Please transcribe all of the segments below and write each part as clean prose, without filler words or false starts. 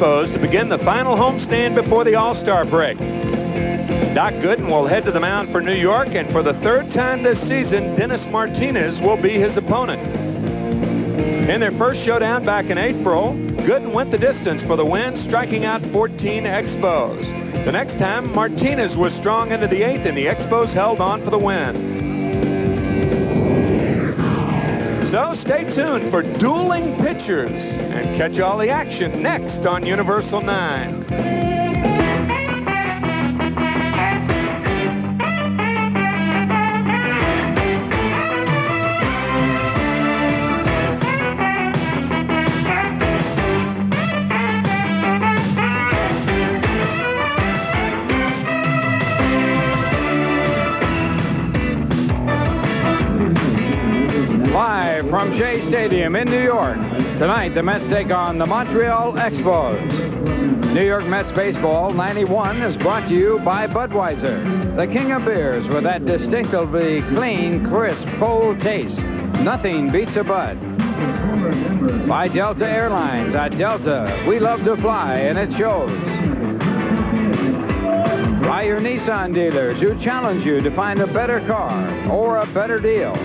Expos to begin the final homestand before the All-Star break. Doc Gooden will head to the mound for New York, and for the third time this season, Dennis Martinez will be his opponent. In their first showdown back in April, Gooden went the distance for the win, striking out 14 Expos. The next time, Martinez was strong into the 8th, and the Expos held on for the win. So stay tuned for dueling pitchers and catch all the action next on Universal 9. Live from Shea Stadium in New York. Tonight, the Mets take on the Montreal EXPOS. New York Mets Baseball 91 is brought to you by Budweiser, the king of beers with that distinctively clean, crisp, full taste. Nothing beats a Bud. By Delta Airlines. At Delta, we love to fly, and it shows. By your Nissan dealers who challenge you to find a better car or a better deal.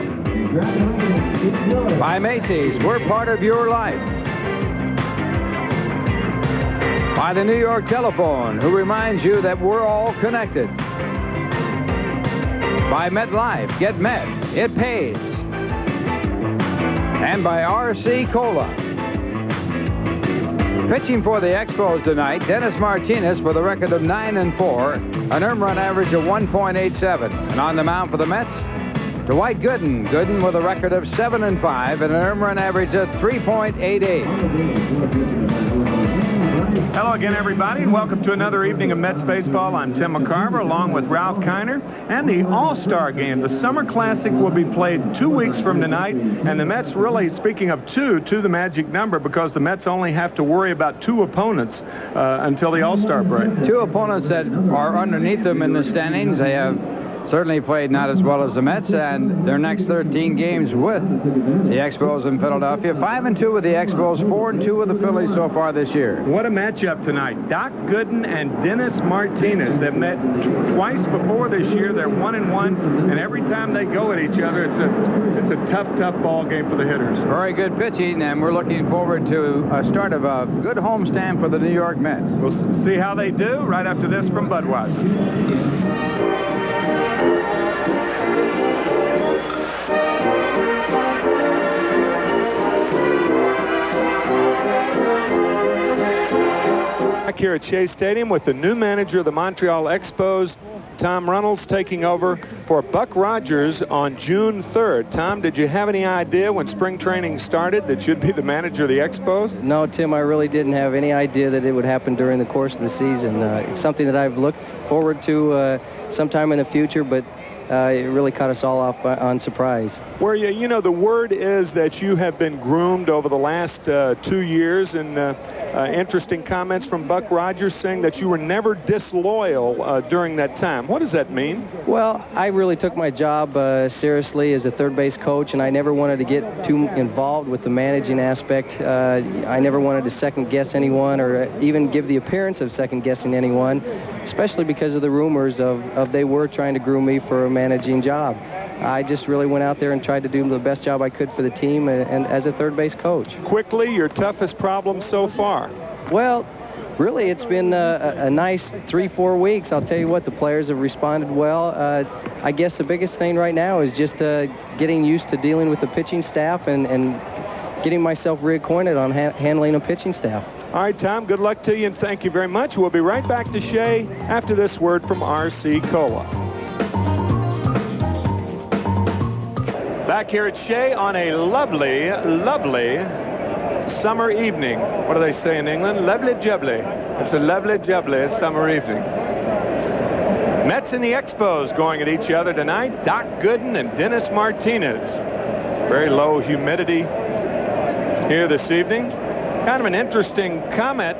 By Macy's, we're part of your life. By the New York Telephone, who reminds you that we're all connected. By MetLife, get Met, it pays. And by RC Cola. Pitching for the Expos tonight, Dennis Martinez with a record of 9-4, an earned run average of 1.87. And on the mound for the Mets, Dwight Golden. Gooden with a record of 7-5 and an earned run average of 3.88. Hello again, everybody, and welcome to another evening of Mets baseball. I'm Tim McCarver, along with Ralph Kiner, and the All-Star game. The Summer Classic will be played 2 weeks from tonight, and the Mets really, speaking of two, to the magic number, because the Mets only have to worry about 2 opponents until the All-Star break. 2 opponents that are underneath them in the standings. They have certainly played not as well as the Mets, and their next 13 games with the Expos in Philadelphia. 5-2 with the Expos, 4-2 with the Phillies so far this year. What a matchup tonight. Doc Gooden and Dennis Martinez. They've met twice before this year. They're 1-1, and every time they go at each other, it's a tough ball game for the hitters. Very good pitching, and we're looking forward to a start of a good homestand for the New York Mets. We'll see how they do right after this from Budweiser. Back here at Shea Stadium with the new manager of the Montreal Expos, Tom Runnells, taking over for Buck Rodgers on June 3rd. Tom, did you have any idea when spring training started that you'd be the manager of the Expos? No, Tim, I really didn't have any idea that it would happen during the course of the season. It's something that I've looked forward to sometime in the future, but it really caught us all off on surprise. Where you know, the word is that you have been groomed over the last 2 years, and interesting comments from Buck Rodgers saying that you were never disloyal during that time. What does that mean? Well, I really took my job seriously as a third base coach, and I never wanted to get too involved with the managing aspect. I never wanted to second guess anyone or even give the appearance of second guessing anyone, especially because of the rumors of they were trying to groom me for a managing job. I just really went out there and tried to do the best job I could for the team and as a third base coach. Quickly, your toughest problem so far? Well, really, it's been a nice 3-4 weeks. I'll tell you what, the players have responded well. I guess the biggest thing right now is just getting used to dealing with the pitching staff and getting myself reacquainted on handling a pitching staff. All right, Tom, good luck to you, and thank you very much. We'll be right back to Shea after this word from RC Cola. Back here at Shea on a lovely summer evening. What do they say in England? Lovely jubbly. It's a lovely jubbly summer evening. Mets and the Expos going at each other tonight. Doc Gooden and Dennis Martinez. Very low humidity here this evening. Kind of an interesting comment,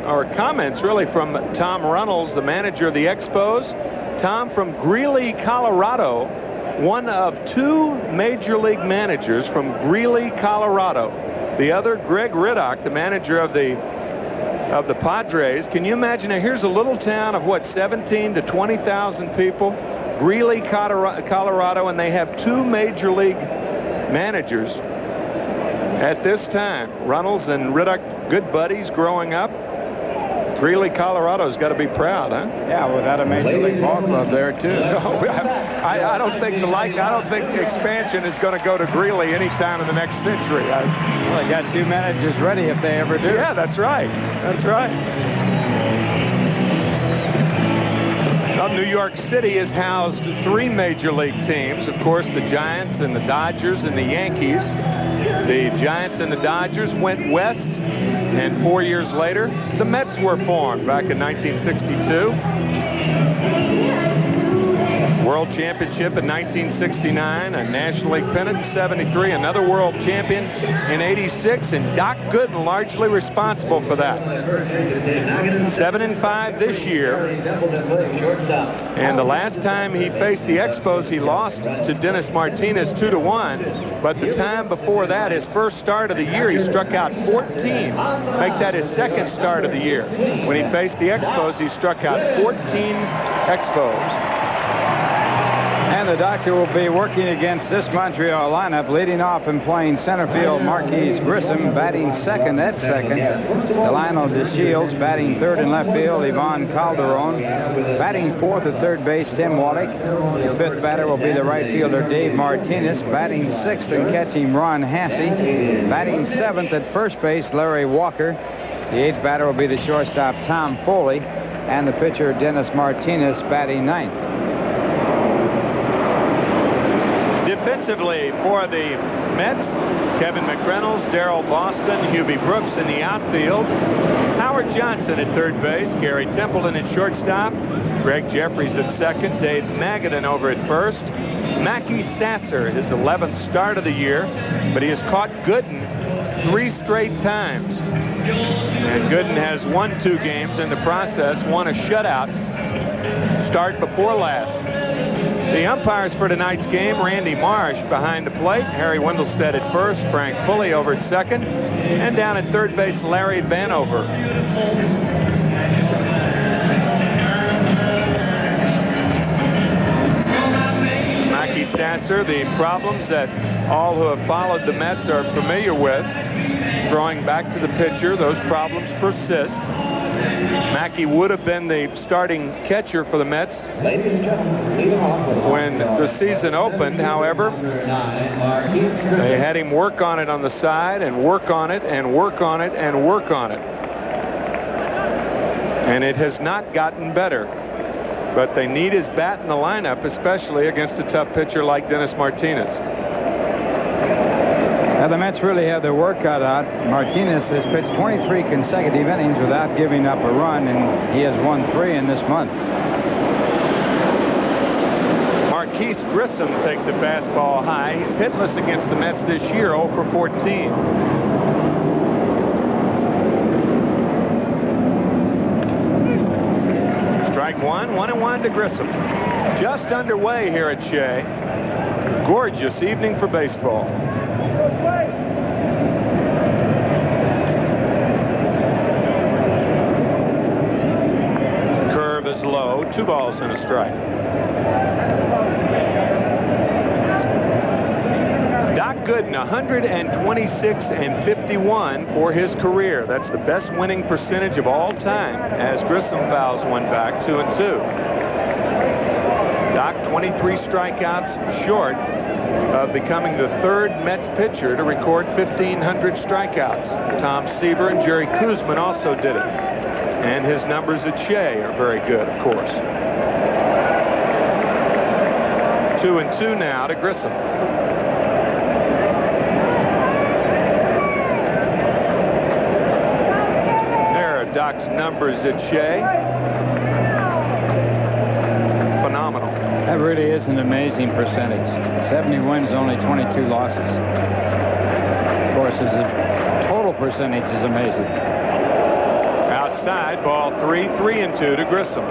or comments really, from Tom Runnells, the manager of the Expos. Tom, from Greeley, Colorado, one of 2 major league managers from Greeley, Colorado. The other, Greg Riddock, the manager of the of the Padres. Can you imagine? Now, here's a little town of, what, 17 to 20,000 people, Greeley, Colorado, and they have 2 major league managers at this time. Runnells and Riddick, good buddies growing up. Greeley, Colorado's got to be proud, huh? Yeah, without a major league ball club there too. No, I don't think the expansion is going to go to Greeley anytime in the next century. Well, they got 2 managers ready if they ever do. Yeah, that's right. That's right. Well, New York City has housed 3 major league teams. Of course, the Giants and the Dodgers and the Yankees. The Giants and the Dodgers went west, and 4 years later, the Mets were formed back in 1962. World Championship in 1969, a National League pennant in 73, another World Champion in 86, and Doc Gooden largely responsible for that. 7-5 this year. And the last time he faced the Expos, he lost to Dennis Martinez 2-1. But the time before that, his first start of the year, he struck out 14. Make that his second start of the year. When he faced the Expos, he struck out 14 Expos. And the doctor will be working against this Montreal lineup, leading off and playing center field Marquise Grissom, batting second at second. Delino DeShields batting third in left field, Ivan Calderon. Batting fourth at third base, Tim Wallach. The fifth batter will be the right fielder Dave Martinez. Batting sixth and catching Ron Hasse. Batting seventh at first base, Larry Walker. The eighth batter will be the shortstop Tom Foley. And the pitcher Dennis Martinez batting ninth. Defensively for the Mets, Kevin McReynolds, Darrell Boston, Hubie Brooks in the outfield, Howard Johnson at third base, Gary Templeton at shortstop, Greg Jeffries at second, Dave Magadan over at first, Mackey Sasser, his 11th start of the year, but he has caught Gooden 3 straight times. And Gooden has won 2 games in the process, won a shutout, start before last. The umpires for tonight's game, Randy Marsh behind the plate, Harry Wendelstedt at first, Frank Pulley over at second, and down at third base, Larry Vanover. Mackey Sasser, the problems that all who have followed the Mets are familiar with. Throwing back to the pitcher, those problems persist. Mackey would have been the starting catcher for the Mets when the season opened. However, they had him work on it on the side and work on it and work on it and work on it. And it has not gotten better. But they need his bat in the lineup, especially against a tough pitcher like Dennis Martinez. Now, the Mets really have their work cut out. Martinez has pitched 23 consecutive innings without giving up a run, and he has won 3 in this month. Marquise Grissom takes a fastball high. He's hitless against the Mets this year, 0 for 14. Strike one, 1-1 to Grissom. Just underway here at Shea. Gorgeous evening for baseball. Curve is low, 2 balls and a strike. Doc Gooden, 126 and 51 for his career. That's the best winning percentage of all time as Grissom fouls one back, 2-2. Doc 23 strikeouts short of becoming the 3rd Mets pitcher to record 1,500 strikeouts. Tom Seaver and Jerry Koosman also did it. And his numbers at Shea are very good, of course. 2-2 now to Grissom. There are Doc's numbers at Shea. Phenomenal. That really is an amazing percentage. 70 wins, only 22 losses. Of course, his total percentage is amazing. Outside, ball 3, 3-2 to Grissom.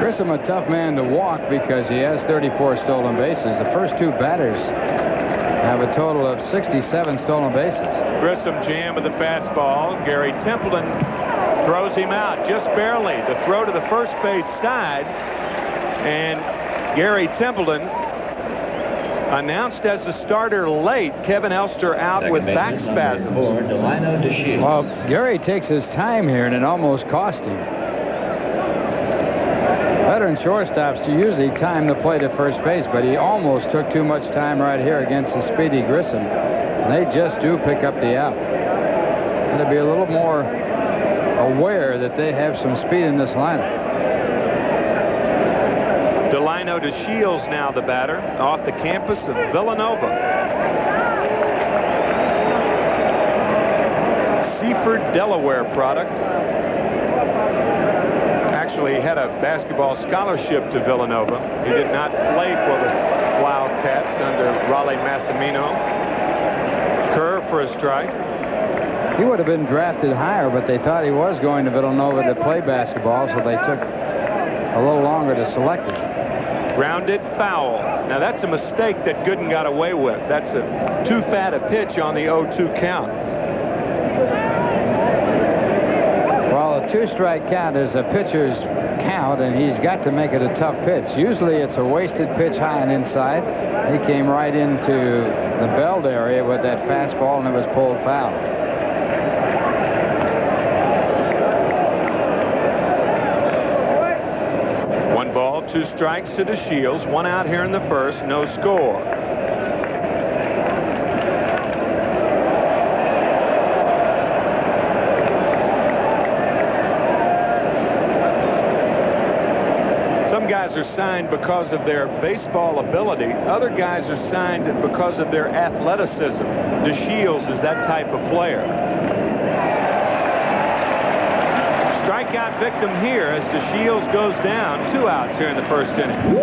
Grissom, a tough man to walk because he has 34 stolen bases. The first 2 batters have a total of 67 stolen bases. Grissom jam with the fastball. Gary Templeton throws him out just barely. The throw to the first base side, and Gary Templeton announced as the starter late. Kevin Elster out with back spasms. Delino DeShields. Well, Gary takes his time here, and it almost cost him. Veteran shortstops usually time the play to first base, but he almost took too much time right here against the speedy Grissom. And they just do pick up the out. And to be a little more aware that they have some speed in this lineup. Delino DeShields now the batter, off the campus of Villanova. Seaford, Delaware product. Actually had a basketball scholarship to Villanova. He did not play for the Wildcats under Raleigh Massimino. Curve for a strike. He would have been drafted higher, but they thought he was going to Villanova to play basketball, so they took a little longer to select him. Grounded foul. Now that's a mistake that Gooden got away with. That's too fat a pitch on the 0-2 count. Well, a 2-strike count is a pitcher's count, and he's got to make it a tough pitch. Usually it's a wasted pitch high and inside. He came right into the belt area with that fastball, and it was pulled foul. One ball, 2 strikes to DeShields. 1 out here in the first. No score. Guys are signed because of their baseball ability. Other guys are signed because of their athleticism. DeShields is that type of player. Strikeout victim here as DeShields goes down. 2 outs here in the first inning.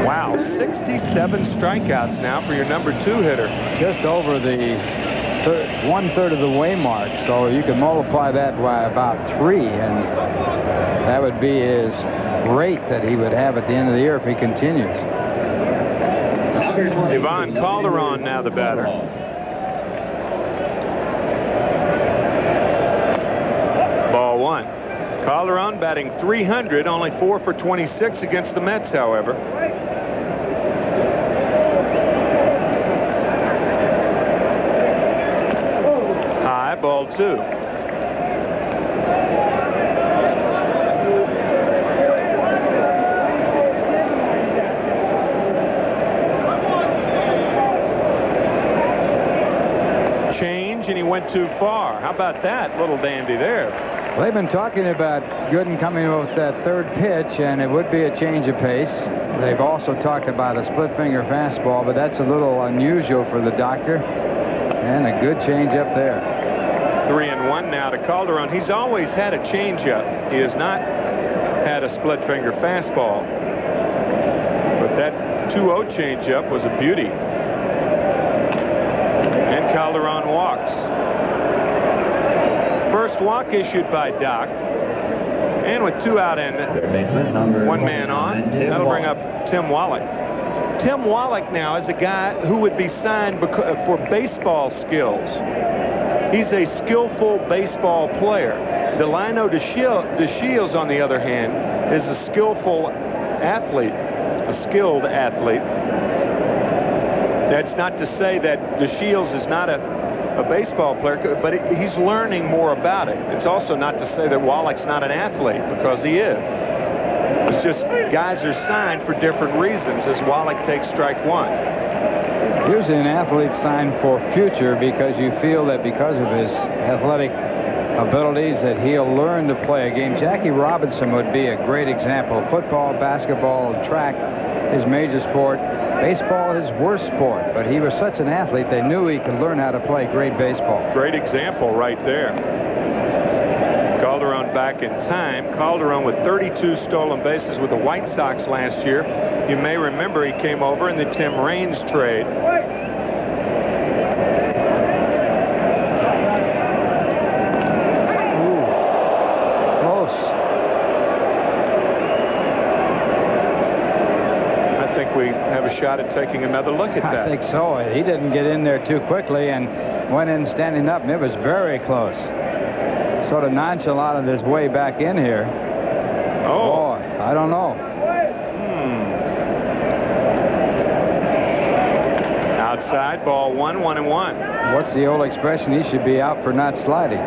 Wow, 67 strikeouts now for your number 2 hitter. Just over the 1/3 of the way mark, so you can multiply that by about 3, and that would be his rate that he would have at the end of the year if he continues. Ivan Calderon now the batter. Ball 1. Calderon batting .300, only 4 for 26 against the Mets, however. High, ball 2. And he went too far. How about that little dandy there? Well, they've been talking about Gooden coming with that 3rd pitch, and it would be a change of pace. They've also talked about a split finger fastball, but that's a little unusual for the doctor. And a good change up there. 3-1 now to Calderon. He's always had a changeup. He has not had a split finger fastball. But that 2-0 changeup was a beauty. And Calderon walks. First walk issued by Doc. And with 2 out and 1 man on, that'll bring up Tim Wallach. Tim Wallach now is a guy who would be signed for baseball skills. He's a skillful baseball player. Delino DeShields, on the other hand, is a skillful athlete, a skilled athlete. That's not to say that DeShields is not a baseball player, but he's learning more about it. It's also not to say that Wallach's not an athlete, because he is. It's just guys are signed for different reasons as Wallach takes strike 1. Usually an athlete signed for future because you feel that because of his athletic abilities that he'll learn to play a game. Jackie Robinson would be a great example. Football, basketball, track, his major sport. Baseball, his worst sport. But he was such an athlete, they knew he could learn how to play great baseball. Great example right there. Calderon back in time. Calderon with 32 stolen bases with the White Sox last year. You may remember he came over in the Tim Raines trade. shot at taking another look at that. I think so. He didn't get in there too quickly and went in standing up, and it was very close. Sort of nonchalant his way back in here. Oh. Boy, I don't know. Outside, ball 1, 1-1. What's the old expression? He should be out for not sliding.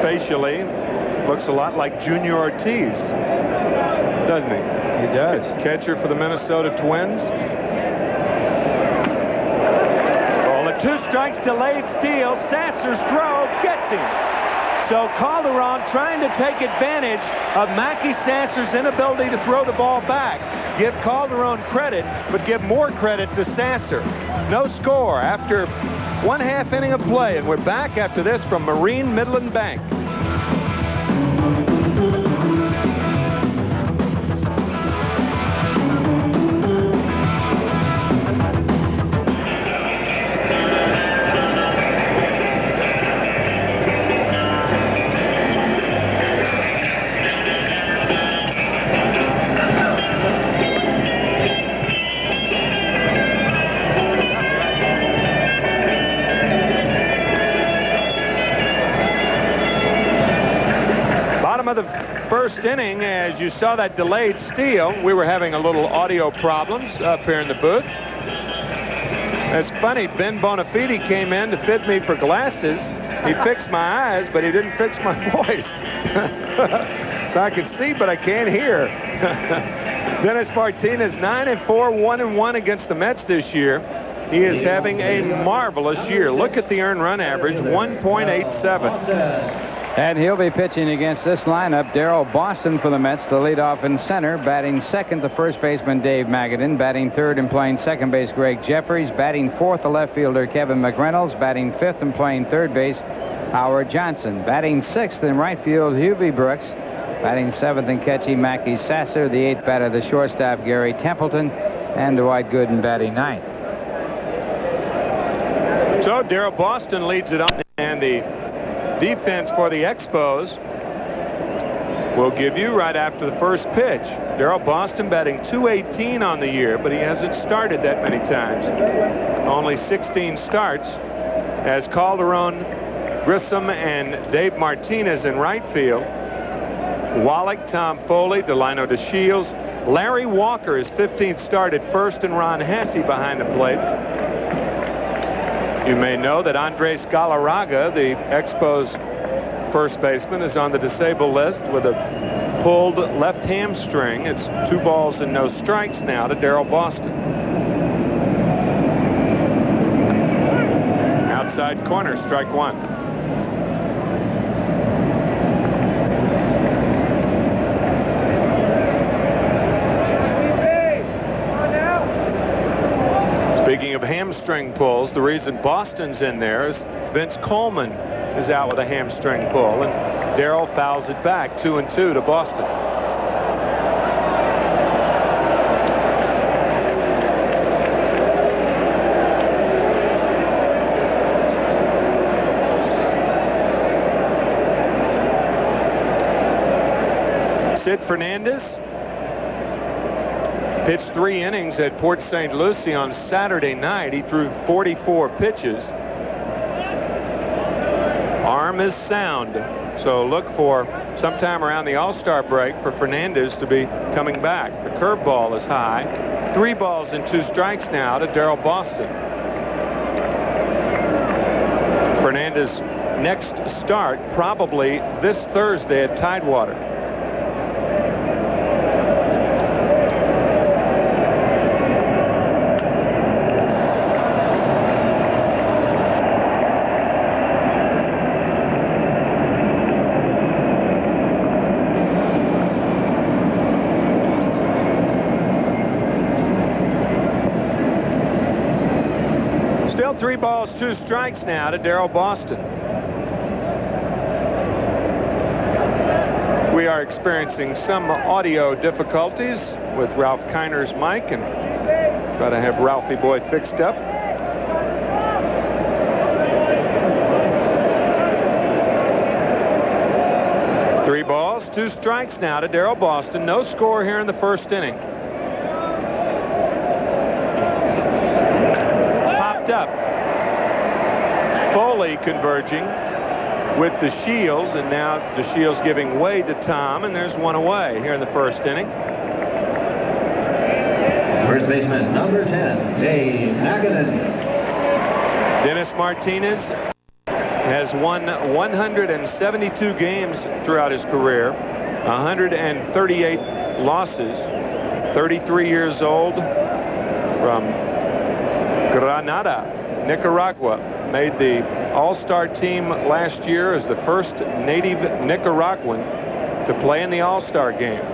Facially, looks a lot like Junior Ortiz, doesn't he? He does. Catcher for the Minnesota Twins. Ball at 2 strikes, delayed steal. Sasser's throw gets him. So Calderon trying to take advantage of Mackey Sasser's inability to throw the ball back. Give Calderon credit, but give more credit to Sasser. No score after 1/2 inning of play, and we're back after this from Marine Midland Bank. Of the first inning, as you saw that delayed steal, we were having a little audio problems up here in the booth. It's funny, Ben Bonafide came in to fit me for glasses. He fixed my eyes, but he didn't fix my voice. So I can see, but I can't hear. Dennis Martinez, 9-4, 1-1 against the Mets this year. He is having a marvelous year. Look at the earned run average, 1.87. And he'll be pitching against this lineup. Darrell Boston for the Mets, the leadoff in center. Batting second, the first baseman, Dave Magadan. Batting third and playing second base, Greg Jeffries. Batting fourth, the left fielder, Kevin McReynolds. Batting fifth and playing third base, Howard Johnson. Batting sixth in right field, Hubie Brooks. Batting seventh and catchy, Mackey Sasser. The eighth batter, the shortstop, Gary Templeton. And Dwight Gooden batting ninth. So Darrell Boston leads it on, and the defense for the Expos will give you right after the first pitch. Darrell Boston batting .218 on the year, but he hasn't started that many times. Only 16 starts, as Calderon, Grissom, and Dave Martinez in right field. Wallach, Tom Foley, Delino DeShields. Larry Walker, his 15th start at first, and Ron Hasse behind the plate. You may know that Andres Galarraga, the Expos first baseman, is on the disabled list with a pulled left hamstring. It's 2 balls and no strikes now to Darrell Boston. Outside corner, strike 1. Speaking of hamstring pulls, the reason Boston's in there is Vince Coleman is out with a hamstring pull, and Darrell fouls it back 2-2 to Boston. Sid Fernandez pitched 3 innings at Port St. Lucie on Saturday night. He threw 44 pitches. Arm is sound, so look for sometime around the All-Star break for Fernandez to be coming back. The curveball is high. 3 balls and 2 strikes now to Darrell Boston. Fernandez next start probably this Thursday at Tidewater. Still 3 balls, 2 strikes now to Darrell Boston. We are experiencing some audio difficulties with Ralph Kiner's mic, and try to have Ralphie boy fixed up. balls, 2 strikes now to Darrell Boston. No score here in the first inning. Popped up. Foley converging with DeShields, and now DeShields giving way to Tom, and there's 1 away here in the first inning. First baseman, number 10, Dave Magadan. Dennis Martinez has won 172 games throughout his career, 138 losses, 33 years old, from Granada, Nicaragua. Made the All-Star team last year as the first native Nicaraguan to play in the All-Star game.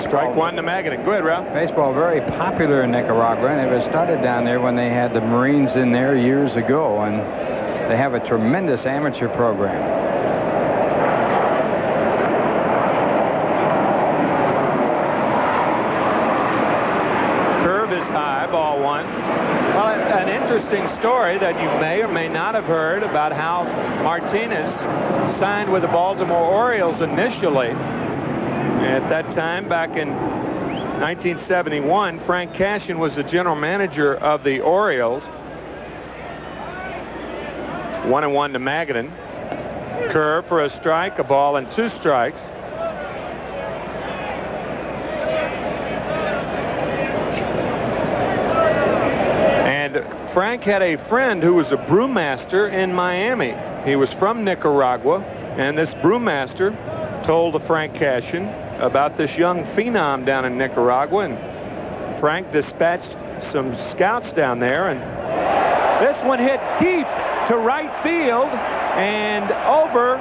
Strike 1 to Magadan. Go ahead, Ralph. Baseball very popular in Nicaragua, and it was started down there when they had the Marines in there years ago, and they have a tremendous amateur program. Curve is high, ball 1. Well, an interesting story that you may or may not have heard about how Martinez signed with the Baltimore Orioles initially. At that time, back in 1971, Frank Cashin was the general manager of the Orioles. 1-1 to Magadan. Curve for a strike, a ball and 2 strikes. And Frank had a friend who was a brewmaster in Miami. He was from Nicaragua, and this brewmaster told Frank Cashin about this young phenom down in Nicaragua, and Frank dispatched some scouts down there, and this one hit deep to right field, and over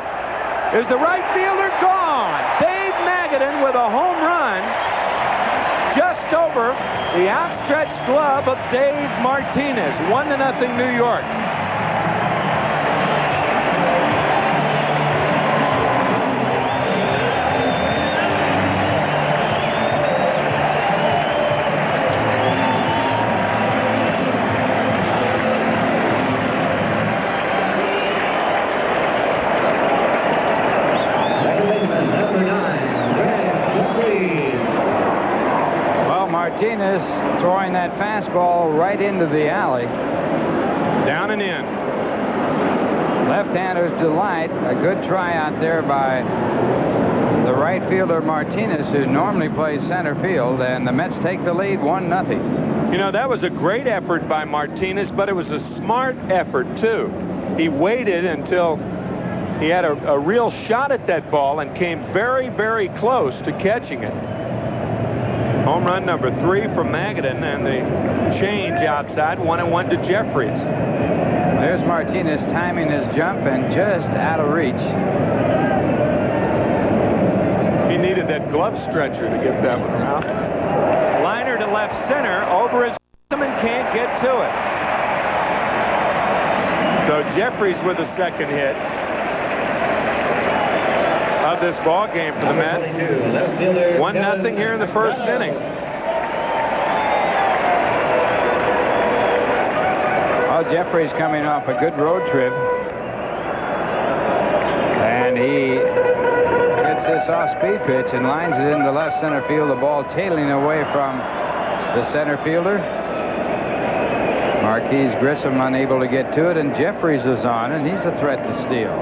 is the right fielder gone. Dave Magadan with a home run just over the outstretched glove of Dave Martinez. 1-0 New York. Martinez throwing that fastball right into the alley. Down and in. Left-hander's delight. A good try out there by the right fielder Martinez, who normally plays center field, and the Mets take the lead 1-0. You know, that was a great effort by Martinez, but it was a smart effort too. He waited until he had a real shot at that ball and came very, very close to catching it. Home run number 3 from Magadan, and the change outside, 1-1 to Jeffries. There's Martinez timing his jump and just out of reach. He needed that glove stretcher to get that one out. Liner to left center, over his and can't get to it. So Jeffries with a second hit of this ball game for the Mets. 1-0 here in the first inning. Well, Jeffries coming off a good road trip, and he gets this off-speed pitch and lines it into left center field. The ball tailing away from the center fielder. Marquise Grissom unable to get to it, and Jeffries is on, and he's a threat to steal.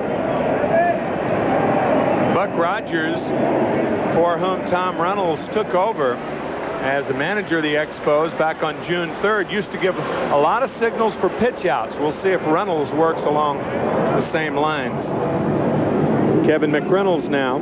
Buck Rodgers, for whom Tom Runnells took over as the manager of the Expos back on June 3rd, used to give a lot of signals for pitch outs. We'll see if Runnells works along the same lines. Kevin McReynolds now.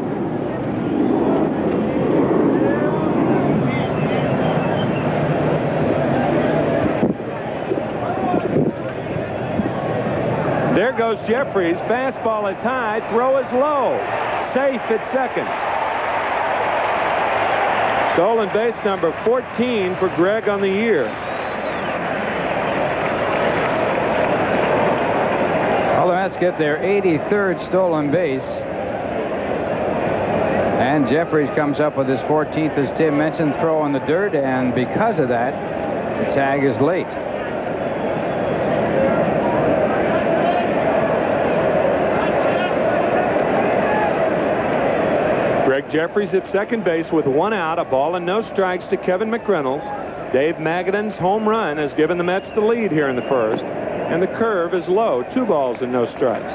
There goes Jeffries. Fastball is high, throw is low. Safe at second. Stolen base number 14 for Greg on the year. Well, the Mets get their 83rd stolen base. And Jeffries comes up with his 14th, as Tim mentioned, throw in the dirt, and because of that, the tag is late. Jeffries at second base with 1 out, a ball and no strikes to Kevin McReynolds. Dave Magadan's home run has given the Mets the lead here in the first, and the curve is low, 2 balls and no strikes.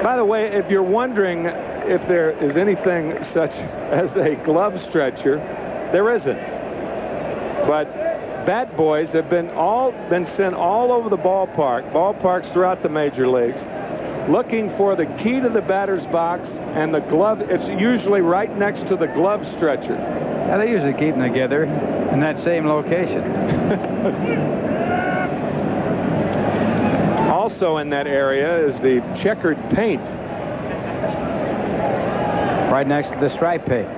By the way, if you're wondering if there is anything such as a glove stretcher, there isn't. But bat boys have been sent all over the ballparks throughout the major leagues, looking for the key to the batter's box and the glove. It's usually right next to the glove stretcher. Yeah, they usually keep them together in that same location. Also in that area is the checkered paint. Right next to the stripe paint.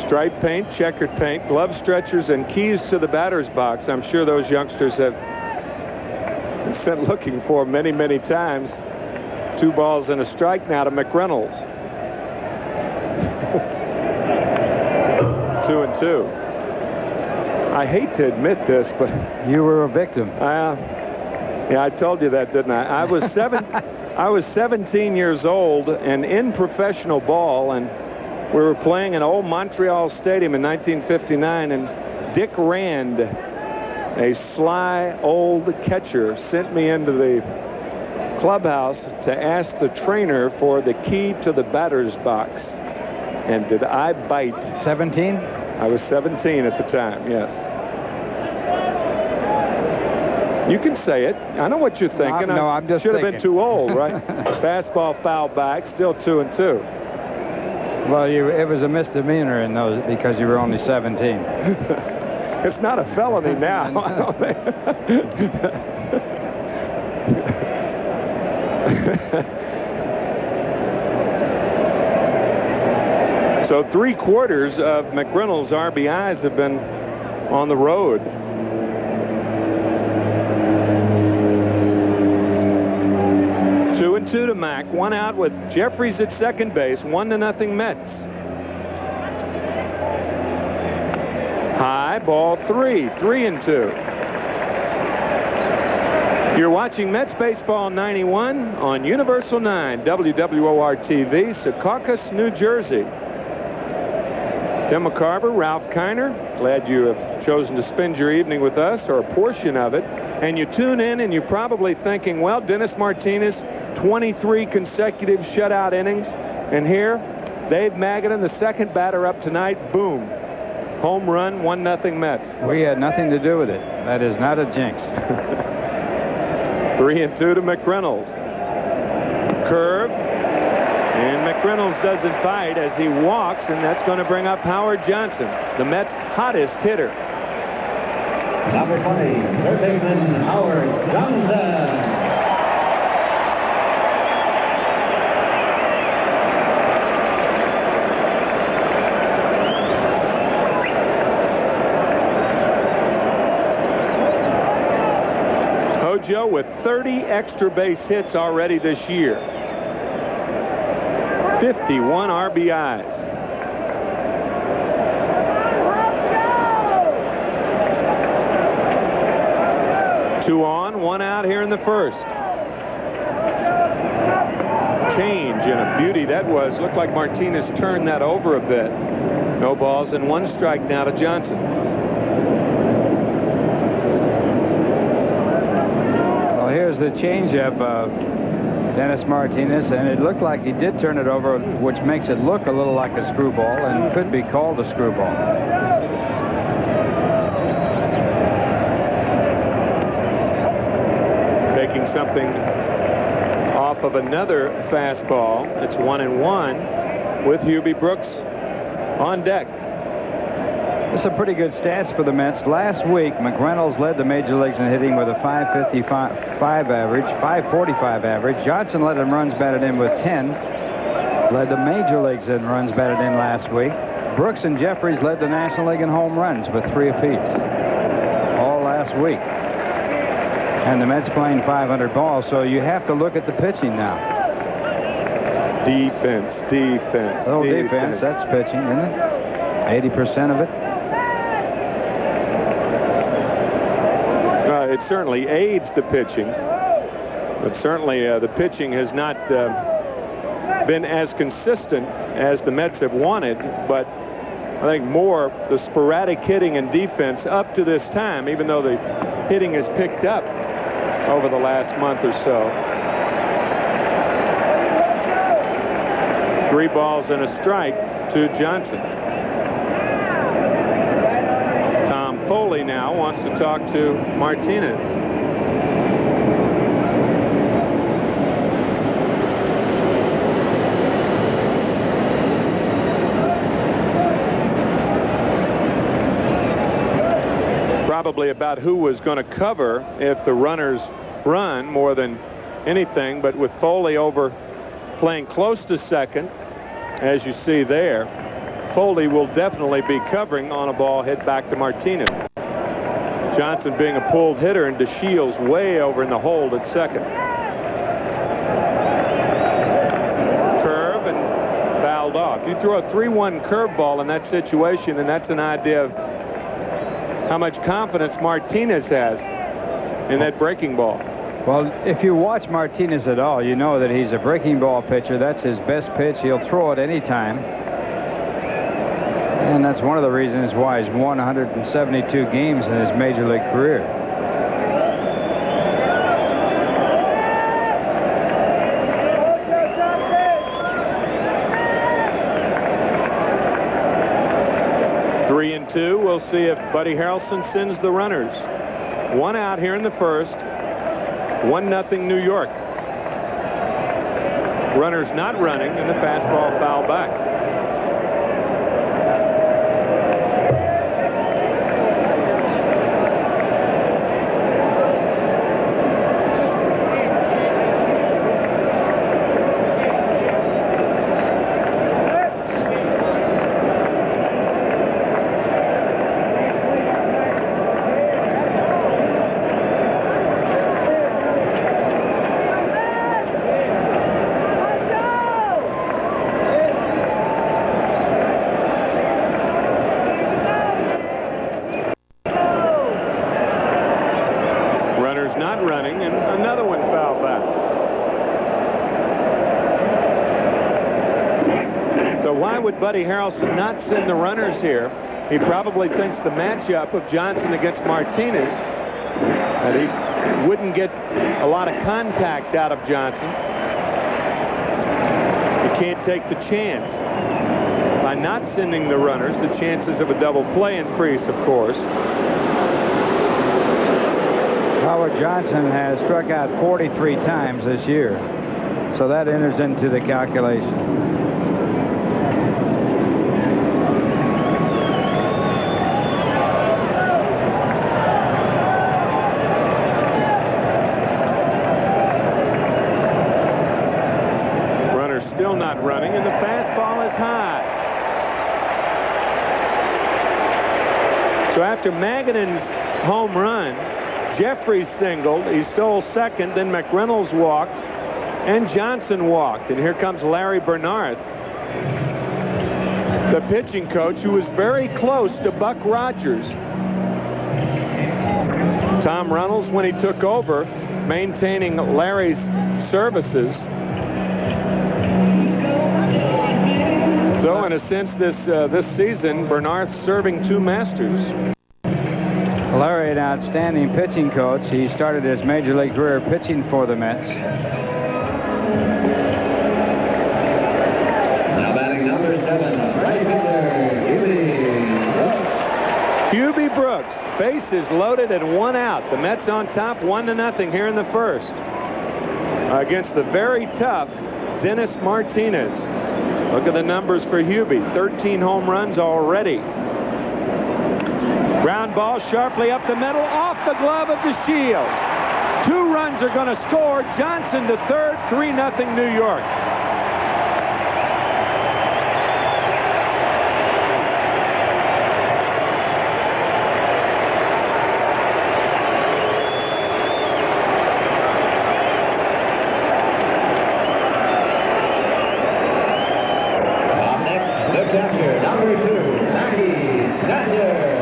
Stripe paint, checkered paint, glove stretchers, and keys to the batter's box. I'm sure those youngsters have been sent looking for many, many times. 2 balls and a strike now to McReynolds. 2-2. I hate to admit this, but you were a victim. Yeah, I told you that, didn't I? I was 17 years old and in professional ball, and we were playing in old Montreal Stadium in 1959, and Dick Rand, a sly old catcher, sent me into the clubhouse to ask the trainer for the key to the batter's box. And did I bite? 17? I was 17 at the time, yes. You can say it. I know what you're thinking. No, I'm just should have thinking. been too old, right? Fastball foul back, still 2-2. Well, it was a misdemeanor in those because you were only 17. It's not a felony now. So 3/4 of McReynolds' RBIs have been on the road. Two to Mac, 1 out with Jeffries at second base, 1-0 Mets. High ball 3-2. You're watching Mets Baseball 91 on Universal 9, WWOR-TV, Secaucus, New Jersey. Tim McCarver, Ralph Kiner, glad you have chosen to spend your evening with us, or a portion of it. And you tune in and you're probably thinking, well, Dennis Martinez, 23 consecutive shutout innings. And here, Dave Magadan, the second batter up tonight, boom. Home run, 1-0 Mets. We had nothing to do with it. That is not a jinx. 3-2 to McReynolds. Curve. And McReynolds doesn't fight as he walks, and that's going to bring up Howard Johnson, the Mets' hottest hitter. Number 20, third baseman Howard Johnson. Hojo with 30 extra base hits already this year. 51 RBIs. Two on, 1 out here in the first. Change and a beauty that was. Looked like Martinez turned that over a bit. No balls and 1 strike now to Johnson. Well, here's the changeup of Dennis Martinez, and it looked like he did turn it over, which makes it look a little like a screwball and could be called a screwball. Taking something off of another fastball. It's 1-1 with Hubie Brooks on deck. That's some pretty good stats for the Mets. Last week, McReynolds led the major leagues in hitting with a 555 average, 545 average. Johnson led in runs batted in with 10. Led the major leagues in runs batted in last week. Brooks and Jeffries led the National League in home runs with 3 apiece. All last week. And the Mets playing 500 balls, so you have to look at the pitching now. Defense. Oh, defense, that's pitching, isn't it? 80% of it. It certainly aids the pitching, but certainly the pitching has not been as consistent as the Mets have wanted, but I think more the sporadic hitting and defense up to this time, even though the hitting has picked up over the last month or so. 3 balls and a strike to Johnson. Tom Foley now wants to talk to Martinez. Probably about who was going to cover if the runners run more than anything, but with Foley over playing close to second, as you see there, Foley will definitely be covering on a ball hit back to Martinez. Johnson being a pulled hitter and DeShields way over in the hold at second. Curve and fouled off. You throw a 3-1 curveball in that situation, and that's an idea of how much confidence Martinez has in that breaking ball. Well, if you watch Martinez at all, you know that he's a breaking ball pitcher. That's his best pitch. He'll throw it any time. And that's one of the reasons why he's won 172 games in his major league career. We'll see if Buddy Harrelson sends the runners. 1 out here in the first. 1-0 New York. Runners not running, and the fastball foul back. Buddy Harrelson not send the runners here. He probably thinks the matchup of Johnson against Martinez, that he wouldn't get a lot of contact out of Johnson. You can't take the chance. By not sending the runners, the chances of a double play increase, of course. Howard Johnson has struck out 43 times this year, so that enters into the calculation. Running, and the fastball is high. So after Magadan's home run, Jeffries singled, he stole second, then McReynolds walked, and Johnson walked. And here comes Larry Bernard, the pitching coach, who was very close to Buck Rodgers. Tom Runnells, when he took over, maintaining Larry's services. So in a sense, this season, Bernard's serving 2 masters. Larry, an outstanding pitching coach. He started his major league career pitching for the Mets. Now batting number 7, right fielder, Hubie Brooks. Bases loaded and 1 out. The Mets on top, 1-0 here in the first. Against the very tough Dennis Martinez. Look at the numbers for Hubie. 13 home runs already. Ground ball sharply up the middle, off the glove of DeShields. 2 runs are going to score. Johnson to third, 3-0 New York.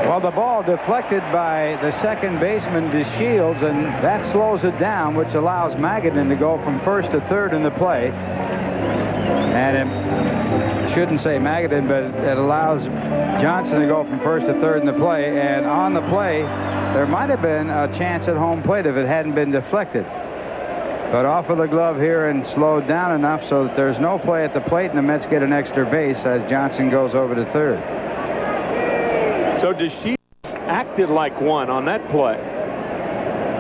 Well, the ball deflected by the second baseman, DeShields, and that slows it down, which allows Magadan to go from first to third in the play. And it shouldn't say Magadan, but it allows Johnson to go from first to third in the play. And on the play, there might have been a chance at home plate if it hadn't been deflected. But off of the glove here and slowed down enough so that there's no play at the plate, and the Mets get an extra base as Johnson goes over to third. So DeShields acted like one on that play.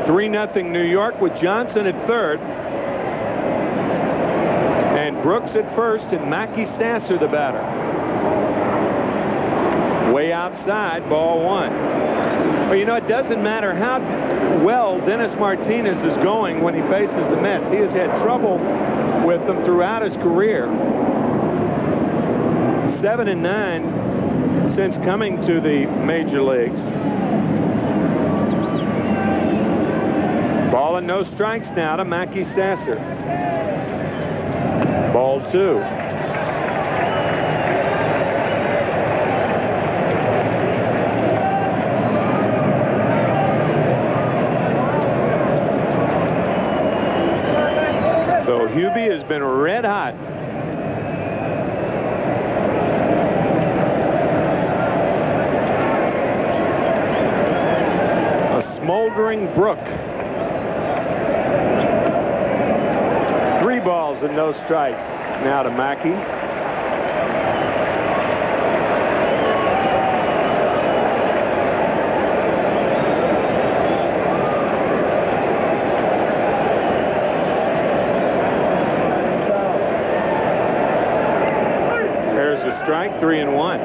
3-0 New York with Johnson at third. And Brooks at first, and Mackey Sasser the batter. Way outside, ball one. Well, you know, it doesn't matter how well Dennis Martinez is going when he faces the Mets. He has had trouble with them throughout his career. 7-9 since coming to the major leagues. Ball and no strikes now to Mackey Sasser. Ball two. So Hubie has been red hot. A smoldering brook. 3 balls and no strikes now to Mackey. There's a strike, 3-1.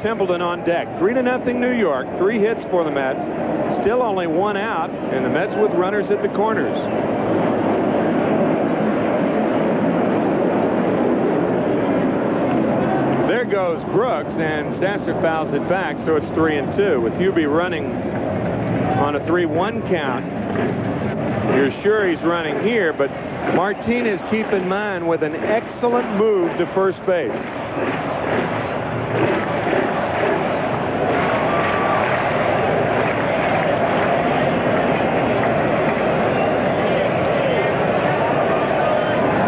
Templeton on deck. 3-0 New York. 3 hits for the Mets. Still only 1 out, and the Mets with runners at the corners. There goes Brooks, and Sasser fouls it back, so it's 3-2 with Hubie running on a 3-1 count. You're sure he's running here, but Martinez, keep in mind, with an excellent move to first base.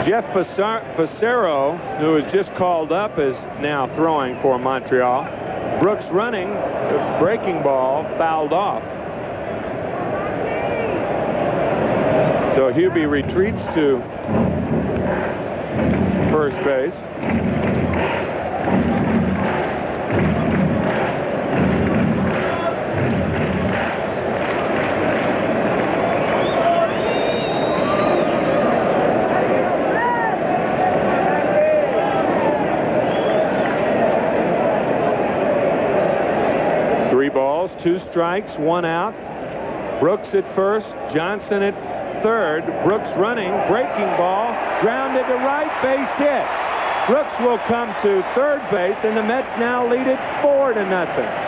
Jeff Facero, who was just called up, is now throwing for Montreal. Brooks running, the breaking ball fouled off. So Hubie retreats to first base. Balls, 2 strikes, 1 out. Brooks at first, Johnson at third. Brooks running, breaking ball, grounded to right, base hit. Brooks will come to third base, and the Mets now lead it 4-0.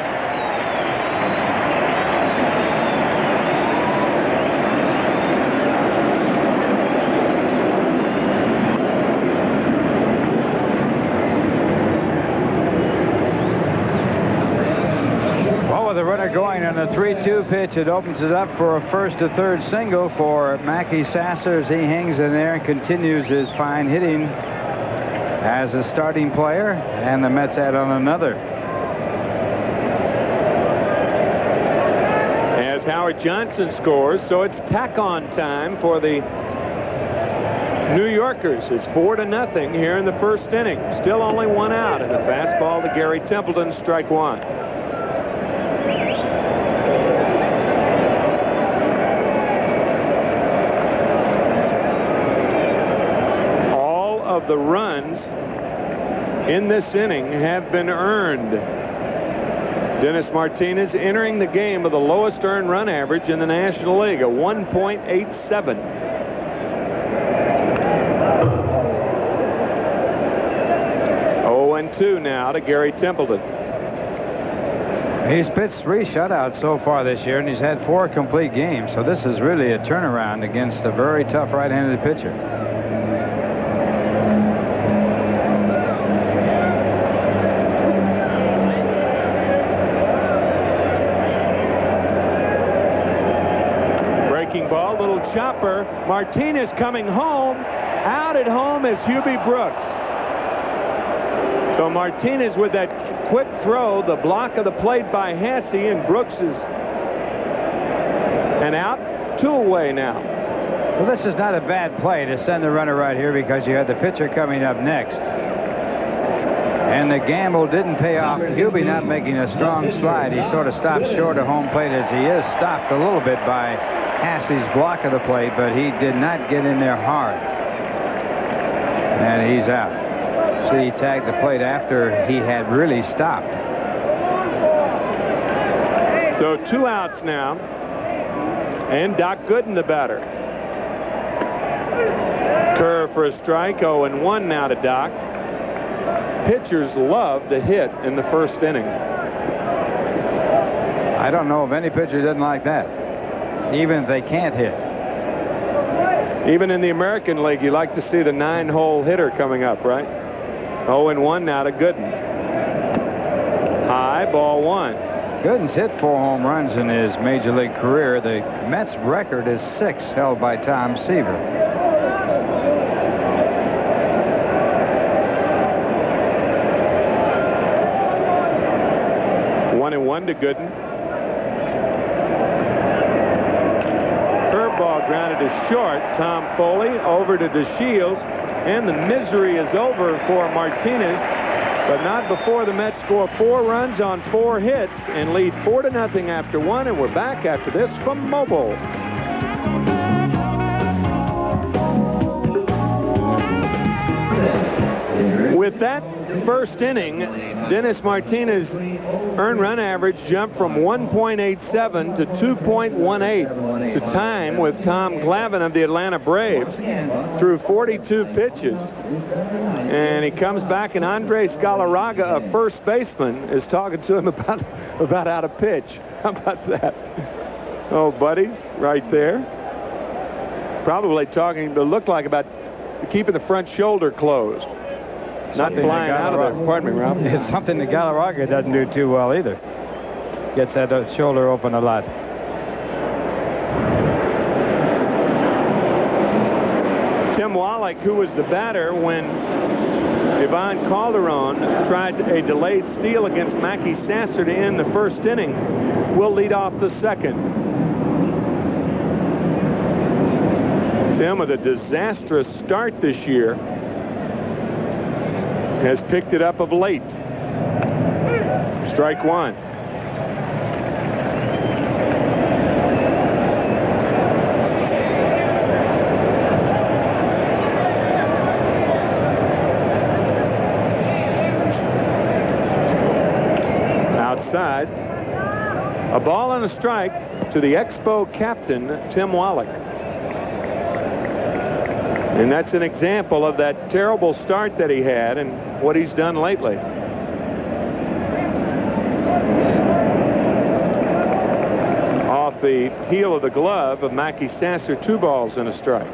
Going on a 3-2 pitch, it opens it up for a first to third single for Mackey Sasser as he hangs in there and continues his fine hitting as a starting player, and the Mets add on another. As Howard Johnson scores, so it's tack-on time for the New Yorkers. It's 4-0 here in the first inning. Still only 1 out, and a fastball to Gary Templeton, strike 1. The runs in this inning have been earned. Dennis Martinez entering the game with the lowest earned run average in the National League, a 1.87. Oh, and 2 now to Gary Templeton. He's pitched 3 shutouts so far this year, and he's had 4 complete games, so this is really a turnaround against a very tough right-handed pitcher. chopper. Martinez coming home. Out at home is Hubie Brooks. So Martinez with that quick throw, the block of the plate by Hasse, and Brooks is and out, 2 away now. Well, this is not a bad play to send the runner right here because you had the pitcher coming up next. And the gamble didn't pay off. Hubie not making a strong slide. He sort of stopped short of home plate, as he is stopped a little bit by Hasse's block of the plate, but he did not get in there hard. And he's out. So he tagged the plate after he had really stopped. So 2 outs now. And Doc Gooden, the batter. Curve for a strike. 0-1 now to Doc. Pitchers love to hit in the first inning. I don't know if any pitcher doesn't like that, even if they can't hit. Even in the American League, you like to see the 9-hole hitter coming up, right? 0-1 now to Gooden. High, ball 1. Gooden's hit 4 home runs in his major league career. The Mets record is 6, held by Tom Seaver. One to Gooden. Curveball grounded to short. Tom Foley over to DeShields, and the misery is over for Martinez, but not before the Mets score 4 runs on 4 hits and lead 4-0 after 1. And we're back after this from Mobile. With that first inning, Dennis Martinez earned run average jumped from 1.87 to 2.18 to time with Tom Glavine of the Atlanta Braves through 42 pitches. And he comes back, and Andres Galarraga, a first baseman, is talking to him about how to pitch. How about that? Oh, buddies, right there. Probably talking, to look like about keeping the front shoulder closed. Not flying out of there. Pardon me, Ralph. It's something that Galarraga doesn't do too well either. Gets that shoulder open a lot. Tim Wallach, who was the batter when Ivan Calderon tried a delayed steal against Mackey Sasser to end the first inning, will lead off the second. Tim, with a disastrous start this year, has picked it up of late. Strike 1. Outside. A ball and a strike to the Expo captain, Tim Wallach. And that's an example of that terrible start that he had and what he's done lately. Off the heel of the glove of Mackey Sasser, 2 balls and a strike.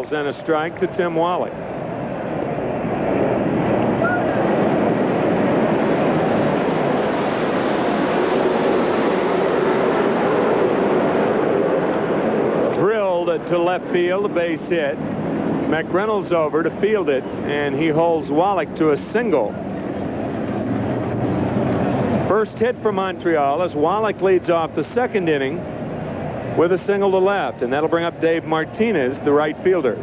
And a strike to Tim Wallach. Drilled to left field, a base hit. McReynolds over to field it, and he holds Wallach to a single. First hit for Montreal as Wallach leads off the second inning with a single to left, and that'll bring up Dave Martinez, the right fielder.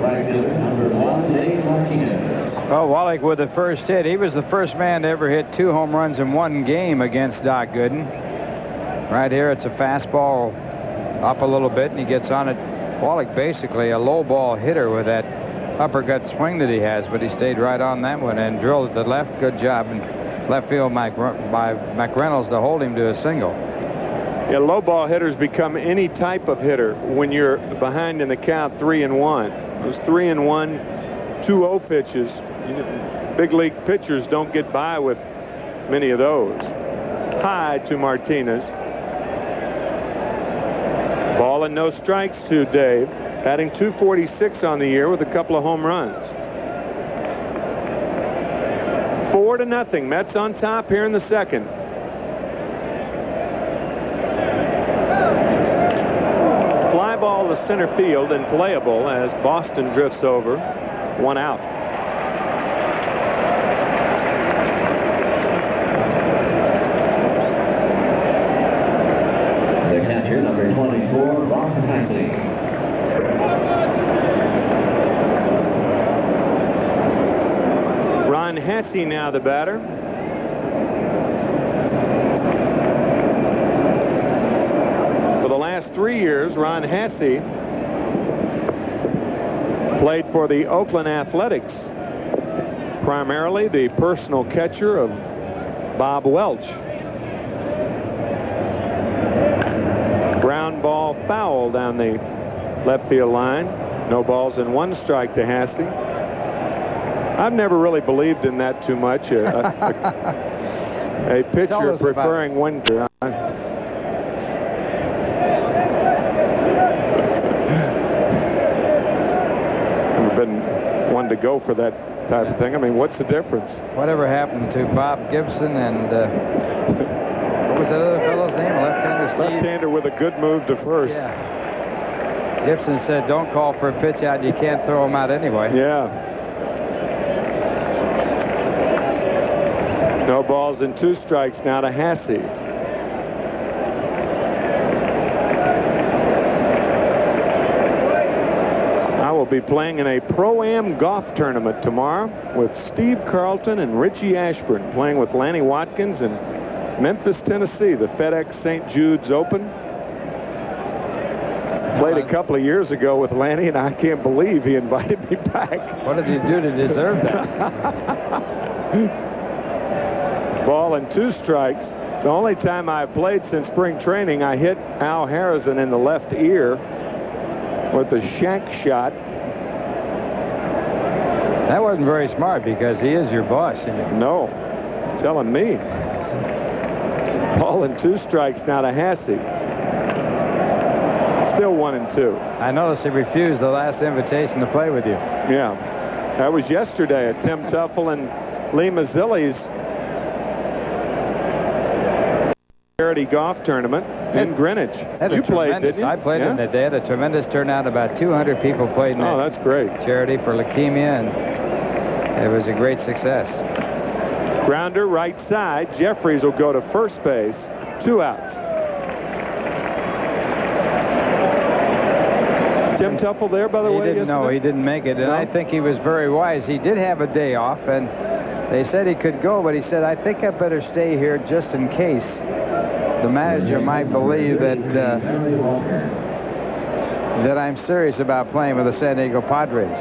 Right fielder, number 1, Dave Martinez. Well, Wallach with the first hit. He was the first man to ever hit 2 home runs in 1 game against Doc Gooden. Right here, it's a fastball up a little bit, and he gets on it. Wallach basically a low ball hitter with that uppercut swing that he has, but he stayed right on that one and drilled it to left. Good job in left field by McReynolds to hold him to a single. Yeah, low ball hitters become any type of hitter when you're behind in the count 3-1. Those 3-1, 2-0 pitches, big league pitchers don't get by with many of those. High to Martinez. and no strikes to Dave, batting .246 on the year with a couple of home runs. 4-0. Mets on top here in the second. Fly ball to center field and playable as Boston drifts over. 1 out. The catcher, number 24, Ron Hesse. Ron Hesse now the batter. For the last 3 years, Ron Hesse played for the Oakland Athletics, primarily the personal catcher of Bob Welch. Ground ball foul down the left field line. No balls and 1 strike to Hesse. I've never really believed in that too much. A pitcher preferring winter. I've been one to go for that type of thing. I mean, what's the difference? Whatever happened to Bob Gibson and what was that other fellow's name? Left-hander Steve? Left-hander with a good move to first. Yeah. Gibson said, don't call for a pitch out. You can't throw him out anyway. Yeah. No balls and 2 strikes now to Hesse. I will be playing in a Pro-Am golf tournament tomorrow with Steve Carlton and Richie Ashburn, playing with Lanny Watkins in Memphis, Tennessee, the FedEx St. Jude's Open. Played a couple of years ago with Lanny, and I can't believe he invited me back. What did you do to deserve that? Ball and 2 strikes. The only time I've played since spring training, I hit Al Harrison in the left ear with the shank shot. That wasn't very smart because he is your boss. No, telling me. Ball and 2 strikes now to Hesse. Still 1-2. I noticed he refused the last invitation to play with you. Yeah, that was yesterday at Tim Tuffle and Lee Mazzilli's charity golf tournament in Greenwich. You played, didn't you? I played in it. They had a tremendous turnout. About 200 people played in it. Oh, that's great. Charity for leukemia, and it was a great success. Grounder right side. Jeffries will go to first base. 2 outs. Tim Tuffle there, by the way? No, he didn't make it, and I think he was very wise. He did have a day off, and they said he could go, but he said, I think I better stay here just in case the manager might believe that that I'm serious about playing with the San Diego Padres.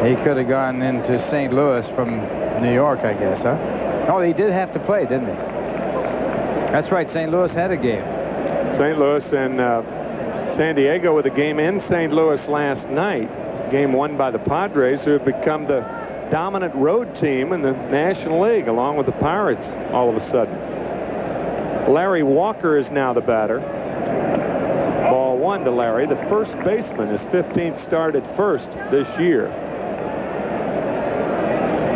He could have gone into St. Louis from New York, I guess, huh? Oh, he did have to play, didn't he? That's right, St. Louis had a game. St. Louis and San Diego with a game in St. Louis last night. Game won by the Padres, who have become the dominant road team in the National League, along with the Pirates all of a sudden. Larry Walker is now the batter. Ball 1 to Larry, the first baseman, his 15th start at first this year.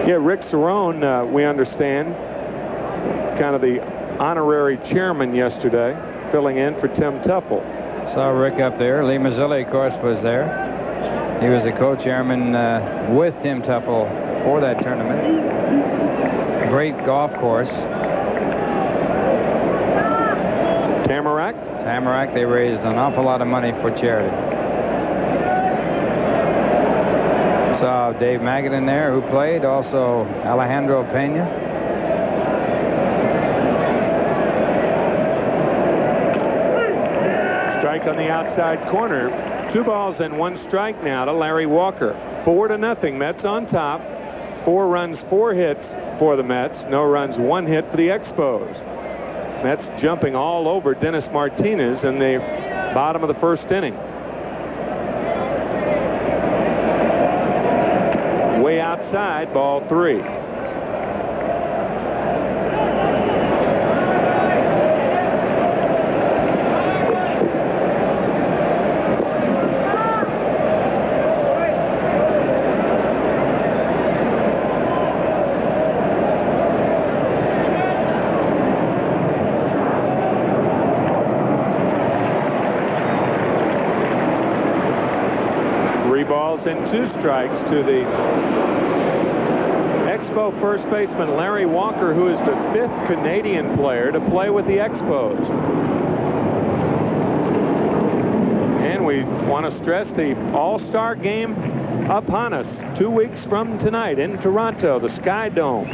Yeah, Rick Cerrone, we understand, kind of the honorary chairman yesterday, filling in for Tim Tuffle. Saw Rick up there. Lee Mazzilli, of course, was there. He was the co-chairman with Tim Tuffle for that tournament. Great golf course. Tamarack, they raised an awful lot of money for charity. Saw Dave Magadan there, who played. Also Alejandro Pena. Strike on the outside corner. 2 balls and 1 strike now to Larry Walker. 4-0. Mets on top. 4 runs, 4 hits for the Mets. No runs, 1 hit for the Expos. Mets jumping all over Dennis Martinez in the bottom of the first inning. Way outside, ball 3. balls and 2 strikes to the Expo first baseman Larry Walker, who is the 5th Canadian player to play with the Expos. And we want to stress the All-Star game upon us 2 weeks from tonight in Toronto, the Sky Dome.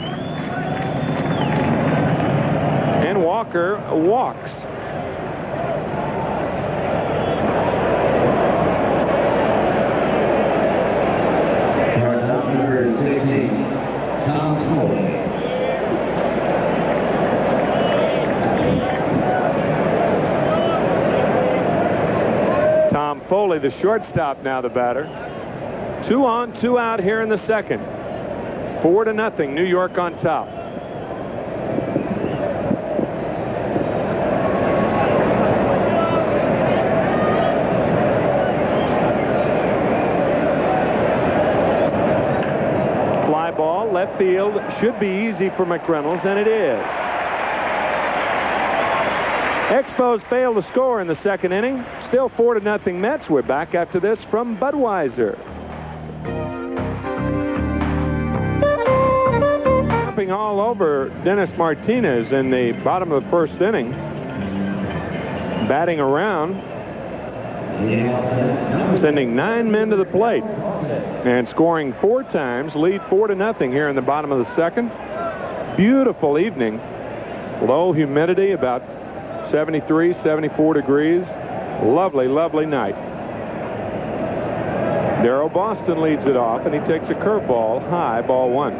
And Walker walks. Number 60, Tom Foley. Tom Foley, the shortstop, now the batter. 2 on, 2 out here in the second. 4-0, New York on top. Fly ball, left field, should be easy for McReynolds, and it is. Expos fail to score in the second inning. Still 4-0 Mets. We're back after this from Budweiser. Jumping all over Dennis Martinez in the bottom of the first inning. Batting around. Sending 9 men to the plate. And scoring 4 times. Lead 4-0 here in the bottom of the second. Beautiful evening. Low humidity, about 73, 74 degrees. Lovely, lovely night. Darryl Boston leads it off, and he takes a curveball high, ball 1.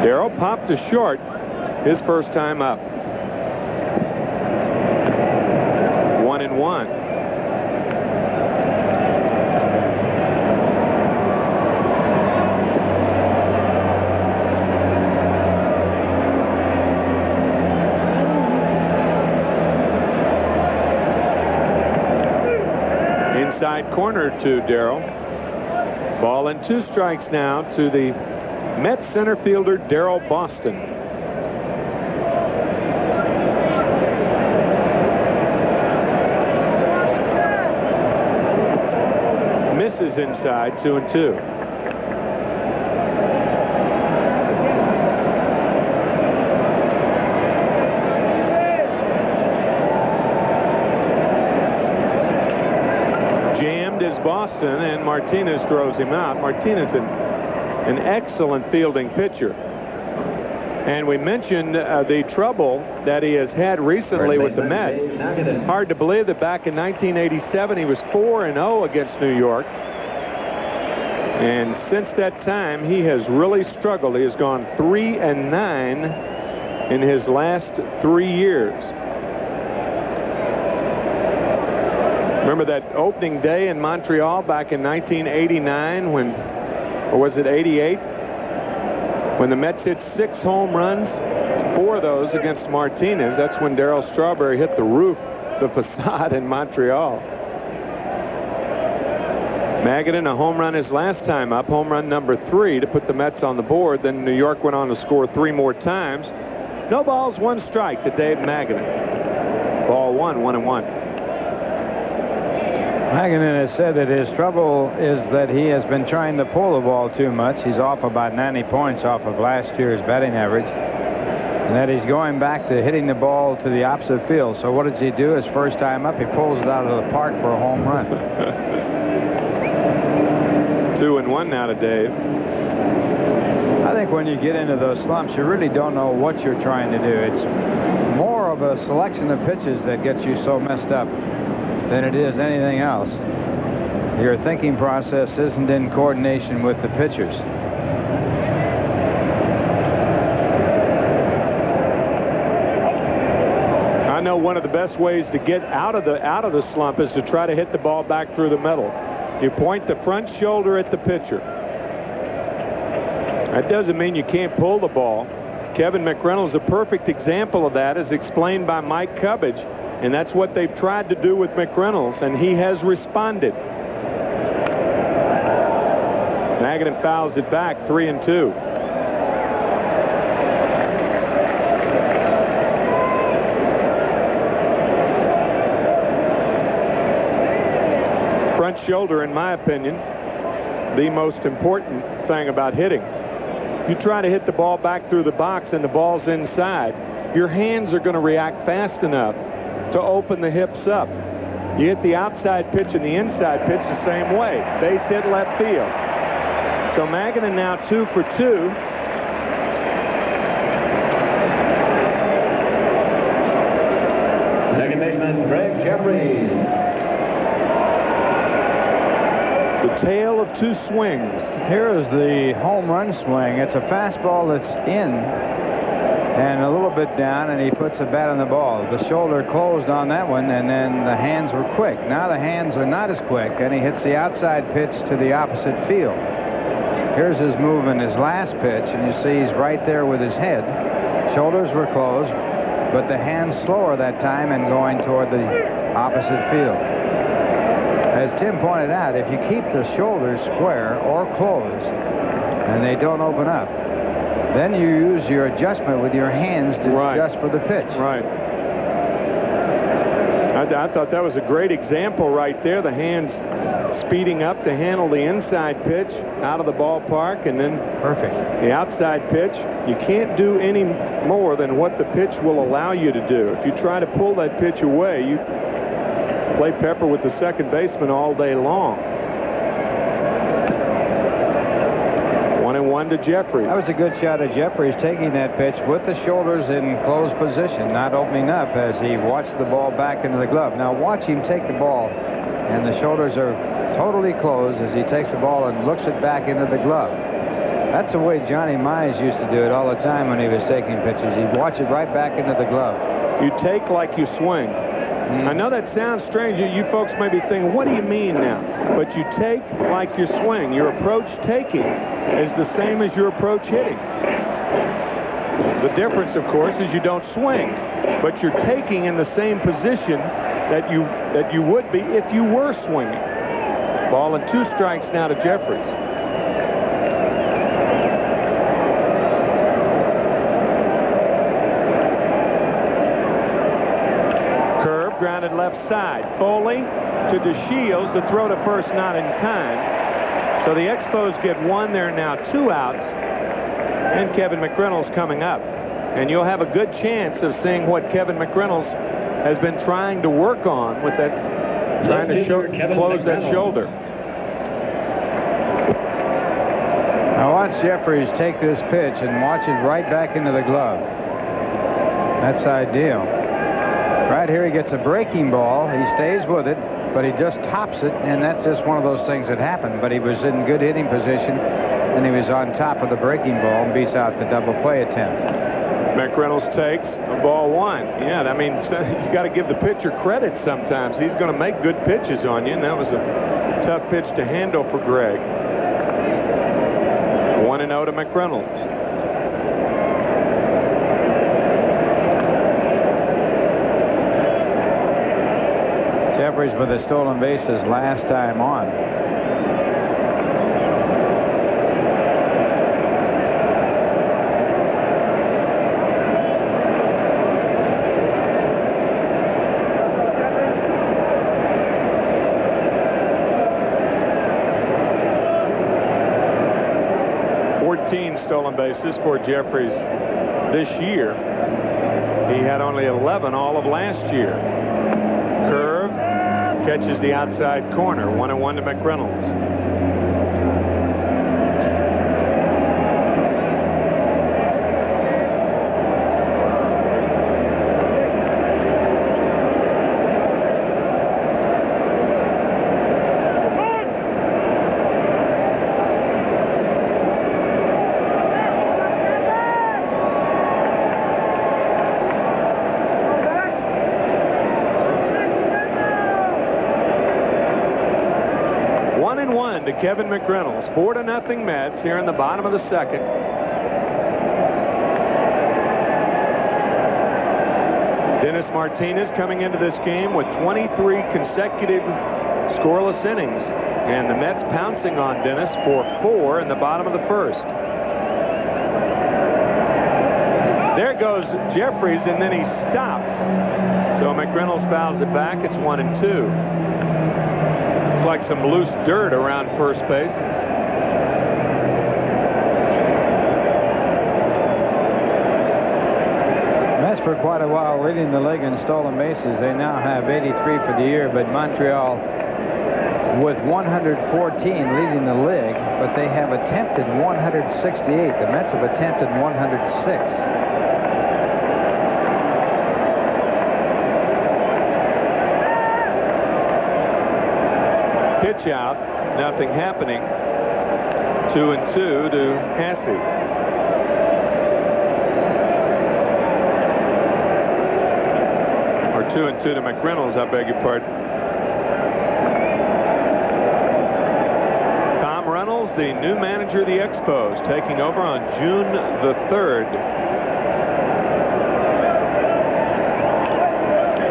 Darryl popped to short his first time up. 1-1. Inside corner to Darryl. Ball and 2 strikes now to the Mets center fielder Darryl Boston. Misses inside, 2-2. Boston, and Martinez throws him out. Martinez, an excellent fielding pitcher. And we mentioned the trouble that he has had recently with the Mets. Hard to believe that back in 1987 he was 4-0 against New York. And since that time he has really struggled. He has gone 3-9 in his last 3 years. Remember that opening day in Montreal back in 1989 when, or was it 88? When the Mets hit 6 home runs, 4 of those against Martinez. That's when Darryl Strawberry hit the roof, the facade in Montreal. Magadan, a home run his last time up, home run number 3 to put the Mets on the board. Then New York went on to score 3 more times. No balls, 1 strike to Dave Magadan. Ball 1, 1-1. Magadan has said that his trouble is that he has been trying to pull the ball too much. He's off about 90 points off of last year's batting average. And that he's going back to hitting the ball to the opposite field. So what does he do? His first time up, he pulls it out of the park for a home run. 2-1 now to Dave. I think when you get into those slumps, you really don't know what you're trying to do. It's more of a selection of pitches that gets you so messed up than it is anything else. Your thinking process isn't in coordination with the pitchers. I know one of the best ways to get out of the slump is to try to hit the ball back through the middle. You point the front shoulder at the pitcher. That doesn't mean you can't pull the ball. Kevin McReynolds, a perfect example of that, as explained by Mike Cubbage. And that's what they've tried to do with McReynolds, and he has responded. Magadan fouls it back, 3-2. shoulder, in my opinion, the most important thing about hitting. You try to hit the ball back through the box and the ball's inside, your hands are going to react fast enough to open the hips up. You hit the outside pitch and the inside pitch the same way. Base hit left field. So Magadan now 2 for 2. Second baseman Greg Jeffries. The tale of two swings. Here is the home run swing. It's a fastball that's in and a little bit down, and he puts a bat on the ball. The shoulder closed on that one, and then the hands were quick. Now the hands are not as quick, and he hits the outside pitch to the opposite field. Here's his move in his last pitch, and you see he's right there with his head. Shoulders were closed, but the hands slower that time and going toward the opposite field. As Tim pointed out, if you keep the shoulders square or closed and they don't open up, then you use your adjustment with your hands to adjust for the pitch. Right. I thought that was a great example right there. The hands speeding up to handle the inside pitch out of the ballpark, and then perfect the outside pitch. You can't do any more than what the pitch will allow you to do. If you try to pull that pitch away, you play pepper with the second baseman all day long. 1-1 to Jeffries. That was a good shot of Jeffries taking that pitch with the shoulders in closed position, not opening up as he watched the ball back into the glove. Now watch him take the ball, and the shoulders are totally closed as he takes the ball and looks it back into the glove. That's the way Johnny Mize used to do it all the time when he was taking pitches. He'd watch it right back into the glove. You take like you swing. I know that sounds strange. You folks may be thinking, what do you mean now? But you take like you swing. Your approach taking is the same as your approach hitting. The difference, of course, is you don't swing, but you're taking in the same position that you would be if you were swinging. Ball and 2 strikes now to Jeffries. Grounded left side. Foley to DeShields. The throw to first not in time. So the Expos get 1. There are now 2 outs. And Kevin McReynolds coming up. And you'll have a good chance of seeing what Kevin McReynolds has been trying to work on with that, trying to close that shoulder. Now watch Jeffries take this pitch and watch it right back into the glove. That's ideal. Right here he gets a breaking ball. He stays with it, but he just tops it, and that's just one of those things that happen. But he was in good hitting position, and he was on top of the breaking ball and beats out the double play attempt. McReynolds takes a ball 1. Yeah, I mean, you got to give the pitcher credit sometimes. He's going to make good pitches on you, and that was a tough pitch to handle for Greg. 1-0 to McReynolds. Jeffries with the stolen bases last time on. Stolen bases for Jeffries this year. He had only 11 all of last year. Curve catches the outside corner. 1-1 to McReynolds. To Kevin McReynolds. 4-0 Mets here in the bottom of the second. Dennis Martinez coming into this game with 23 consecutive scoreless innings, and the Mets pouncing on Dennis for 4 in the bottom of the first. There goes Jeffries, and then he stopped. So McReynolds fouls it back. It's 1-2. like some loose dirt around first base. Mets for quite a while leading the league in stolen bases. They now have 83 for the year, but Montreal with 114 leading the league, but they have attempted 168. The Mets have attempted 106. Pitch out, nothing happening. 2-2 to Hasse. Or 2-2 to McReynolds, I beg your pardon. Tom Runnells, the new manager of the Expos, taking over on June the 3rd.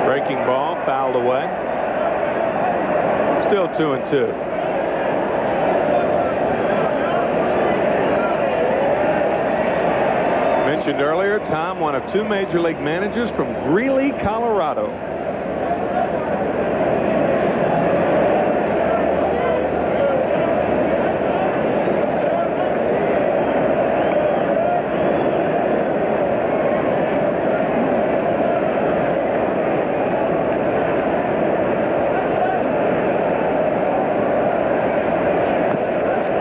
Breaking ball, fouled away. Still 2-2. Mentioned earlier, Tom, one of 2 major league managers from Greeley, Colorado.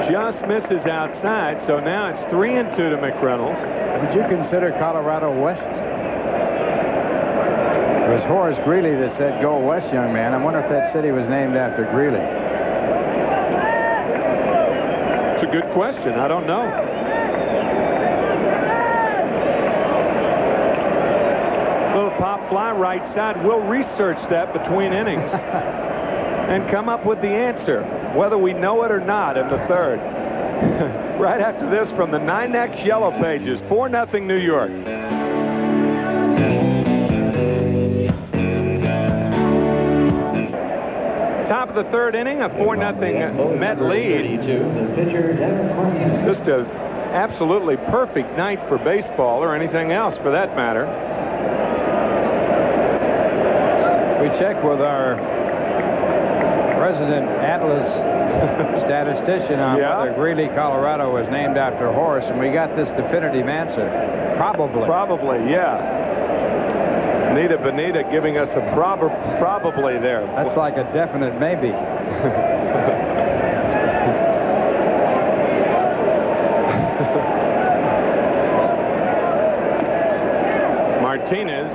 Just misses outside, so now it's 3-2 to McReynolds. Would you consider Colorado West? It was Horace Greeley that said, "Go west, young man." I wonder if that city was named after Greeley. It's a good question. I don't know. Little pop fly right side. We'll research that between innings and come up with the answer, whether we know it or not, in the 3rd. Right after this from the Nynex Yellow Pages. 4-0 New York. Top of the 3rd inning, a 4-0 Met lead. Just a absolutely perfect night for baseball, or anything else for that matter. We checked with our resident Atlas statistician on whether Greeley, Colorado was named after Horace, and we got this definitive answer. Probably. Probably, yeah. Nita Benita giving us a probably there. That's like a definite maybe. Martinez,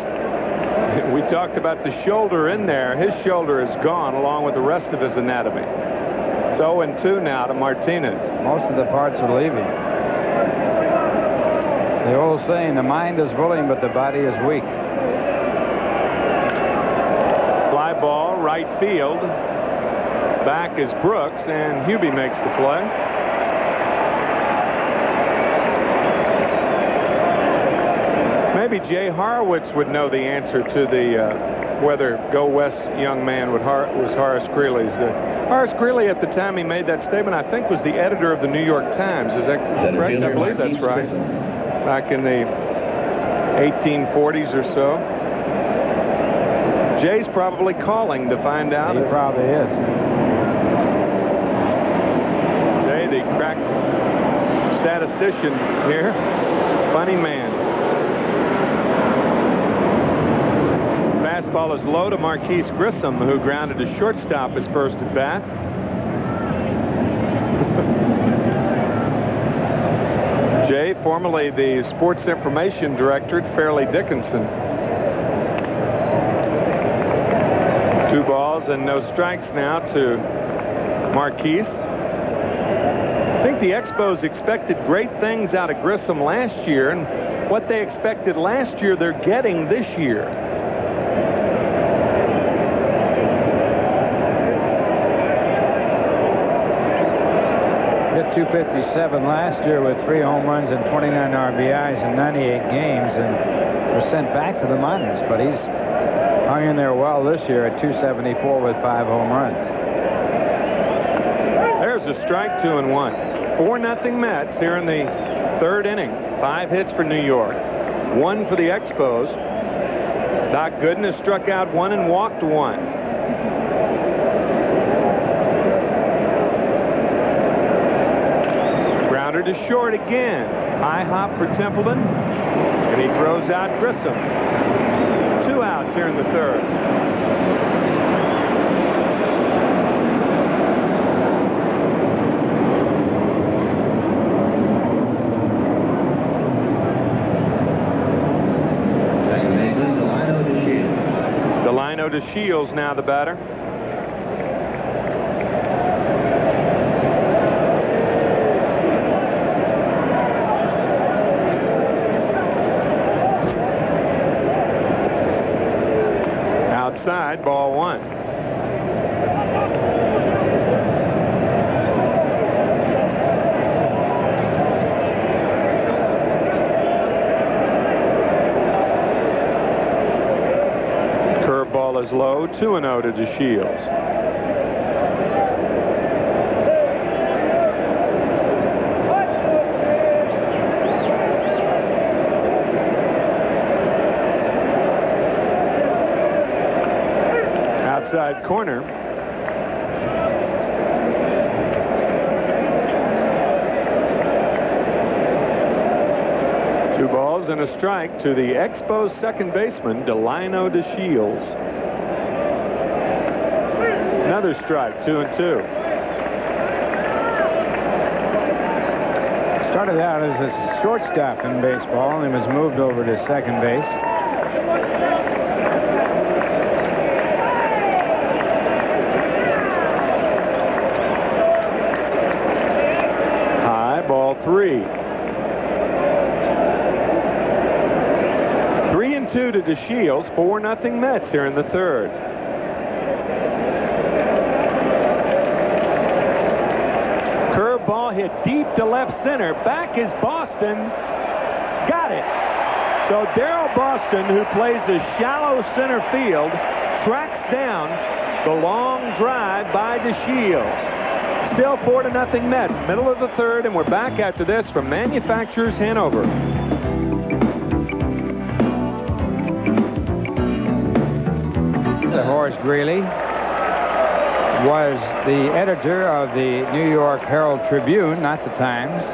we talked about the shoulder in there. His shoulder is gone along with the rest of his anatomy. It's 0-2 now to Martinez. Most of the parts are leaving. The old saying, the mind is willing, but the body is weak. Fly ball, right field. Back is Brooks, and Hubie makes the play. Maybe Jay Horowitz would know the answer to the whether Go West young man was Horace Greeley's. Horace Greeley, at the time he made that statement, I think was the editor of the New York Times. Is that correct? I believe that's right. Back in the 1840s or so. Jay's probably calling to find out. He probably is. Jay, the crack statistician here. Funny man. Fastball is low to Marquise Grissom, who grounded to shortstop his first at bat. Jay, formerly the sports information director at Fairleigh Dickinson. 2 balls and no strikes now to Marquise. I think the Expos expected great things out of Grissom last year, and what they expected last year they're getting this year. Hit .257 last year with 3 home runs and 29 RBIs in 98 games, and was sent back to the minors, but he's hung in there well this year at .274 with 5 home runs. There's a strike, 2-1. 4-0 Mets here in the 3rd inning. 5 hits for New York, 1 for the Expos. Doc Gooden has struck out 1 and walked 1. to short again. High hop for Templeton, and he throws out Grissom. 2 outs here in the third. Delino DeShields now the batter. Outside, ball 1. Curveball is low, 2-0 to DeShields. Outside corner. Two balls and a strike to the Expos second baseman, Delino DeShields. Another strike, 2-2. Started out as a shortstop in baseball and was moved over to second base. Ball 3. 3-2 to DeShields. 4-0 Mets here in the third. Curveball hit deep to left center. Back is Boston. Got it. So Darryl Boston, who plays a shallow center field, tracks down the long drive by DeShields. Still 4-0 Mets, middle of the third, and we're back after this from Manufacturers Hanover. Horace Greeley was the editor of the New York Herald Tribune, not the Times,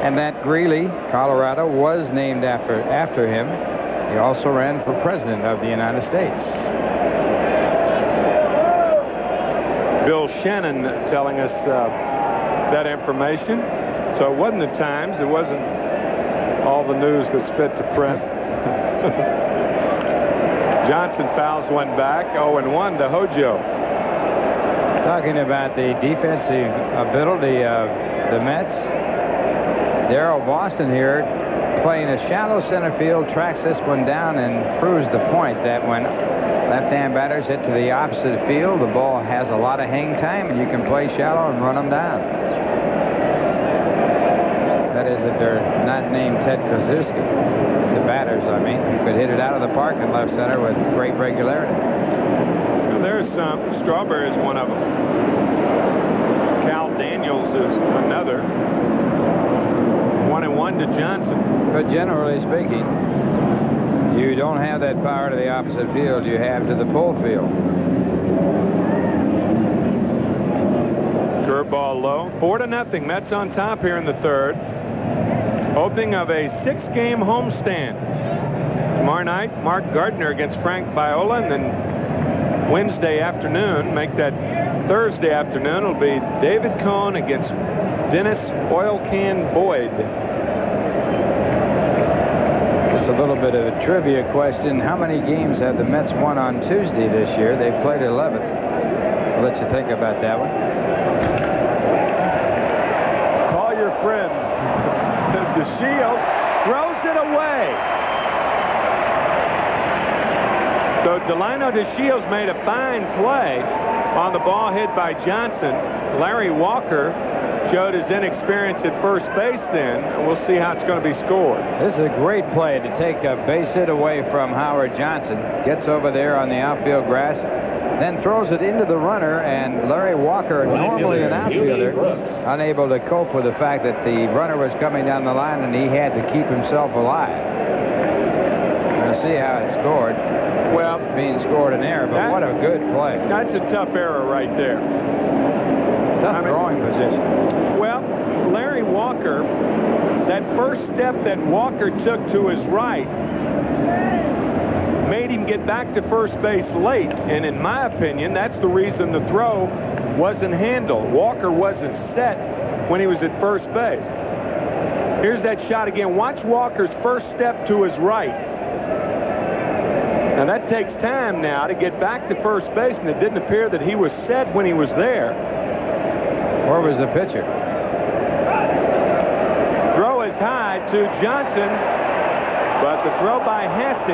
and that Greeley, Colorado, was named after him. He also ran for president of the United States. Bill Shannon telling us that information. So it wasn't the Times. It wasn't all the news that's fit to print. Johnson fouls one back. 0-1 to Hojo. Talking about the defensive ability of the Mets, Darryl Boston here playing a shallow center field, tracks this one down and proves the point that when left-hand batters hit to the opposite field, the ball has a lot of hang time, and you can play shallow and run them down. That is, if they're not named Ted Kozuski. The batters, I mean, who could hit it out of the park in left center with great regularity. Well, there's some. Strawberry is one of them. Cal Daniels is another. 1-1 to Johnson. But generally speaking, you don't have that power to the opposite field you have to the full field. Curveball low. 4-0. Mets on top here in the third. Opening of a 6-game homestand. Tomorrow night, Mark Gardner against Frank Viola, and then Wednesday afternoon, make that Thursday afternoon, it'll be David Cohn against Dennis Oil Can Boyd. A little bit of a trivia question. How many games have the Mets won on Tuesday this year? They played 11th. I'll let you think about that one. Call your friends. DeShields throws it away. So Delino DeShields made a fine play on the ball hit by Johnson. Larry Walker showed his inexperience at first base then, and we'll see how it's going to be scored. This is a great play to take a base hit away from Howard Johnson. Gets over there on the outfield grass, then throws it into the runner, and Larry Walker, normally an outfielder, unable to cope with the fact that the runner was coming down the line and he had to keep himself alive. We'll see how it's scored. Well, it's being scored in air, but what a good play. That's a tough error right there. Tough throwing position. Well, Larry Walker That first step that Walker took to his right made him get back to first base late, and in my opinion, that's the reason the throw wasn't handled. Walker wasn't set when he was at first base. Here's that shot again. Watch Walker's first step to his right. Now that takes time now to get back to first base, and it didn't appear that he was set when he was there. Where was the pitcher? Throw is high to Johnson, but the throw by Hasse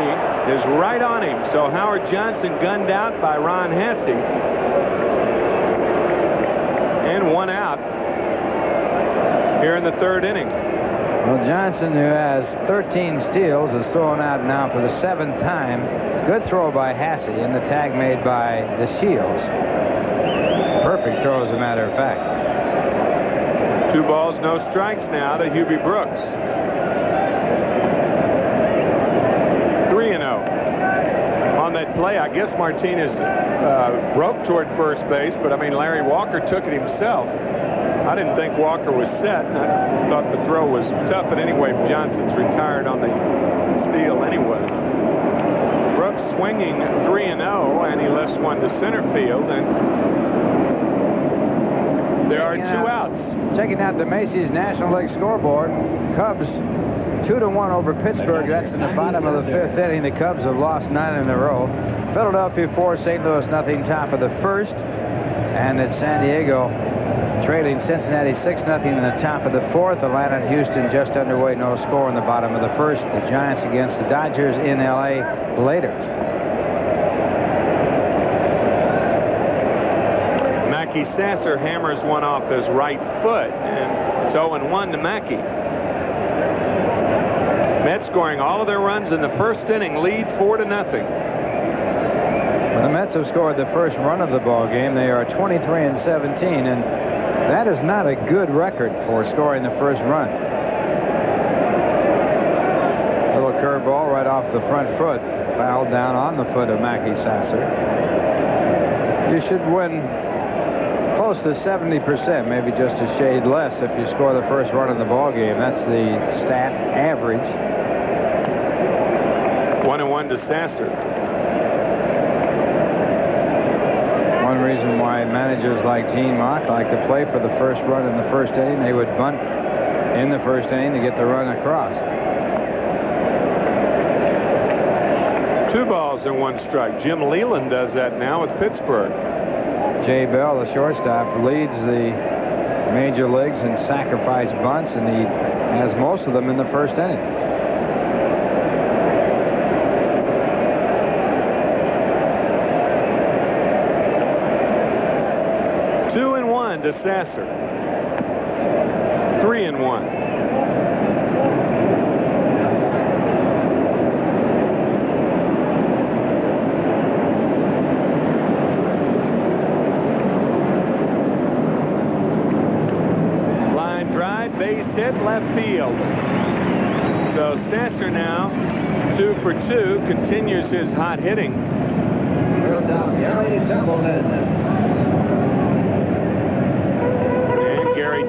is right on him. So Howard Johnson gunned out by Ron Hasse. And one out here in the third inning. Well, Johnson, who has 13 steals, is thrown out now for the 7th time. Good throw by Hasse, and the tag made by DeShields. Perfect throw, as a matter of fact. 2 balls, no strikes now to Hubie Brooks. 3-0. On that play, I guess Martinez broke toward first base, but I mean, Larry Walker took it himself. I didn't think Walker was set. I thought the throw was tough, but anyway, Johnson's retired on the steal anyway. Brooks swinging 3-0, and he lifts one to center field, and there are 2 outs. Checking out the Macy's National League scoreboard, Cubs 2-1 over Pittsburgh. That's in the bottom of the 5th inning. The Cubs have lost 9 in a row. Philadelphia 4, St. Louis nothing, top of the 1st. And it's San Diego trailing Cincinnati 6-0 in the top of the 4th. Atlanta and Houston just underway, no score in the bottom of the 1st. The Giants against the Dodgers in L.A. later. Mackey Sasser hammers one off his right foot, and it's 0-1 to Mackey. Mets scoring all of their runs in the first inning, lead 4-0. Well, the Mets have scored the first run of the ball game. They are 23-17, and that is not a good record for scoring the first run. Little curveball right off the front foot, fouled down on the foot of Mackey Sasser. You should win close to 70%, maybe just a shade less if you score the first run of the ball game. That's the stat average. 1-1 to Sasser. One reason why managers like Gene Mott like to play for the first run in the first inning. They would bunt in the first inning to get the run across. 2 balls and 1 strike. Jim Leland does that now with Pittsburgh. Jay Bell, the shortstop, leads the major leagues in sacrifice bunts, and he has most of them in the first inning. To Sasser. 3-1. Line drive, base hit, left field. So Sasser now 2 for 2, continues his hot hitting.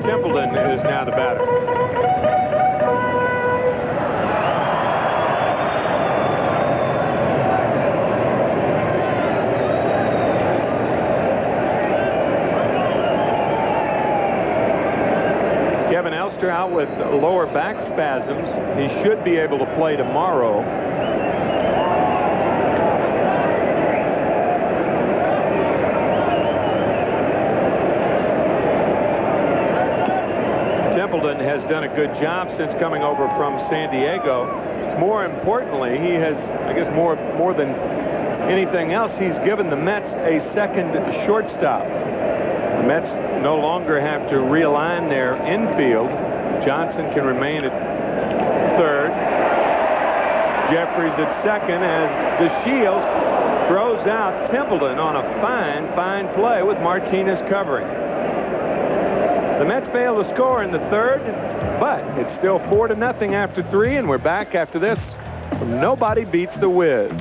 Templeton is now the batter. Kevin Elster out with lower back spasms. He should be able to play tomorrow. Has done a good job since coming over from San Diego. More importantly, he has, I guess more than anything else, he's given the Mets a second shortstop. The Mets no longer have to realign their infield. Johnson can remain at third. Jeffries at second as DeShields throws out Templeton on a fine play with Martinez covering. The Mets fail to score in the third, but it's still 4-0 after 3, and we're back after this from Nobody Beats the Wiz.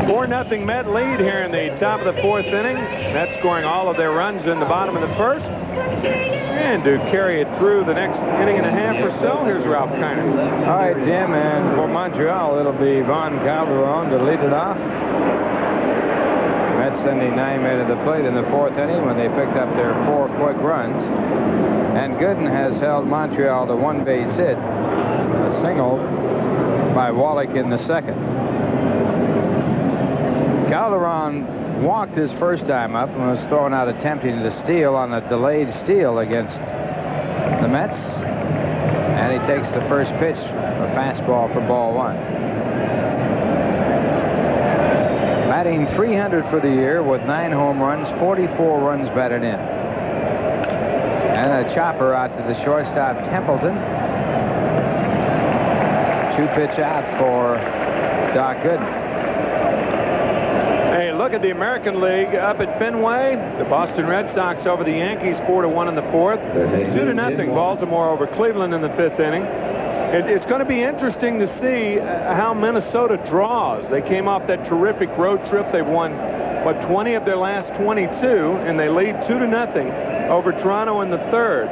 4-0 Met lead here in the top of the 4th inning. Mets scoring all of their runs in the bottom of the first. And to carry it through the next inning and a half or so, here's Ralph Kiner. All right, Jim, and for Montreal, it'll be Ivan Calderon to lead it off. Mets sending 9 men to the plate in the 4th inning when they picked up their 4 quick runs. And Gooden has held Montreal to 1 base hit, a single by Wallach in the 2nd. Calderon walked his first time up and was thrown out attempting to steal on a delayed steal against the Mets. And he takes the first pitch, a fastball for ball 1. Batting .300 for the year with 9 home runs, 44 runs batted in. And a chopper out to the shortstop, Templeton. 2-pitch out for Doc Gooden. Hey, look at the American League up at Fenway. The Boston Red Sox over the Yankees 4-1 in the 4th. 2-0 Baltimore over Cleveland in the 5th inning. It's going to be interesting to see how Minnesota draws. They came off that terrific road trip. They've won, what, 20 of their last 22, and they lead 2-0 over Toronto in the 3rd.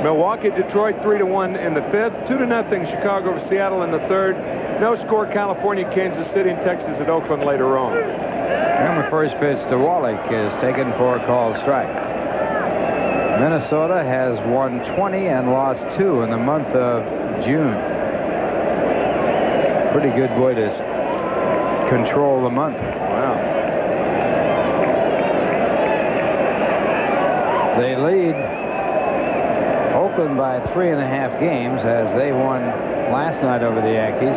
Milwaukee, Detroit 3-1 in the 5th. 2-0 Chicago over Seattle in the 3rd. No score California, Kansas City, and Texas at Oakland later on. And the first pitch to Wallach is taken for a called strike. Minnesota has won 20 and lost 2 in the month of June. Pretty good way to control the month. Wow. They lead Oakland by 3.5 games as they won last night over the Yankees.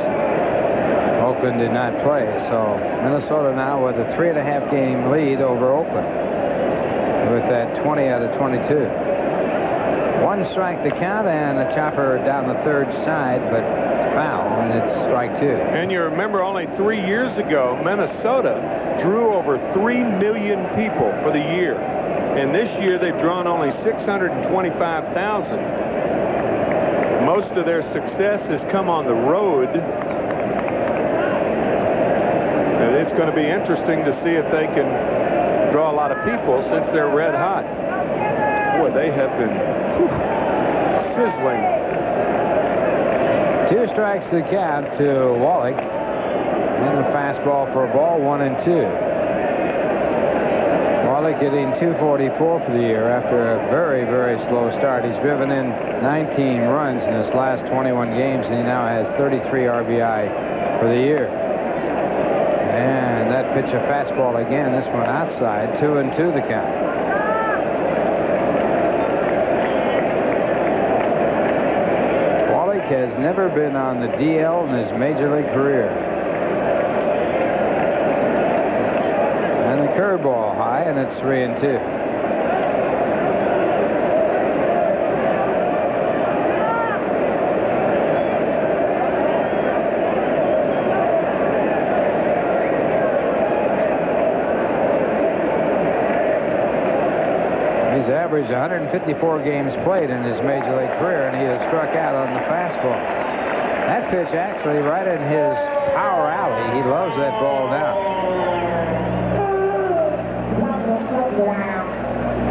Oakland did not play, so Minnesota now with a 3.5 game lead over Oakland with that 20 out of 22. 1 strike to count and a chopper down the 3rd side, but foul, and it's strike 2. And you remember only 3 years ago, Minnesota drew over 3 million people for the year. And this year they've drawn only 625,000. Most of their success has come on the road. And it's going to be interesting to see if they can draw a lot of people since they're red hot. Boy, they have been sizzling. 2 strikes to count to Wallach. And a fastball for a ball, 1-2. Wallach hitting .244 for the year after a very, very slow start. He's driven in 19 runs in his last 21 games, and he now has 33 RBI for the year. And that pitch, a fastball again. This one outside, 2-2 the count. Wallach has never been on the DL in his major league career. And the curveball high, and it's 3-2. He's averaged 154 games played in his major league career, and he has struck out on the fastball. That pitch actually right in his power alley. He loves that ball now.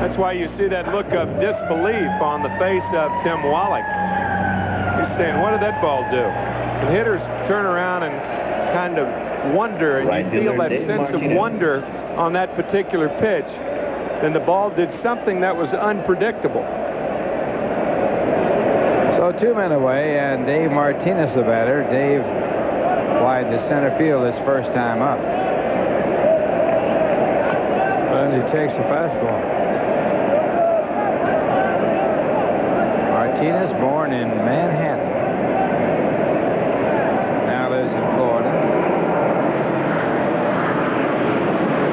That's why you see that look of disbelief on the face of Tim Wallach. He's saying, what did that ball do? The hitters turn around and kind of wonder, and you feel that sense of wonder on that particular pitch. And the ball did something that was unpredictable. So 2 men away, and Dave Martinez the batter. Dave flied to center field his first time up. And he takes a fastball. Martinez, born in Manhattan, now lives in Florida.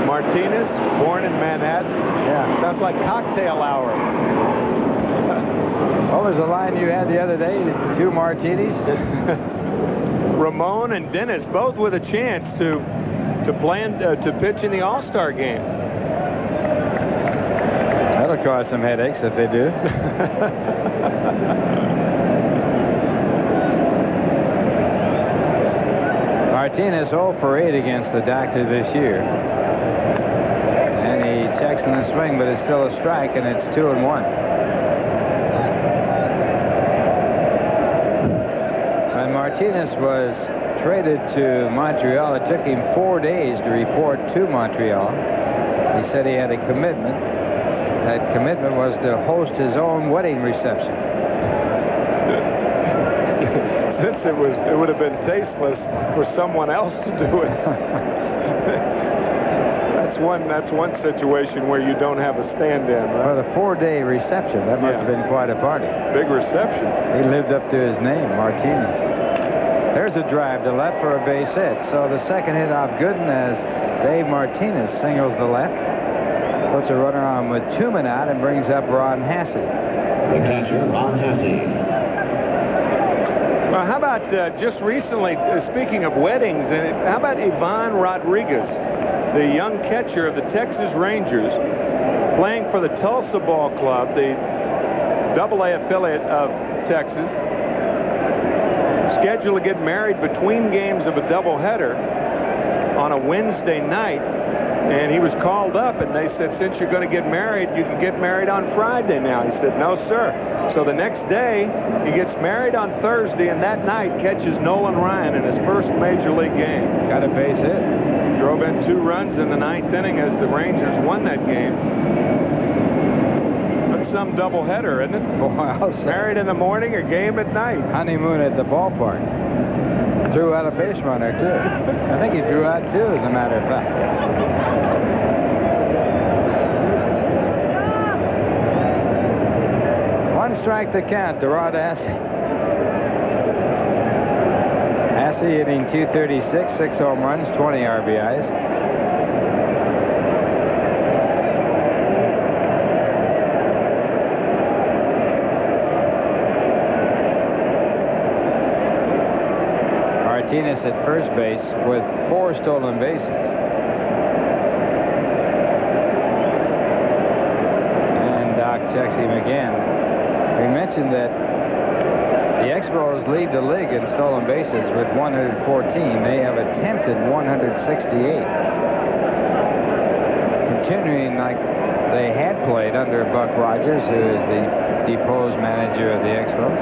Martinez, born in Manhattan. Yeah. Sounds like cocktail hour. What was the line you had the other day? 2 martinis? Ramon and Dennis both with a chance to pitch in the All-Star game. That'll cause some headaches if they do. Martinez 0 for 8 against the Doctor this year. And he checks excellent swing, but it's still a strike, and it's 2-1. When Martinez was traded to Montreal, it took him 4 days to report to Montreal. He said he had a commitment. That commitment was to host his own wedding reception. Since it would have been tasteless for someone else to do it. That's one situation where you don't have a stand-in, right? Well, the 4-day reception, that must have been quite a party. Big reception. He lived up to his name, Martinez. There's a drive to left for a base hit. So the second hit off Gooden as Dave Martinez singles the left. Puts a runner on with 2 men out and brings up Ron Hasse. The catcher, Ron Hasse. Well, how about just recently, speaking of weddings, how about Ivan Rodriguez, the young catcher of the Texas Rangers, playing for the Tulsa Ball Club, the AA affiliate of Texas, scheduled to get married between games of a doubleheader on a Wednesday night. And he was called up, and they said, since you're going to get married, you can get married on Friday now. He said, no, sir. So the next day, he gets married on Thursday, and that night catches Nolan Ryan in his first Major League game. Got a base hit. Drove in 2 runs in the 9th inning as the Rangers won that game. That's some doubleheader, isn't it? Boy, I'll say. Married in the morning or game at night. Honeymoon at the ballpark. Threw out a base runner, too. I think he threw out 2, as a matter of fact. One strike to count to Rod Hasse. Hasse hitting .236, 6 home runs, 20 RBIs. Martinez at first base with 4 stolen bases. And Doc checks him again. We mentioned that the Expos lead the league in stolen bases with 114. They have attempted 168. Continuing like they had played under Buck Rodgers, who is the deposed manager of the Expos.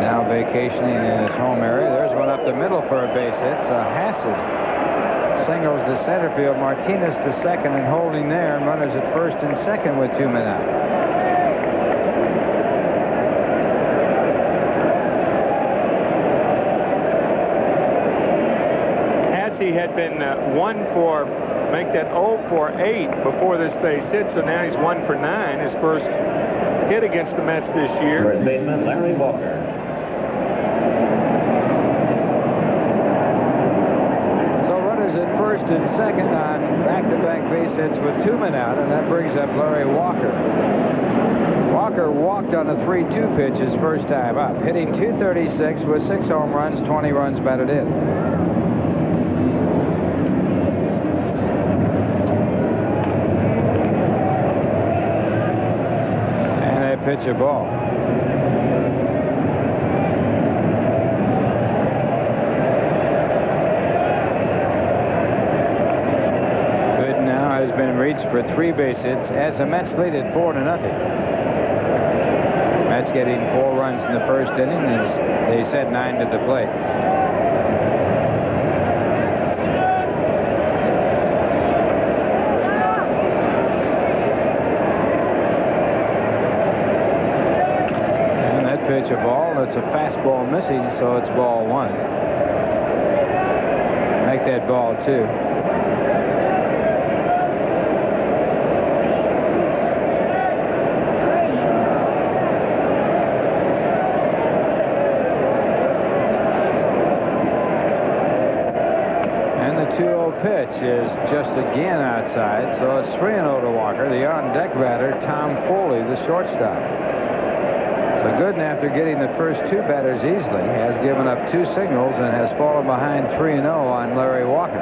Now vacationing in his home area. There's one up the middle for a base hit. So Hasse singles to center field. Martinez to second and holding there. And runners at first and second with 2 men out. Hasse had been 1 for, make that 0 for 8 before this base hit. So now he's 1 for 9. His first hit against the Mets this year. First baseman, Larry Walker. At first and second on back-to-back base hits with 2 men out, and that brings up Larry Walker. Walker walked on a 3-2 pitch his first time up, hitting .236 with 6 home runs, 20 runs batted in. And they pitch a ball. Has been reached for 3 base hits as the Mets lead it 4-0. Mets getting 4 runs in the first inning as they set 9 to the plate. And that pitch a ball. It's a fastball missing, so it's ball 1. Make that ball 2. Pitch is just again outside, so it's 3-0 to Walker. The on-deck batter, Tom Foley, the shortstop. So Gooden, after getting the first 2 batters easily, has given up 2 signals and has fallen behind 3-0 on Larry Walker.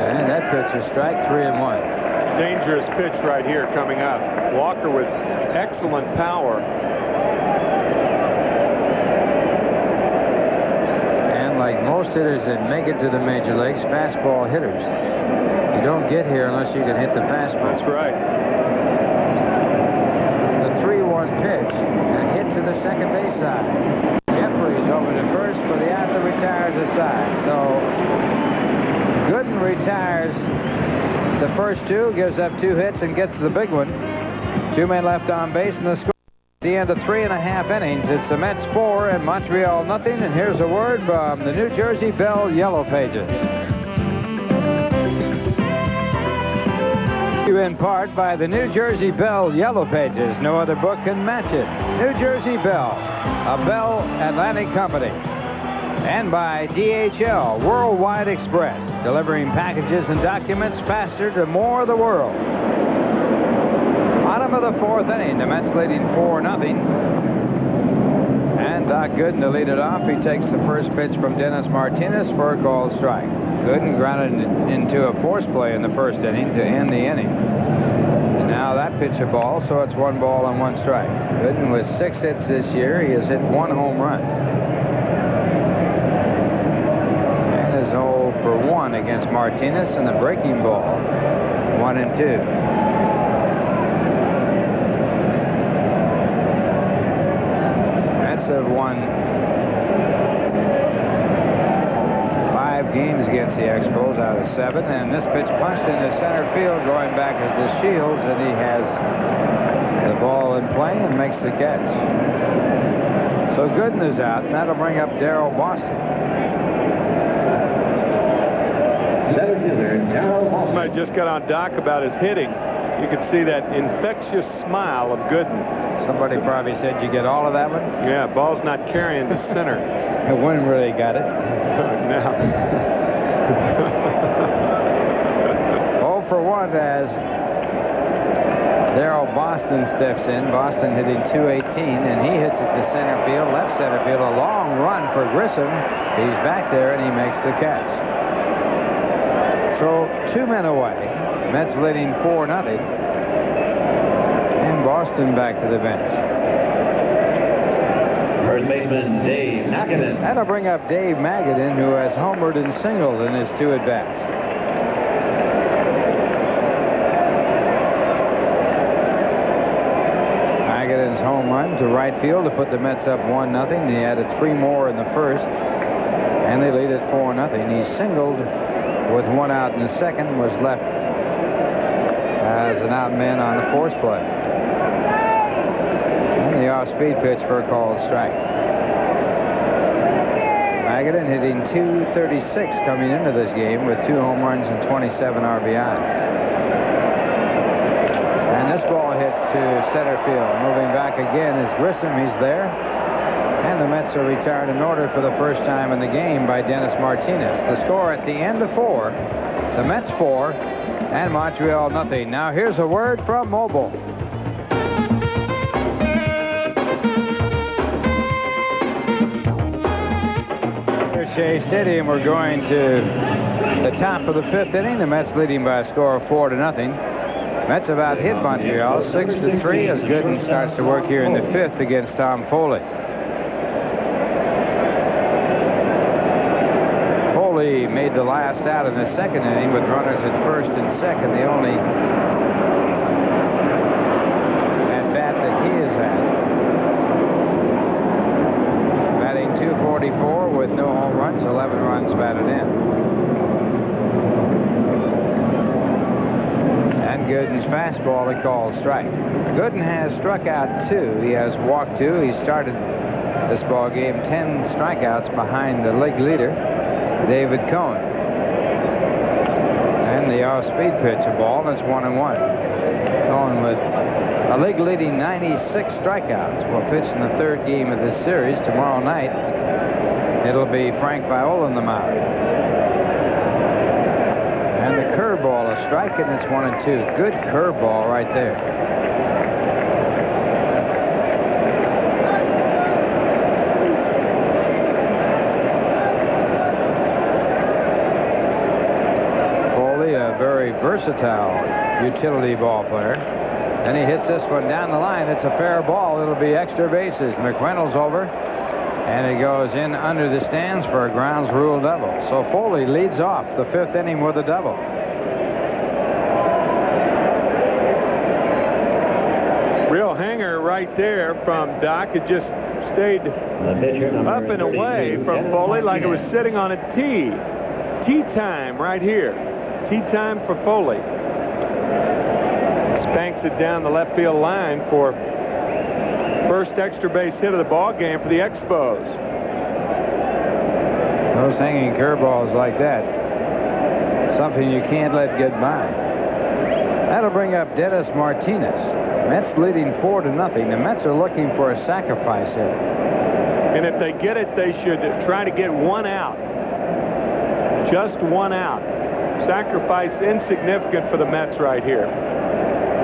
And that pitch is strike 3-1. Dangerous pitch right here coming up. Walker with excellent power. like most hitters that make it to the major leagues, fastball hitters. You don't get here unless you can hit the fastball. That's right. The 3-1 pitch and hit to the second base side. Jeffries over to first for the out that retires the side. So Gooden retires the first two, gives up 2 hits and gets the big one. 2 men left on base, and the score at the end of 3.5 innings. It's the Mets 4 and Montreal nothing. And here's a word from the New Jersey Bell Yellow Pages. In part by the New Jersey Bell Yellow Pages. No other book can match it. New Jersey Bell, a Bell Atlantic company. And by DHL, Worldwide Express, delivering packages and documents faster to more of the world. Bottom of the 4th inning, the Mets leading 4-0. And Doc Gooden to lead it off. He takes the first pitch from Dennis Martinez for a called strike. Gooden grounded into a force play in the first inning to end the inning. And now that pitch a ball, so it's 1 ball and 1 strike. Gooden with 6 hits this year. He has hit 1 home run. And is 0 for 1 against Martinez and the breaking ball. 1-2. Mets have won 5 games against the Expos out of 7, and this pitch punched into center field going back to DeShields, and he has the ball in play and makes the catch. So Gooden is out, and that'll bring up Darryl Boston. I just got on Doc about his hitting. You could see that infectious smile of Gooden. Somebody probably said you get all of that one? Yeah, ball's not carrying to center. One really got it. Now. 0 for 1 as Darryl Boston steps in. Boston hitting .218, and he hits it to center field, left center field. A long run for Grissom. He's back there, and he makes the catch. So 2 men away. Mets leading 4-0. And Boston back to the bench. First baseman Dave Magadan. That'll bring up Dave Magadan, who has homered and singled in his 2 at-bats. Magadan's home run to right field to put the Mets up 1-0. He added 3 more in the first, and they lead at 4-0. He singled with 1 out in the second, was left as an out man on the force play. And the off-speed pitch for a called strike. Magadan hitting .236 coming into this game with 2 home runs and 27 RBIs. And this ball hit to center field. Moving back again is Grissom. He's there. And the Mets are retired in order for the first time in the game by Dennis Martinez. The score at the end of 4, the Mets 4 and Montreal nothing. Now here's a word from Mobile. Shea Stadium, we're going to the top of the 5th inning. The Mets leading by a score of 4-0. Mets about hit Montreal 6-3 as Gooden starts to work here in the 5th against Tom Foley. Foley made the last out in the 2nd inning with runners at first and second. The only at-bat that he has had. Batting .244 with no home runs, 11 runs batted in. And Gooden's fastball he called strike. Gooden has struck out 2. He has walked 2. He started this ball game 10 strikeouts behind the league leader, David Cohn. And the off-speed pitch, a ball, and it's 1-1. Cohn with a league-leading 96 strikeouts will pitch in the 3rd game of this series tomorrow night. It'll be Frank Viola in the mound. And the curveball, a strike, and it's 1-2. Good curveball right there. Foley, a very versatile utility ball player. And he hits this one down the line. It's a fair ball. It'll be extra bases. McReynolds over. And it goes in under the stands for a grounds rule double. So Foley leads off the 5th inning with a double. Real hanger right there from Doc. It just stayed up and away from Foley like it was sitting on a tee. Tee time right here. Tee time for Foley. Spanks it down the left field line for first extra base hit of the ball game for the Expos. Those hanging curveballs like that, something you can't let get by. That'll bring up Dennis Martinez. Mets leading 4-0. The Mets are looking for a sacrifice here. And if they get it, they should try to get one out. Just one out. Sacrifice insignificant for the Mets right here.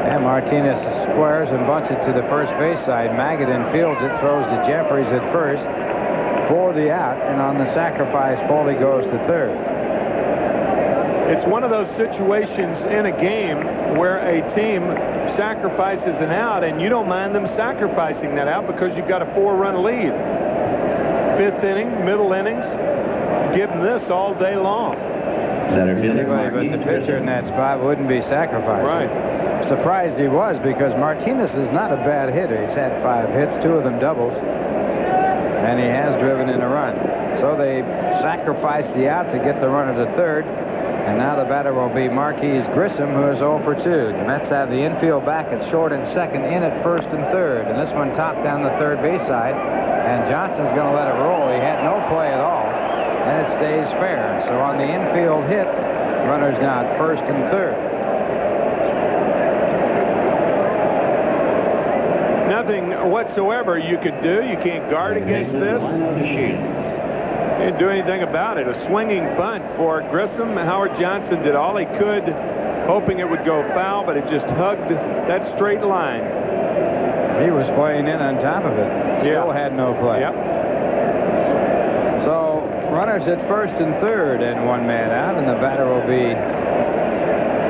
And Martinez squares and bunts it to the first base side. Magadan fields it, throws to Jeffries at first for the out, and on the sacrifice, Foley goes to third. It's one of those situations in a game where a team sacrifices an out, and you don't mind them sacrificing that out because you've got a 4-run lead. 5th inning, middle innings, give them this all day long. Anybody but the pitcher in that spot wouldn't be sacrificing. Right. Surprised he was, because Martinez is not a bad hitter. He's had 5 hits, 2 of them doubles, and he has driven in a run. So they sacrifice the out to get the runner to third, and now the batter will be Marquise Grissom, who is 0 for 2. The Mets have the infield back at short and second, in at first and third, and this one topped down the third base side, and Johnson's going to let it roll. He had no play at all, and it stays fair. So on the infield hit, runners now at first and third. Nothing whatsoever you could do. You can't guard against this. Can't do anything about it. A swinging bunt for Grissom. Howard Johnson did all he could, hoping it would go foul, but it just hugged that straight line. He was playing in on top of it. Still had no play. Yep. So runners at first and third, and one man out, and the batter will be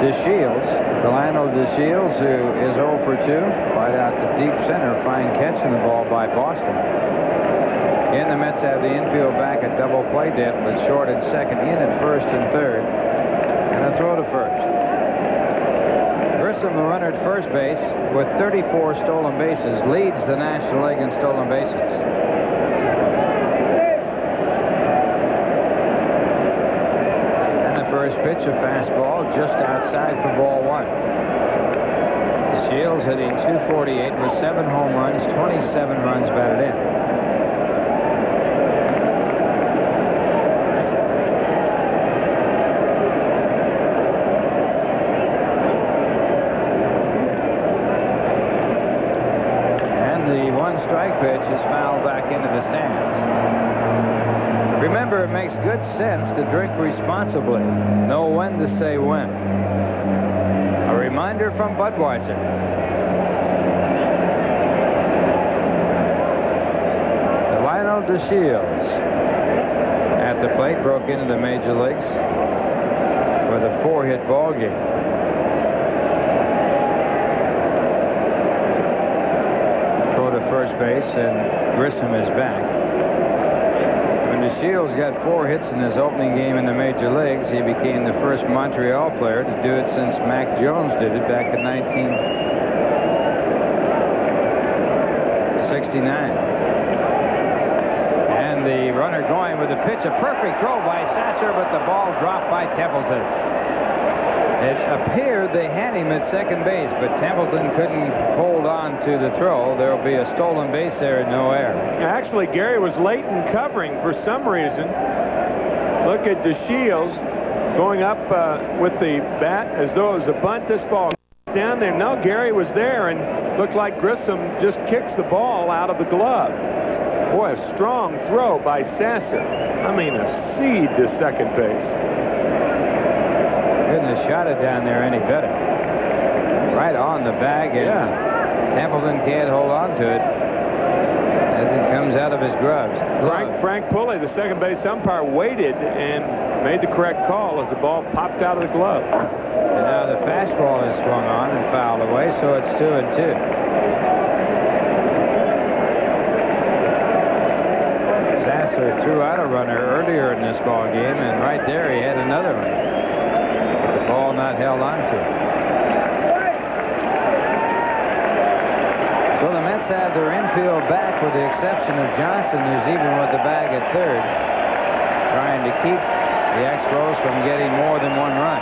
DeShields. Delino DeShields, who is 0 for 2. Right out to deep center. Fine catch in the ball by Boston. And the Mets have the infield back at double play depth, but short and second, in at first and third. And a throw to first. Grissom, the runner at first base, with 34 stolen bases, leads the National League in stolen bases. First pitch, a fastball just outside for ball 1. DeShields hitting .248 with 7 home runs, 27 runs batted in. And the one-strike pitch is fouled back into the stands. Remember, it makes good sense to drink responsibly. Know when to say when. A reminder from Budweiser. Delino DeShields at the plate, broke into the major leagues with a 4-hit ball game. Go to first base, and Grissom is back. DeShields got 4 hits in his opening game in the major leagues. He became the first Montreal player to do it since Mac Jones did it back in 1969. And the runner going with the pitch, a perfect throw by Sasser, but the ball dropped by Templeton. It appeared they had him at second base, but Templeton couldn't hold on to the throw. There will be a stolen base there and no error. Actually, Gary was late in covering for some reason. Look at DeShields going up with the bat as though it was a bunt. This ball down there. No, Gary was there, and looked like Grissom just kicks the ball out of the glove. Boy, a strong throw by Sasser. I mean, a seed to second base. Couldn't have shot it down there any better. Right on the bag, and Templeton can't hold on to it as it comes out of his gloves. Frank Pulley, the second base umpire, waited and made the correct call as the ball popped out of the glove. And now the fastball is swung on and fouled away, so it's 2-2. threw out a runner earlier in this ball game, and right there he had another one. But the ball not held on to. So the Mets have their infield back with the exception of Johnson, who's even with the bag at third, trying to keep the Expos from getting more than one run.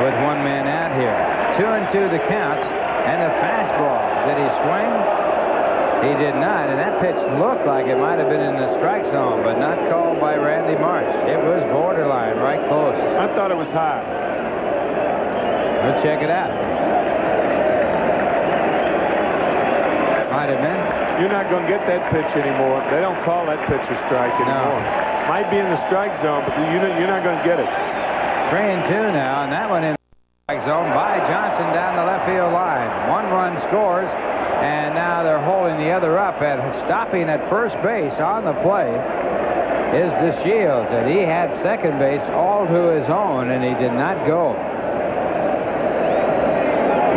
With one man out here. 2-2 the count, and a fastball. Did he swing? He did not, and that pitch looked like it might have been in the strike zone, but not called by Randy Marsh. It was borderline, right close. I thought it was high. We'll check it out. Might have been. You're not going to get that pitch anymore. They don't call that pitch a strike anymore. No. Might be in the strike zone, but you're not going to get it. 3-2 now, and that one in the strike zone by Johnson down the left field line. One run scores, and now they're holding the other up, and stopping at first base on the play is DeShields, and he had second base all to his own, and he did not go.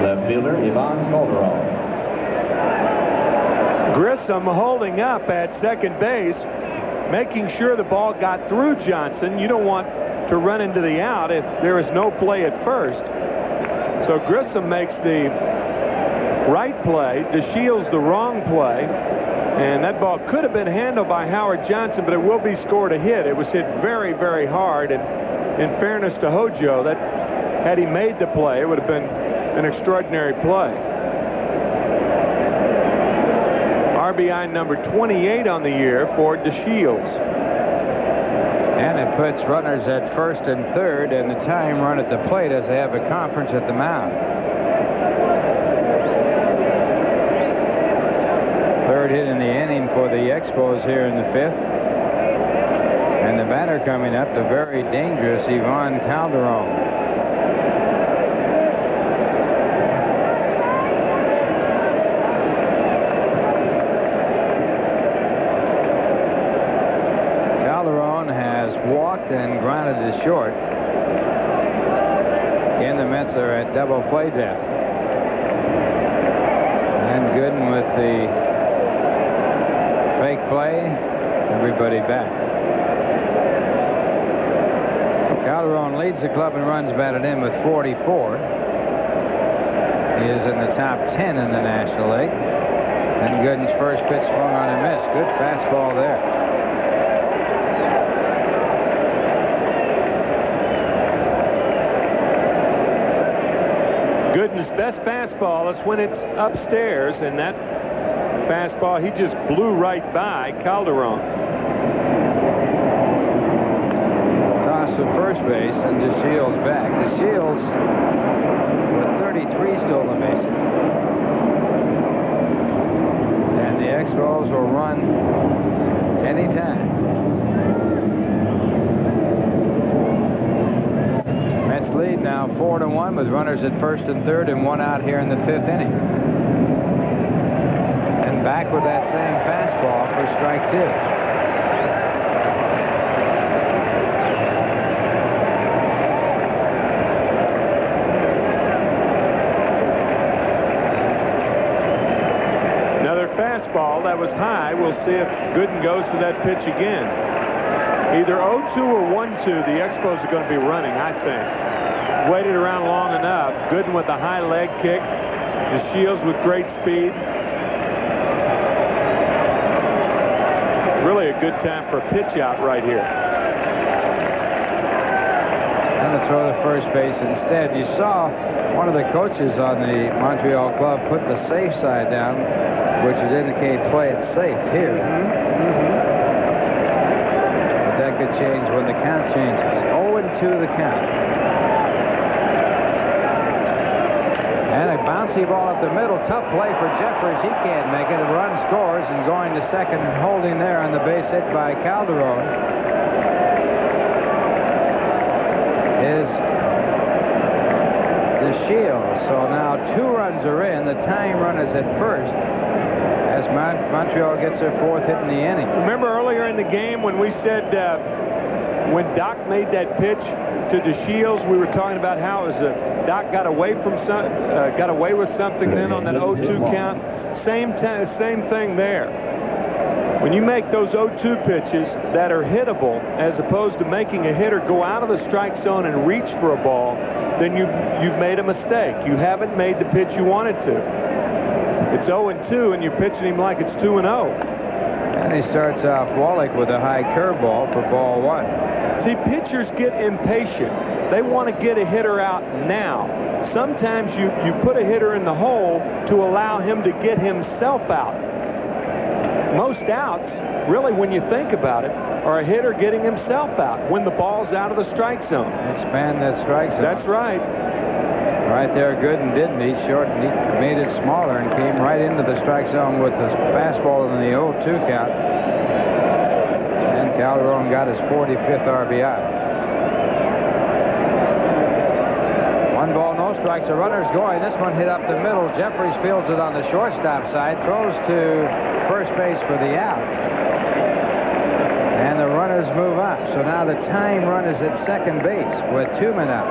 Left fielder Ivan Calderon. Grissom holding up at second base, making sure the ball got through Johnson. You don't want to run into the out if there is no play at first. So Grissom makes the right play, DeShields the wrong play, and that ball could have been handled by Howard Johnson, but it will be scored a hit. It was hit very, very hard, and in fairness to Hojo, that had he made the play, it would have been an extraordinary play. RBI number 28 on the year for DeShields. And it puts runners at first and third, and the tying run at the plate as they have a conference at the mound. Third hit in the inning for the Expos here in the fifth. And the batter coming up, the very dangerous Ivan Calderon. Walked and grounded to short. Again, the Mets are at double play depth. And Gooden with the fake play. Everybody back. Calderon leads the club in runs batted in with 44. He is in the top 10 in the National League. And Gooden's first pitch swung on and missed. Good fastball there. Gooden's best fastball is when it's upstairs, and that fastball he just blew right by Calderon. Toss to first base, and DeShields back. DeShields with 33 stolen bases. And the Expos will run anytime. Lead now 4-1 with runners at first and third and one out here in the fifth inning. And back with that same fastball for strike two. Another fastball that was high. We'll see if Gooden goes to that pitch again. Either 0-2 or 1-2, the Expos are going to be running, I think. Waited around long enough. Gooden with a high leg kick. DeShields with great speed. Really a good time for a pitch out right here. Going to throw the first base instead. You saw one of the coaches on the Montreal club put the safe side down, which would indicate play it safe here. But that could change when the count changes. 0-2 the count. And a bouncy ball up the middle. Tough play for Jeffers. He can't make it. The run scores, and going to second and holding there on the base hit by Calderon is DeShields. So now 2 runs are in. The tying run is at first as Montreal gets their 4th hit in the inning. Remember earlier in the game when we said when Doc made that pitch to DeShields, we were talking about how it was Doc got away with something then on that 0-2 count. Same thing there. When you make those 0-2 pitches that are hittable, as opposed to making a hitter go out of the strike zone and reach for a ball, then you've made a mistake. You haven't made the pitch you wanted to. It's 0-2, and you're pitching him like it's 2-0. And he starts off Wallach with a high curveball for ball 1. See, pitchers get impatient. They want to get a hitter out now. Sometimes you put a hitter in the hole to allow him to get himself out. Most outs, really, when you think about it, are a hitter getting himself out when the ball's out of the strike zone. Expand that strike zone. That's right. Right there, Gooden didn't. He made it smaller and came right into the strike zone with the fastball in the 0-2 count. And Calderon got his 45th RBI. 1 ball, no strikes. The runner's going. This one hit up the middle. Jeffries fields it on the shortstop side, throws to first base for the out. And the runners move up. So now the tying run is at second base with 2 men out.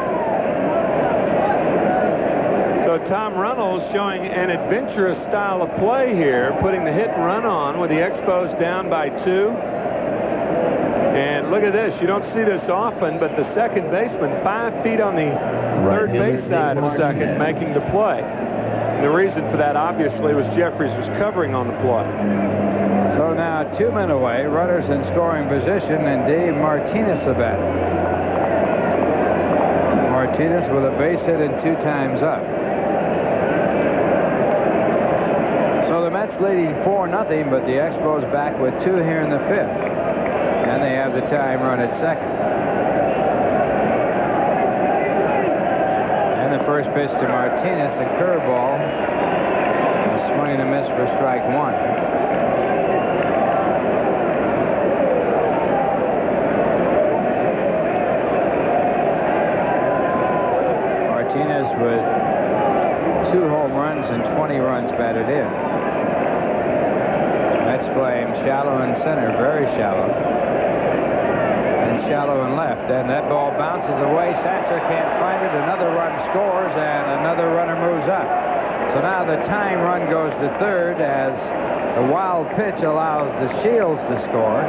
So Tom Runnells showing an adventurous style of play here, putting the hit and run on with the Expos down by 2. And look at this. You don't see this often, but the second baseman 5 feet on the third base side of second making the play. And the reason for that, obviously, was Jeffries was covering on the play. So now 2 men away, runners in scoring position, and Dave Martinez the batter. Martinez with a base hit and 2 times up. So the Mets leading 4-0, but the Expos back with 2 here in the 5th. And they have the tying run at second. And the first pitch to Martinez, a curveball. A swing and a miss for strike 1. Martinez with 2 home runs and 20 runs batted in. Mets play him shallow in center, very shallow. And shallow in left. And that ball bounces away. Sasser can't find it. Another run scores, and another runner moves up. So now the tying run goes to third as the wild pitch allows DeShields to score.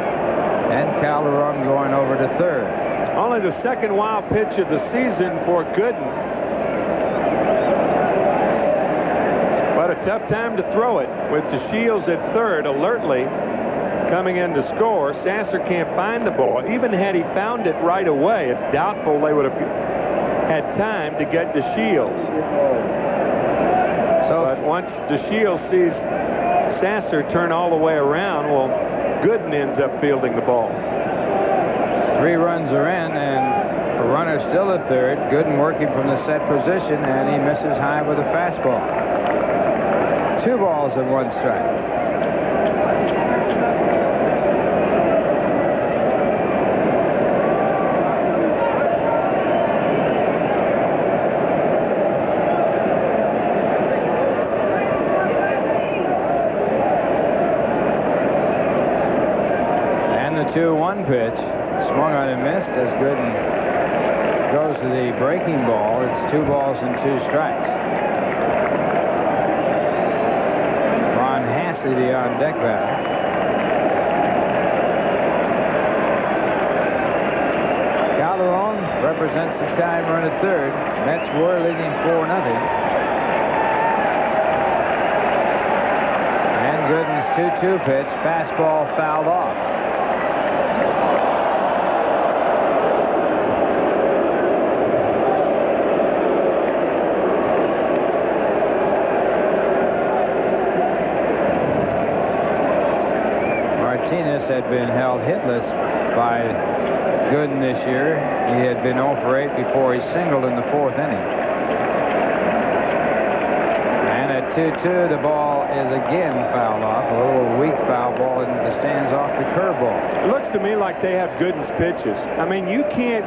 And Calderon going over to third. Only the second wild pitch of the season for Gooden. But a tough time to throw it with DeShields at third, alertly coming in to score. Sasser can't find the ball. Even had he found it right away, it's doubtful they would have had time to get DeShields. But once DeShields sees Sasser turn all the way around, well, Gooden ends up fielding the ball. 3 runs are in, and a runner still at third. Gooden working from the set position, and he misses high with a fastball. 2 balls and 1 strike. And the 2-1 pitch swung on and missed as Gooden goes to the breaking ball. It's 2 balls and 2 strikes. The on-deck batter. Calderon represents the time run at third. Mets were leading 4-0. And Gooden's 2-2 pitch, fastball fouled off. Martinez had been held hitless by Gooden this year. He had been 0 for 8 before he singled in the 4th inning. And at 2-2, the ball is again fouled off. A little weak foul ball into the stands off the curveball. It looks to me like they have Gooden's pitches. I mean, you can't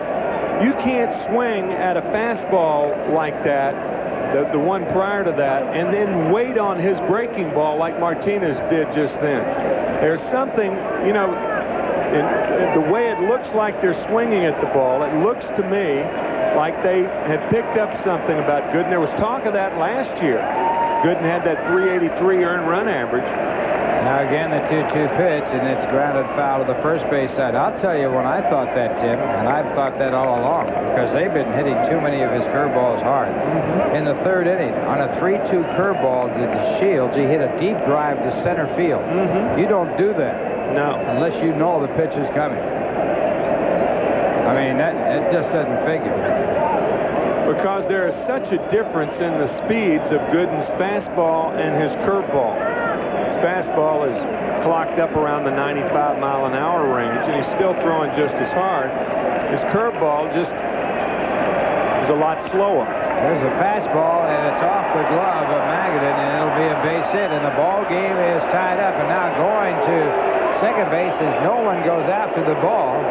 swing at a fastball like that, the one prior to that, and then wait on his breaking ball like Martinez did just then. There's something, you know, in the way it looks like they're swinging at the ball. It looks to me like they had picked up something about Gooden. There was talk of that last year. Gooden had that 383 earned run average. Now again, the 2-2 pitch, and it's grounded foul to the first base side. I'll tell you when I thought that, Tim, and I've thought that all along, because they've been hitting too many of his curveballs hard. In the third inning, on a 3-2 curveball to DeShields, he hit a deep drive to center field. You don't do that. No. Unless you know the pitch is coming. I mean, it just doesn't figure. Because there is such a difference in the speeds of Gooden's fastball and his curveball. His fastball is clocked up around the 95-mile-an-hour range, and he's still throwing just as hard. His curveball just is a lot slower. There's a fastball, and it's off the glove of Magadan, and it'll be a base hit, and the ball game is tied up. And now going to second base as no one goes after the ball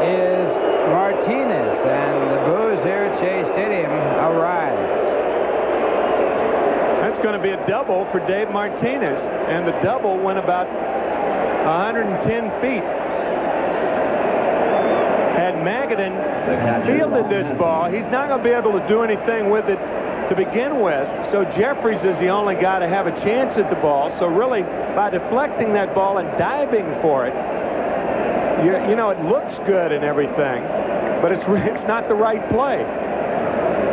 is Martinez, and the boos here at Shea Stadium arise. That's going to be a double for Dave Martinez, and the double went about 110 feet. Had Magadan fielded this ball, he's not going to be able to do anything with it to begin with. So Jeffries is the only guy to have a chance at the ball. So really, by deflecting that ball and diving for it, you know, it looks good and everything, but it's not the right play.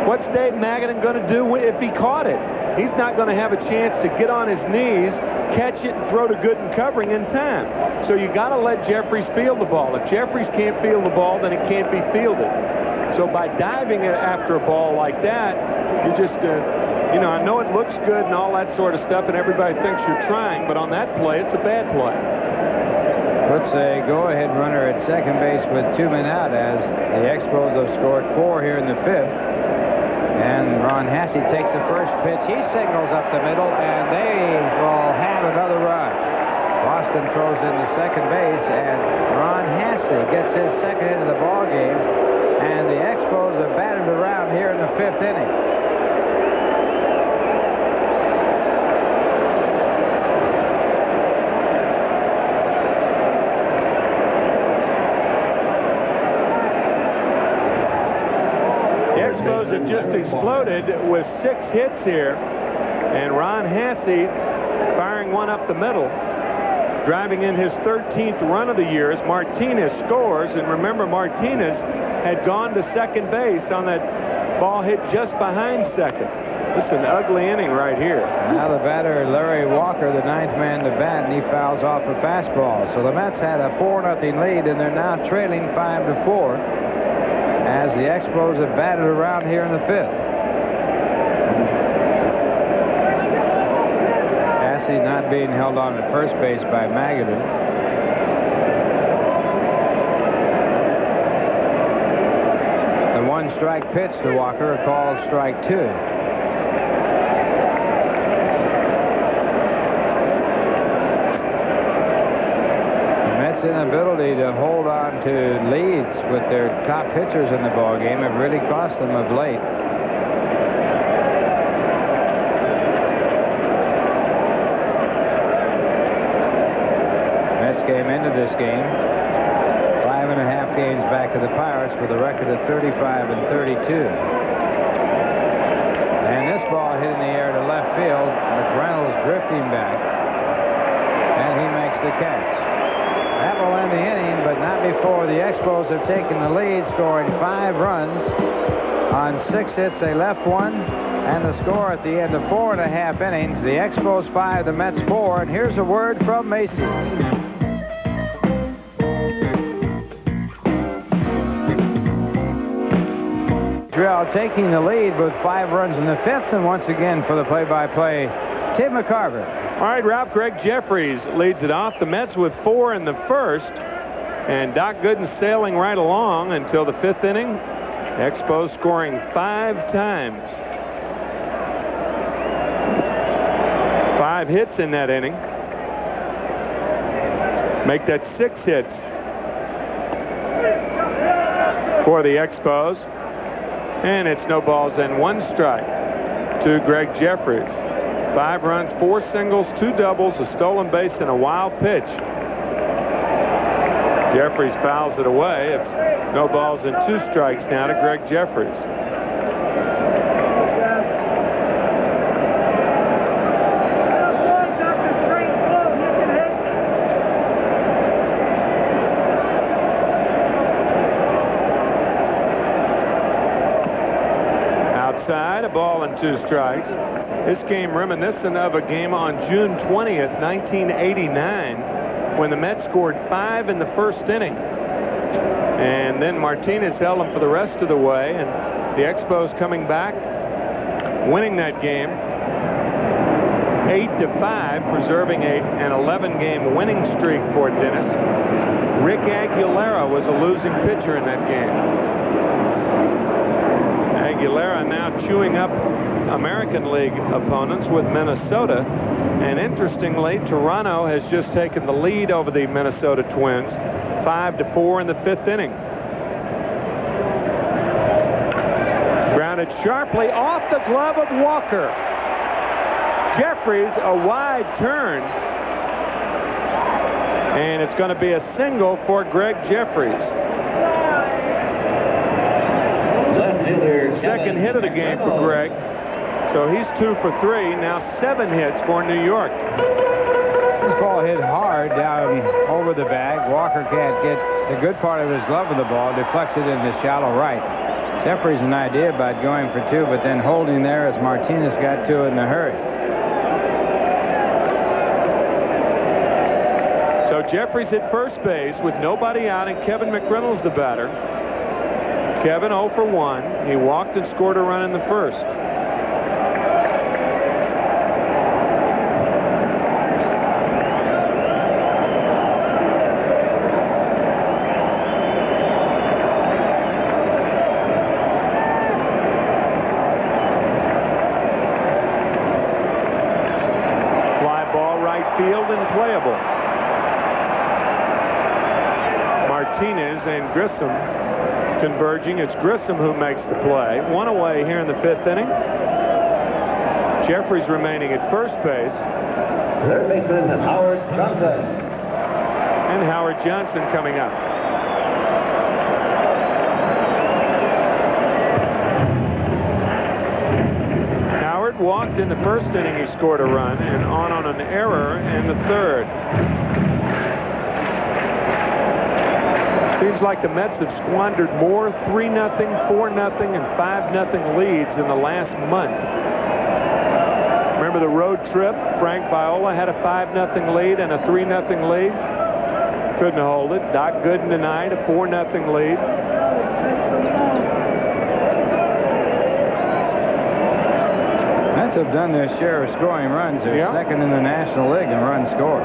What's Dave Magadan going to do if he caught it? He's not going to have a chance to get on his knees, catch it, and throw to Gooden covering in time. So you got to let Jeffries field the ball. If Jeffries can't field the ball, then it can't be fielded. So by diving after a ball like that, you just, you know, I know it looks good and all that sort of stuff, and everybody thinks you're trying, but on that play, it's a bad play. Puts a go-ahead runner at second base with 2 men out as the Expos have scored 4 here in the 5th. And Ron Hasse takes the first pitch. He signals up the middle, and they will have another run. Boston throws into second base, and Ron Hasse gets his second hit of the ball game. And the Expos have batted around here in the 5th inning. Have just exploded with 6 hits here, and Ron Hasse firing one up the middle, driving in his 13th run of the year as Martinez scores. And remember, Martinez had gone to second base on that ball hit just behind second. This is an ugly inning right here. Now the batter, Larry Walker, the 9th man to bat, and he fouls off a fastball. So the Mets had a 4-0 lead, and they're now trailing 5-4. As the Expos have batted around here in the 5th. Hasse not being held on at first base by Magadan. The 1-strike pitch to Walker, called strike 2. Inability to hold on to leads with their top pitchers in the ball game have really cost them of late. Mets came into this game 5.5 games back of the Pirates with a record of 35-32. And this ball hit in the air to left field. McReynolds drifting back, and he makes the catch. That will end the inning, but not before the Expos have taken the lead, scoring 5 runs on 6 hits. They left 1, and the score at the end of 4.5 innings. The Expos 5, the Mets 4, and here's a word from Macy's. Montreal taking the lead with 5 runs in the 5th, and once again for the play-by-play, Tim McCarver. All right, Ralph, Greg Jeffries leads it off. The Mets with 4 in the 1st, and Doc Gooden sailing right along until the 5th inning. Expos scoring 5 times. 5 hits in that inning. Make that 6 hits for the Expos. And it's no balls and 1 strike to Greg Jeffries. 5 runs, 4 singles, 2 doubles, a stolen base, and a wild pitch. Jeffries fouls it away. It's no balls and 2 strikes now to Greg Jeffries. inside, a ball and 2 strikes. This game reminiscent of a game on June 20th, 1989, when the Mets scored 5 in the first inning. And then Martinez held them for the rest of the way, and the Expos coming back, winning that game 8-5, preserving an 11-game winning streak for Dennis. Rick Aguilera was a losing pitcher in that game. Aguilera now chewing up American League opponents with Minnesota. And interestingly, Toronto has just taken the lead over the Minnesota Twins, 5-4 in the 5th inning. Grounded sharply off the glove of Walker. Jeffries, a wide turn. And it's going to be a single for Greg Jeffries. Second hit of the game for Greg. So he's 2 for 3. Now 7 hits for New York. This ball hit hard down over the bag. Walker can't get the good part of his glove of the ball. Deflects it into shallow right. Jeffries an idea about going for 2, but then holding there as Martinez got to it in a hurry. So Jeffries at first base with nobody out, and Kevin McReynolds the batter. Kevin 0 for 1. He walked and scored a run in the first. Fly ball right field and playable. Martinez and Grissom converging. It's Grissom who makes the play. 1 away here in the 5th inning. Jeffries remaining at first base. Third baseman Howard Johnson. And Howard Johnson coming up. Howard walked in the first inning. He scored a run, and on an error in the 3rd. Seems like the Mets have squandered more 3-0, 4-0, and 5-0 leads in the last month. Remember the road trip? Frank Viola had a 5-0 lead and a 3-0 lead. Couldn't hold it. Doc Gooden tonight, a 4-0 lead. Mets have done their share of scoring runs. They're second in the National League in runs scored.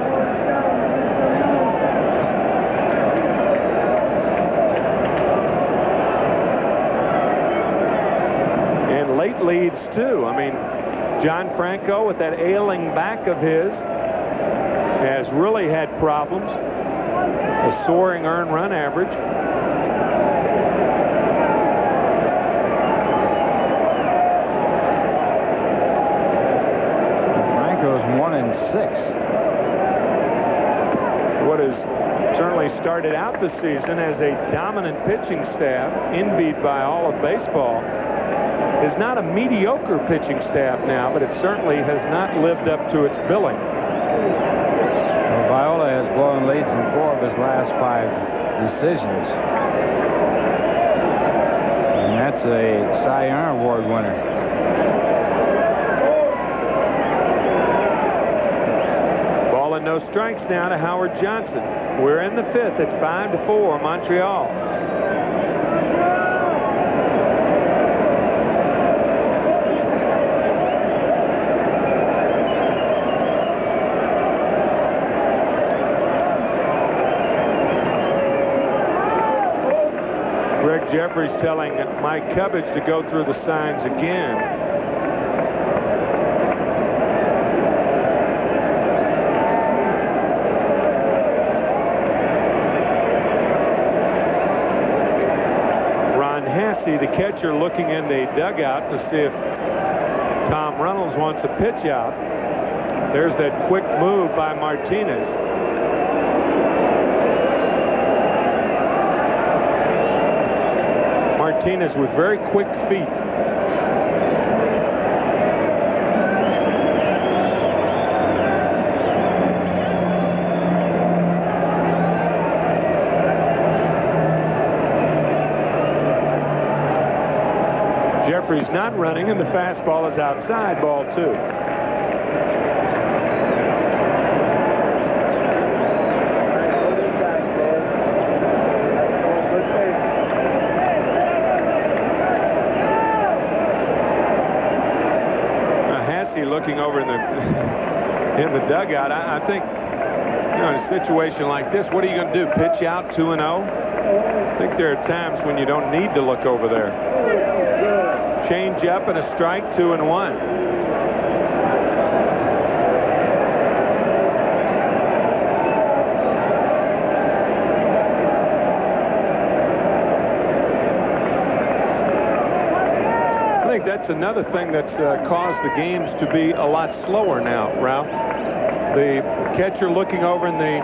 Leads too. I mean, John Franco with that ailing back of his has really had problems. A soaring earned run average. Franco's 1-6. What has certainly started out the season as a dominant pitching staff, envied by all of baseball, is not a mediocre pitching staff now, but it certainly has not lived up to its billing. Well, Viola has blown leads in 4 of his last 5 decisions. And that's a Cy Young Award winner. Ball and no strikes now to Howard Johnson. We're in the 5th. It's 5-4 Montreal. Jeffries telling Mike Cubbage to go through the signs again. Ron Hasse, the catcher, looking in the dugout to see if Tom Runnells wants a pitch out. There's that quick move by Martinez. Martinez with very quick feet. Jeffries not running, and the fastball is outside, ball 2. Looking over in the dugout, I think, you know, in a situation like this, what are you going to do? Pitch out 2-0? I think there are times when you don't need to look over there. Change up and a strike, 2-1. That's another thing that's caused the games to be a lot slower now, Ralph. The catcher looking over in the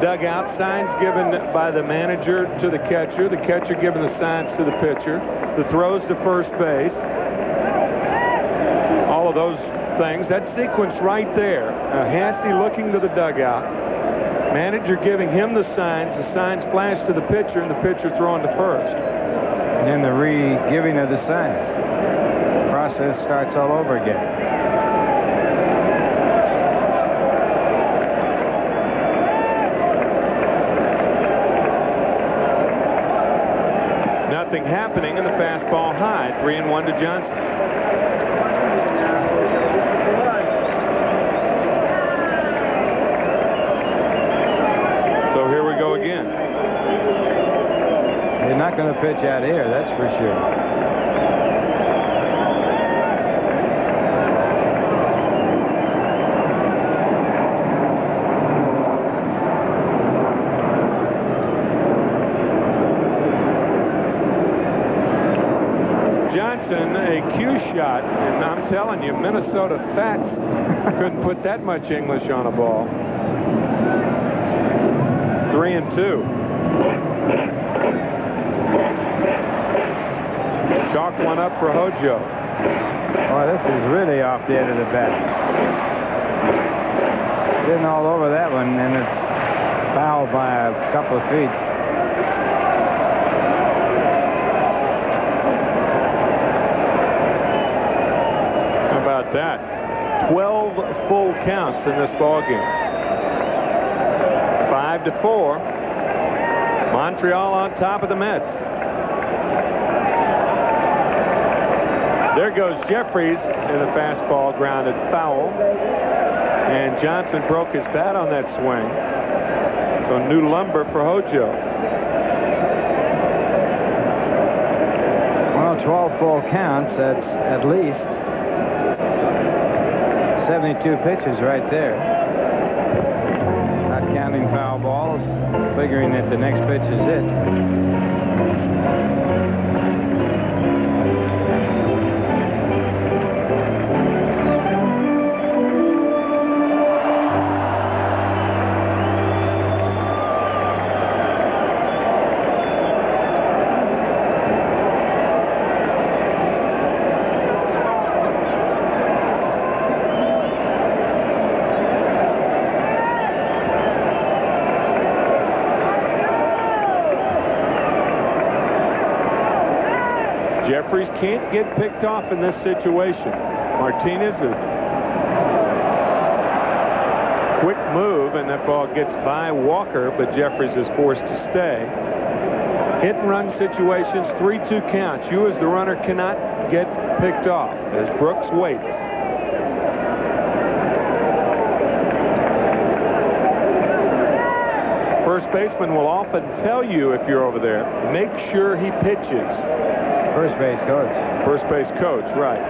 dugout, signs given by the manager to the catcher giving the signs to the pitcher, the throws to first base, all of those things. That sequence right there, Hasse looking to the dugout, manager giving him the signs flash to the pitcher, and the pitcher throwing to first. And then the re-giving of the signs. Process starts all over again. Nothing happening, and the fastball high. 3-1 to Johnson. So here we go again. You're not going to pitch out here, that's for sure. A cue shot, and I'm telling you, Minnesota Fats couldn't put that much English on a ball. 3-2. Chalk one up for Hojo. Oh, this is really off the end of the bat. Getting all over that one, and it's fouled by a couple of feet. That 12 full counts in this ball game. 5-4. Montreal on top of the Mets. There goes Jeffries, and the fastball grounded foul, and Johnson broke his bat on that swing. So new lumber for Hojo. Well, 12 full counts, that's at least 72 pitches right there. Not counting foul balls, figuring that the next pitch is it. Jeffries can't get picked off in this situation. Martinez, a quick move, and that ball gets by Walker, but Jeffries is forced to stay. Hit and run situations, 3-2 counts. You as the runner cannot get picked off as Brooks waits. First baseman will often tell you if you're over there, make sure he pitches. First base coach. First base coach, right.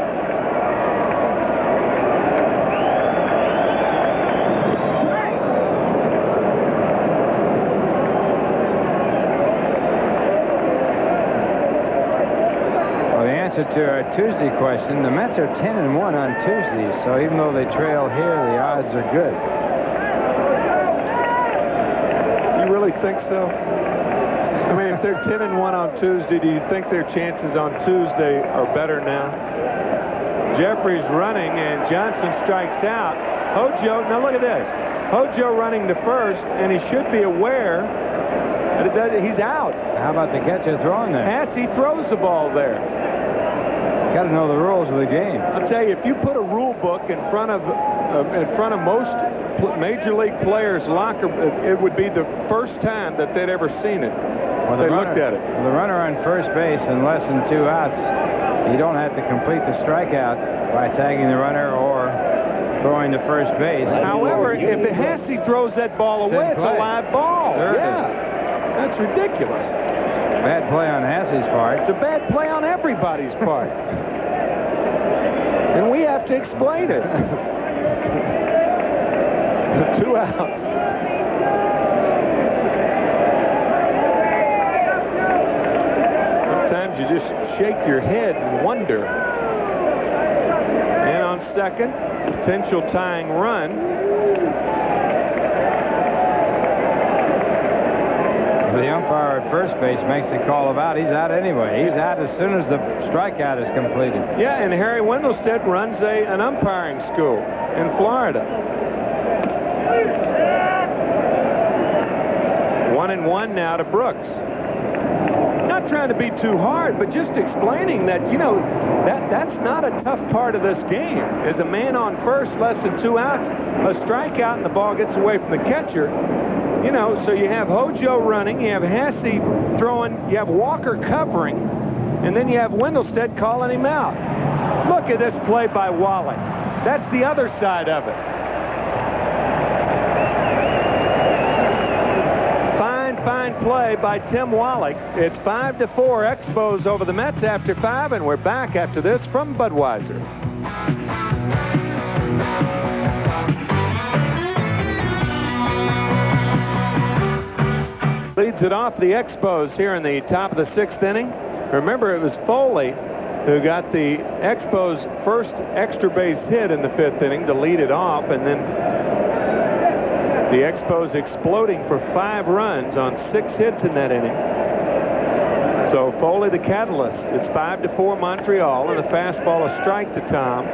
Well, the answer to our Tuesday question, the Mets are 10-1 on Tuesday, so even though they trail here, the odds are good. You really think so? I mean, if they're 10-1 on Tuesday, do you think their chances on Tuesday are better now? Jeffries running, and Johnson strikes out. Hojo, now look at this. Hojo running to first, and he should be aware that he's out. How about the catcher throwing there? Hasse throws the ball there. Got to know the rules of the game. I'll tell you, if you put a rule book in front of most major league players' locker, it would be the first time that they'd ever seen it. Well, they looked at it. The runner on first base in less than 2 outs, you don't have to complete the strikeout by tagging the runner or throwing to first base. However, if the Hassey throws that ball away, it's a live ball. Sure. Yeah, that's ridiculous. Bad play on Hassey's part. It's a bad play on everybody's part. And we have to explain it. 2 outs. Sometimes you just shake your head and wonder. And on second, potential tying run. The umpire at first base makes the call of out. He's out anyway. He's out as soon as the strikeout is completed. Yeah, and Harry Wendelstedt runs an umpiring school in Florida. 1-1 now to Brooks. Not trying to be too hard, but just explaining that, you know, that's not a tough part of this game. As a man on first, less than 2 outs, a strikeout and the ball gets away from the catcher. You know, so you have Hojo running, you have Hassey throwing, you have Walker covering, and then you have Wendelstedt calling him out. Look at this play by Wallach. That's the other side of it. Fine play by Tim Wallach. It's 5-4 Expos over the Mets after 5, and we're back after this from Budweiser. Leads it off the Expos here in the top of the 6th inning. Remember, it was Foley who got the Expos' first extra base hit in the 5th inning to lead it off, and then the Expos exploding for 5 runs on 6 hits in that inning. So Foley the catalyst. It's 5-4 Montreal, and a fastball a strike to Tom.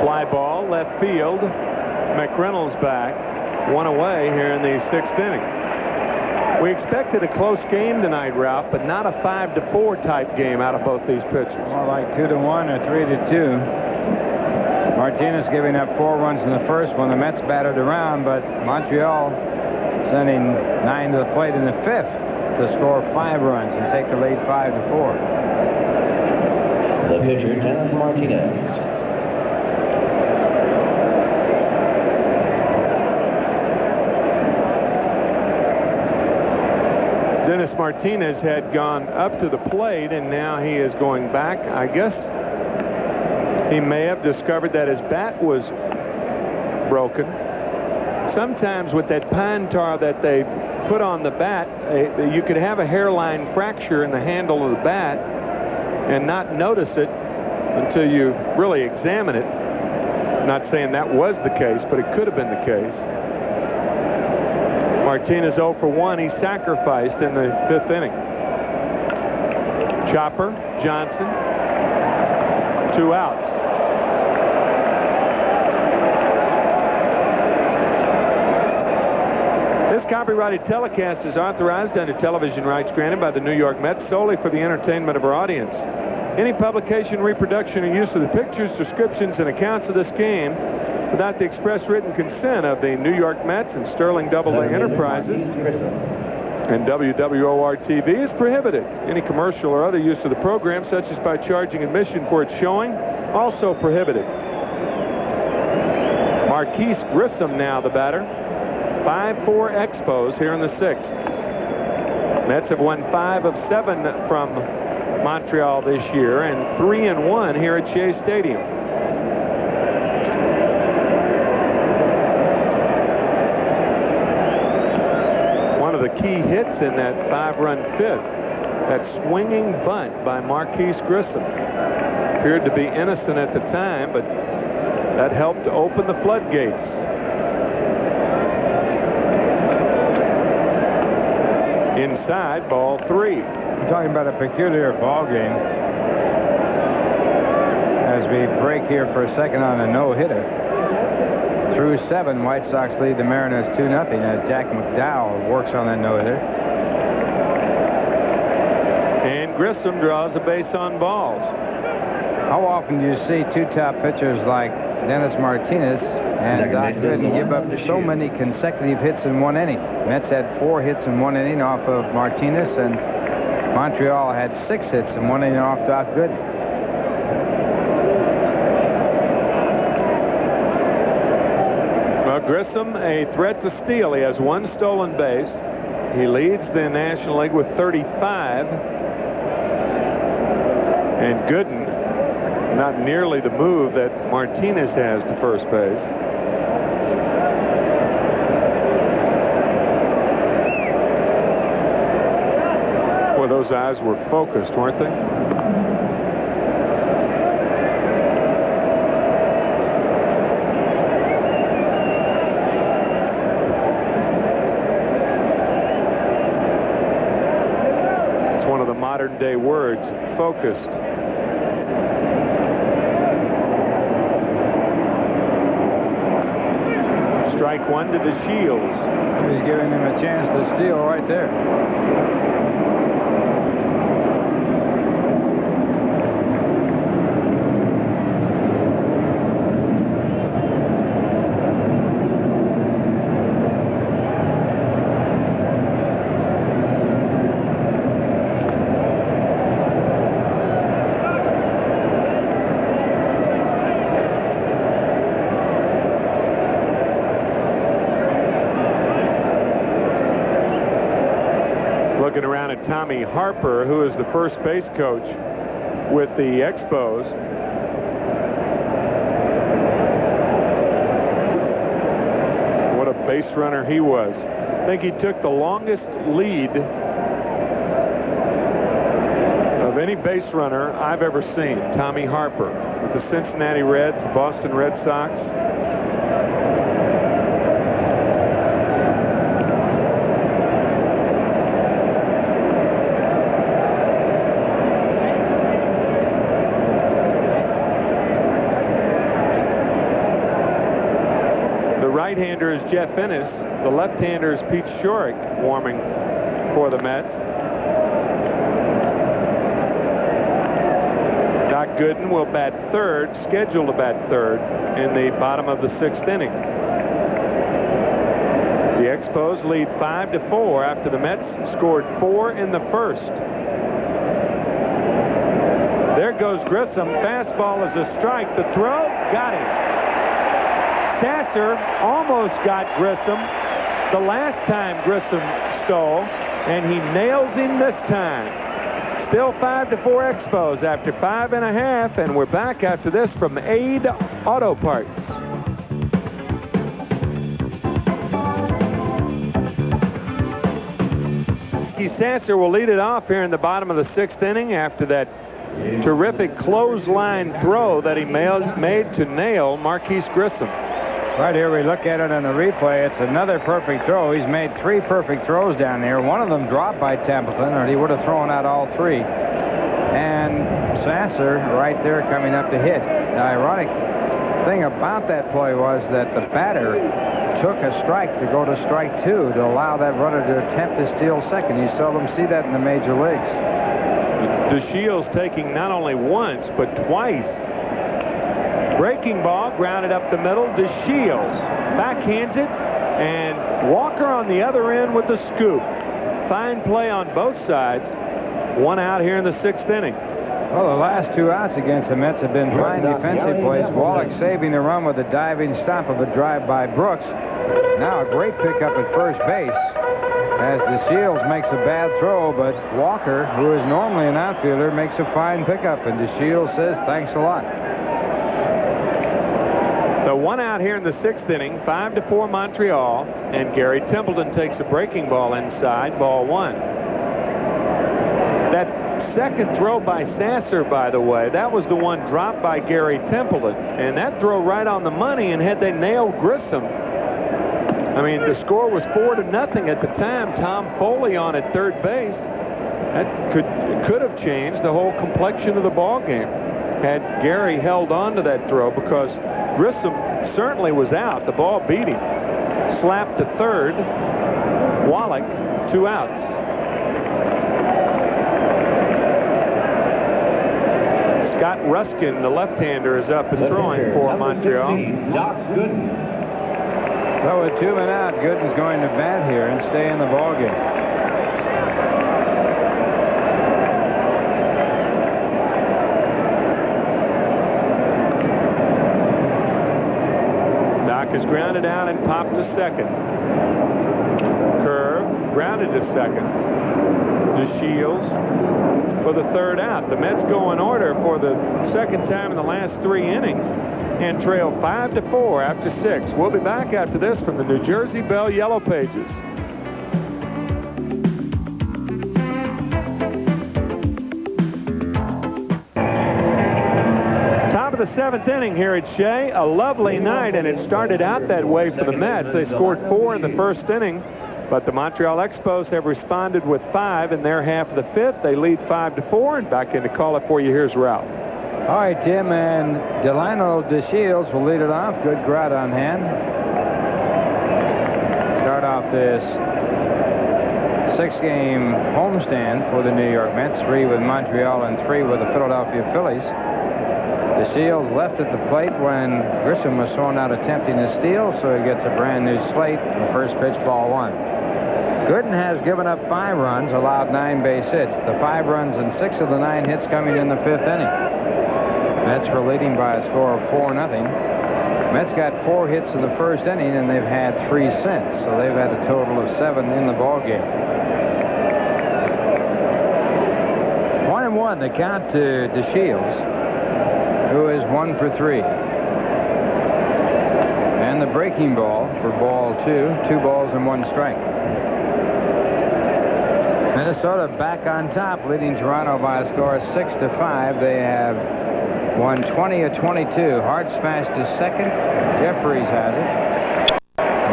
Fly ball left field. McReynolds back. 1 away here in the 6th inning. We expected a close game tonight, Ralph, but not a 5-4 type game out of both these pitchers. More like 2-1 or 3-2. Martinez giving up 4 runs in the first one. The Mets battered around, but Montreal sending 9 to the plate in the 5th to score 5 runs and take the lead 5-4. The pitcher, Dennis Martinez. Dennis Martinez had gone up to the plate, and now he is going back. I guess he may have discovered that his bat was broken. Sometimes with that pine tar that they put on the bat, you could have a hairline fracture in the handle of the bat and not notice it until you really examine it. I'm not saying that was the case, but it could have been the case. Martinez 0 for 1. He sacrificed in the 5th inning. Chopper, Johnson, 2 outs. This copyrighted telecast is authorized under television rights granted by the New York Mets solely for the entertainment of our audience. Any publication, reproduction, or use of the pictures, descriptions, and accounts of this game without the express written consent of the New York Mets and Sterling Doubleday Enterprises and WWOR-TV is prohibited. Any commercial or other use of the program, such as by charging admission for its showing, also prohibited. Marquise Grissom now the batter. 5-4 Expos here in the 6th. Mets have won 5 of 7 from Montreal this year and 3-1 here at Shea Stadium. The key hits in that 5-run 5th, that swinging bunt by Marquise Grissom. Appeared to be innocent at the time, but that helped to open the floodgates. Inside, ball 3. We're talking about a peculiar ball game as we break here for a second on a no-hitter. through 7, White Sox lead the Mariners 2-0 as Jack McDowell works on that no-hitter. And Grissom draws a base on balls. How often do you see two top pitchers like Dennis Martinez and Doc Gooden give up so many consecutive hits in 1 inning? Mets had 4 hits in 1 inning off of Martinez, and Montreal had 6 hits in 1 inning off Doc Gooden. Well, Grissom, a threat to steal. He has 1 stolen base. He leads the National League with 35. And Gooden, not nearly the move that Martinez has to first base. Well, those eyes were focused, weren't they? It's one of the modern day words, focused. Strike 1 to DeShields. He's giving him a chance to steal right there. Looking around at Tommy Harper, who is the first base coach with the Expos. What a base runner he was. I think he took the longest lead of any base runner I've ever seen. Tommy Harper with the Cincinnati Reds, Boston Red Sox. Right-hander is Jeff Ennis. The left-hander is Pete Shorrock warming for the Mets. Doc Gooden will bat third, scheduled to bat third in the bottom of the 6th inning. The Expos lead 5-4 after the Mets scored 4 in the first. There goes Grissom. Fastball is a strike. The throw, got him. Sasser almost got Grissom the last time Grissom stole, and he nails him this time. Still 5-4 Expos after 5.5, and we're back after this from Aid Auto Parts. Sasser will lead it off here in the bottom of the 6th inning after that terrific clothesline throw that he made to nail Marquise Grissom. Right here we look at it on the replay. It's another perfect throw. He's made 3 perfect throws down there. One of them dropped by Templeton, or he would have thrown out all 3. And Sasser right there coming up to hit. The ironic thing about that play was that the batter took a strike to go to strike 2 to allow that runner to attempt to steal second. You seldom see that in the major leagues. DeShields taking not only once but twice. Breaking ball grounded up the middle. DeShields backhands it, and Walker on the other end with the scoop. Fine play on both sides. 1 out here in the 6th inning. Well, the last 2 outs against the Mets have been fine defensive plays. Wallach saving the run with a diving stop of a drive by Brooks. Now a great pickup at first base as DeShields makes a bad throw, but Walker, who is normally an outfielder, makes a fine pickup, and DeShields says thanks a lot. The 1 out here in the 6th inning, 5-4 Montreal, and Gary Templeton takes a breaking ball inside, ball 1. That second throw by Sasser, by the way, that was the one dropped by Gary Templeton, and that throw right on the money, and had they nailed Grissom, I mean, the score was 4-0 at the time. Tom Foley on at third base. That could have changed the whole complexion of the ball game. had Gary held on to that throw, because Grissom certainly was out. The ball beat him. Slapped to third. Wallach, 2 outs. Scott Ruskin, the left-hander, is up and throwing for Montreal. Doc Gooden. So with 2 men out, Gooden's going to bat here and stay in the ballgame. Is grounded out and popped to second. Curve, grounded to second. DeShields for the 3rd out. The Mets go in order for the 2nd time in the last 3 innings and trail 5-4 after 6. We'll be back after this from the New Jersey Bell Yellow Pages. The 7th inning here at Shea. A lovely night, and it started out that way for the Mets. They scored 4 in the 1st inning, but the Montreal Expos have responded with 5 in their half of the 5th. They lead 5-4, and back in to call it for you. Here's Ralph. All right, Tim, and Delino DeShields will lead it off. Good crowd on hand. Start off this 6-game homestand for the New York Mets, 3 with Montreal and 3 with the Philadelphia Phillies. DeShields left at the plate when Grissom was thrown out attempting to steal, so he gets a brand new slate. The first pitch, ball 1. Gooden has given up 5 runs, allowed 9 base hits. The 5 runs and 6 of the 9 hits coming in the 5th inning. Mets were leading by a score of 4-0. Mets got 4 hits in the 1st inning, and they've had 3 since, so they've had a total of 7 in the ballgame. 1-1 the count to DeShields, who is 1 for 3. And the breaking ball for ball 2. 2 balls and 1 strike. Minnesota back on top, leading Toronto by a score of 6-5. They have won 20 of 22. Hart smash to second. Jeffries has it.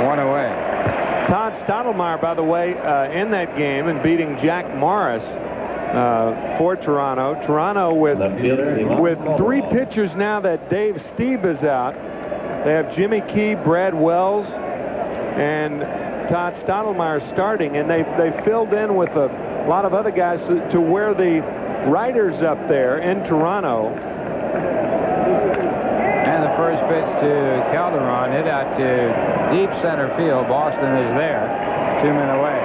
1 away. Todd Stottlemyre, by the way, in that game and beating Jack Morris for Toronto. Toronto with 3 pitchers now that Dave Stieb is out. They have Jimmy Key, Brad Wells, and Todd Stottlemyre starting, and they filled in with a lot of other guys to where the writers up there in Toronto. And the first pitch to Calderon, hit out to deep center field. Boston is there, 2 men away.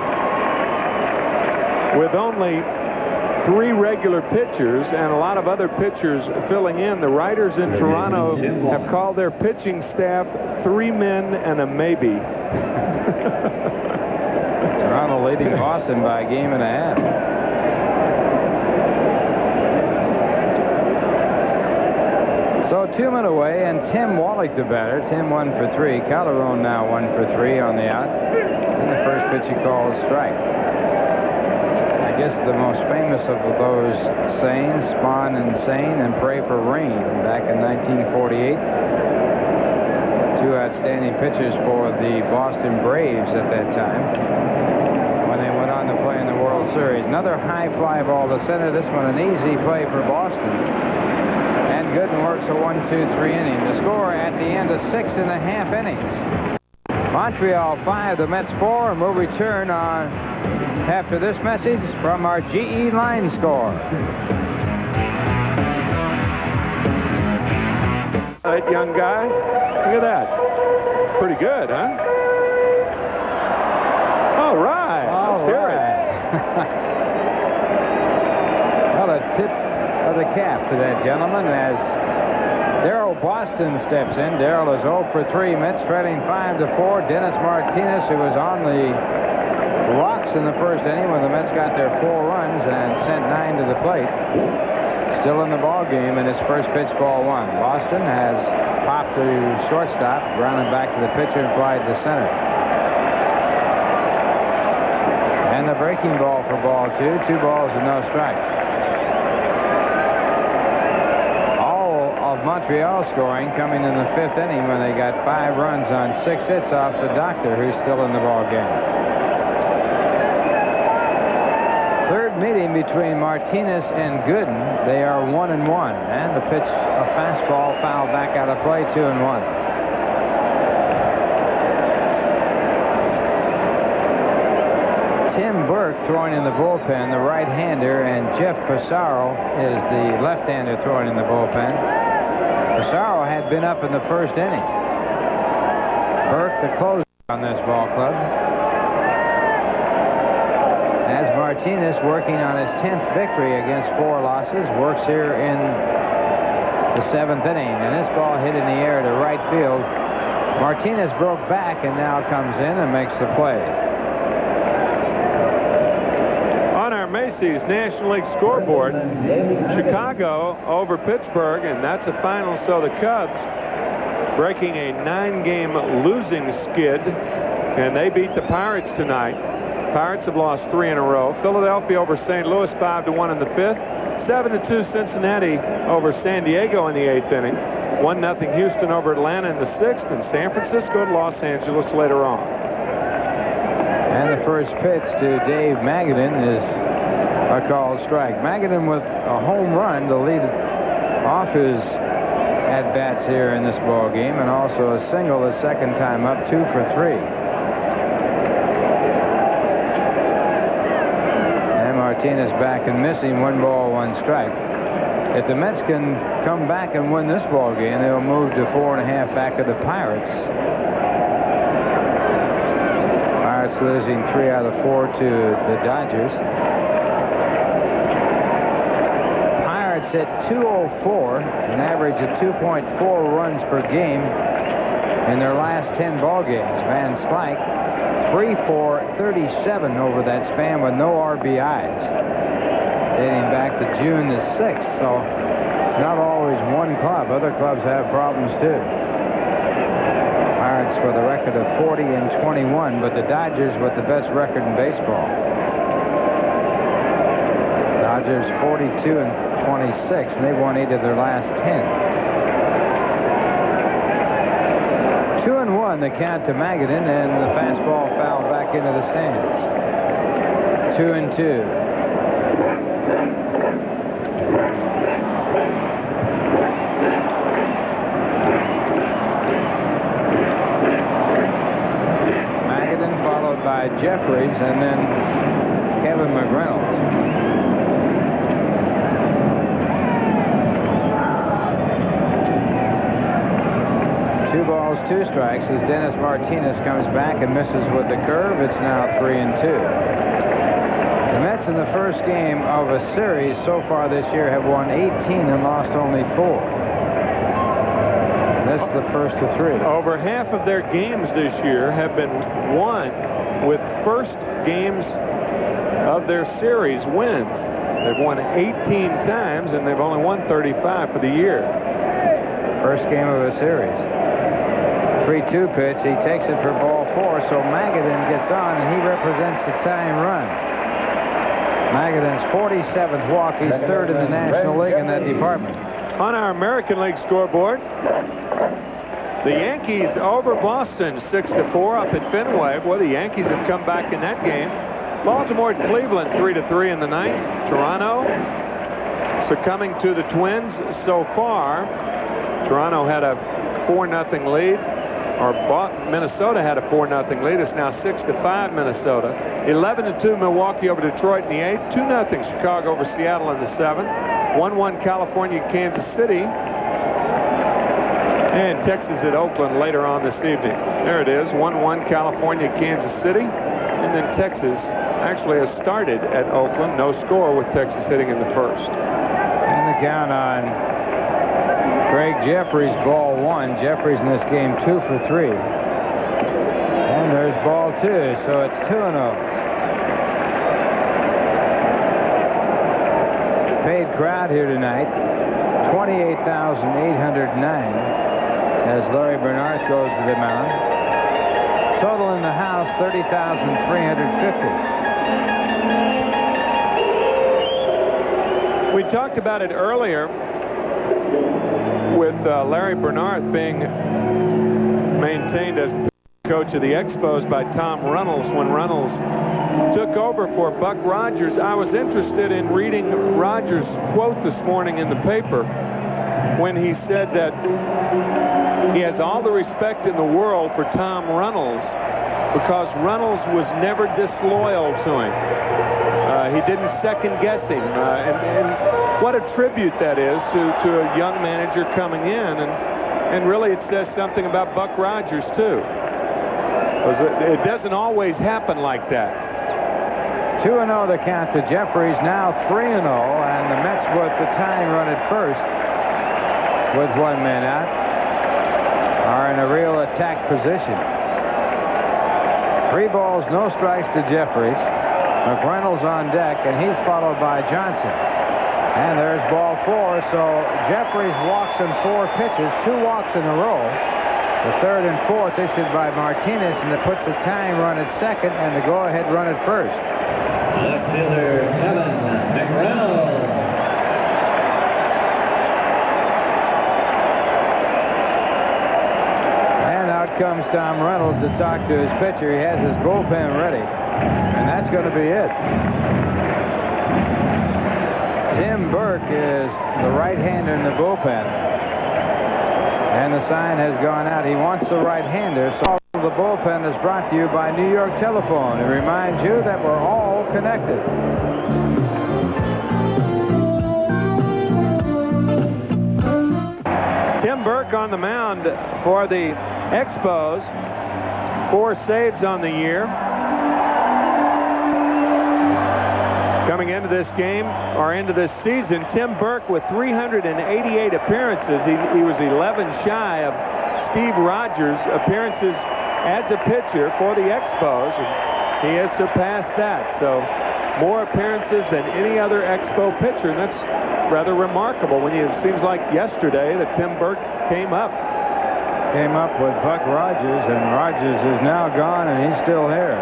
With only 3 regular pitchers and a lot of other pitchers filling in, the writers in Toronto have called their pitching staff 3 men and a maybe. Toronto leading Boston by a game and a half. So 2 men away, and Tim Wallach the batter. Tim 1 for 3. Calderon now 1 for 3 on the out. And the first pitch he calls strike. I guess the most famous of those sayings, spawn insane and pray for rain, back in 1948. 2 outstanding pitchers for the Boston Braves at that time when they went on to play in the World Series. Another high fly ball to center. This one an easy play for Boston. And Gooden works a 1-2-3 inning. The score at the end of 6.5 innings. Montreal 5, the Mets 4, and we'll return on after this message from our GE line score. That young guy, look at that. Pretty good, huh? All right. Let's hear it. Well, a tip of the cap to that gentleman as Darryl Boston steps in. Darryl is 0 for 3. Mets trailing 5-4. Dennis Martinez, who was on the rocks in the first inning when the Mets got their 4 runs and sent 9 to the plate, still in the ball game in his first pitch, ball 1. Boston has popped to shortstop, grounded back to the pitcher and flied to center. And the breaking ball for ball 2. 2 balls and no strikes. All of Montreal scoring coming in the 5th inning when they got 5 runs on 6 hits off the doctor, who's still in the ball game. 3rd meeting between Martinez and Gooden. They are 1-1, and the pitch, a fastball, foul back out of play, 2-1. Tim Burke throwing in the bullpen, the right-hander, and Jeff Pissarro is the left-hander throwing in the bullpen. Pissarro had been up in the first inning. Burke, the closer on this ball club. As Martinez, working on his 10th victory against 4 losses, works here in the 7th inning, and this ball hit in the air to right field. Martinez broke back and now comes in and makes the play. Macy's National League scoreboard, Chicago over Pittsburgh, and that's a final. So the Cubs breaking a 9-game losing skid, and they beat the Pirates tonight. Pirates have lost 3 in a row. Philadelphia over St. Louis 5-1 in the 5th. 7-2 Cincinnati over San Diego in the 8th inning. 1-0 Houston over Atlanta in the 6th, and San Francisco to Los Angeles later on. And the first pitch to Dave Magadan is a called strike. Magadan with a home run to lead off his at-bats here in this ball game, and also a single the second time up, 2 for 3. And Martinez back and missing, 1 ball, 1 strike. If the Mets can come back and win this ball game, they'll move to 4.5 back of the Pirates. Pirates losing 3 out of 4 to the Dodgers. At 204, an average of 2.4 runs per game in their last 10 ball games. Van Slyke 3 for 37 over that span with no RBIs, dating back to June the 6th. So it's not always one club. Other clubs have problems too. Pirates with a record of 40-21, but the Dodgers with the best record in baseball. Dodgers 42-26, and they've won 8 of their last 10. 2-1 the count to Magadan, and the fastball fouled back into the stands. 2-2. Magadan followed by Jeffries, and then Kevin McReynolds. 2 balls, 2 strikes as Dennis Martinez comes back and misses with the curve. It's now 3-2. The Mets in the first game of a series so far this year have won 18 and lost only 4. This is the first of 3. Over half of their games this year have been won with first games of their series wins. They've won 18 times, and they've only won 35 for the year. First game of a series. 3-2 pitch. He takes it for ball 4, so Magadan gets on, and he represents the tying run. Magadan's 47th walk. He's 3rd in the National League in that department. On our American League scoreboard, the Yankees over Boston 6-4 up at Fenway. Boy, the Yankees have come back in that game. Baltimore at Cleveland 3-3 in the 9th. Toronto succumbing to the Twins so far. Toronto had a 4-0 lead. Minnesota had a 4-0 lead. It's now 6-5 Minnesota. 11-2 Milwaukee over Detroit in the 8th. 2-0 Chicago over Seattle in the 7th. 1-1 California Kansas City. And Texas at Oakland later on this evening. There it is. 1-1 California Kansas City. And then Texas actually has started at Oakland. No score with Texas hitting in the first. And the count on Greg Jeffries, ball 1. Jeffries in this game 2 for 3. And there's ball 2, so it's 2-0. Paid crowd here tonight, 28,809 as Larry Bernard goes to the mound. Total in the house, 30,350. We talked about it earlier with Larry Bernard being maintained as Coach of the Expos by Tom Runnells. When Runnells took over for Buck Rodgers, I was interested in reading Rodgers' quote this morning in the paper when he said that he has all the respect in the world for Tom Runnells because Runnells was never disloyal to him. He didn't second guess him. And what a tribute that is to a young manager coming in. And really it says something about Buck Rodgers, too. It doesn't always happen like that. 2-0 the count to Jeffries, now 3-0, and the Mets with the tying run at first with 1 man out are in a real attack position. 3 balls, no strikes to Jeffries. McReynolds on deck, and he's followed by Johnson. And there's ball 4, so Jeffries walks in 4 pitches, 2 walks in a row. The 3rd and 4th issued by Martinez, and it puts the tying run at 2nd and the go-ahead run at 1st. Left fielder Ivan Calderon. And out comes Tom Runnells to talk to his pitcher. He has his bullpen ready, and that's going to be it. Tim Burke is the right-hander in the bullpen. And the sign has gone out. He wants the right-hander. So the bullpen is brought to you by New York Telephone. It reminds you that we're all connected. Tim Burke on the mound for the Expos. 4 saves on the year. Coming into this game, or into this season, Tim Burke with 388 appearances. He was 11 shy of Steve Rogers' appearances as a pitcher for the Expos. And he has surpassed that. So more appearances than any other Expo pitcher, and that's rather remarkable when it seems like yesterday that Tim Burke came up. Came up with Buck Rodgers, and Rodgers is now gone, and he's still here.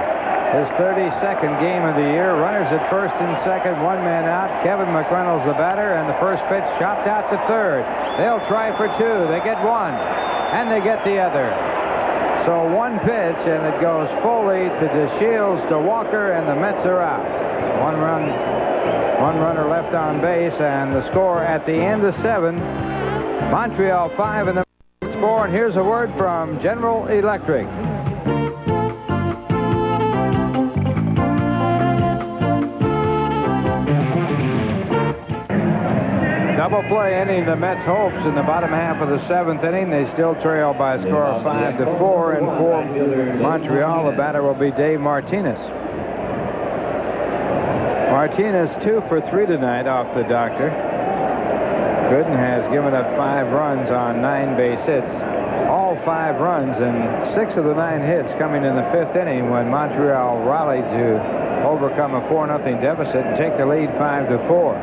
His 32nd game of the year. Runners at 1st and 2nd, 1 man out. Kevin McReynolds the batter, and the first pitch chopped out to 3rd. They'll try for 2. They get 1, and they get the other. So 1 pitch, and it goes fully to DeShields to Walker, and the Mets are out. 1 runner left on base, and the score at the end of 7. Montreal 5 and the Mets 4. And here's a word from General Electric. Double play ending the Mets' hopes in the bottom half of the 7th inning. They still trail by a score of 5-4, and for Montreal, the batter will be Dave Martinez. Martinez 2 for 3 tonight off the doctor. Gooden has given up 5 runs on 9 base hits. All 5 runs and 6 of the 9 hits coming in the 5th inning when Montreal rallied to overcome a 4-0 deficit and take the lead 5-4.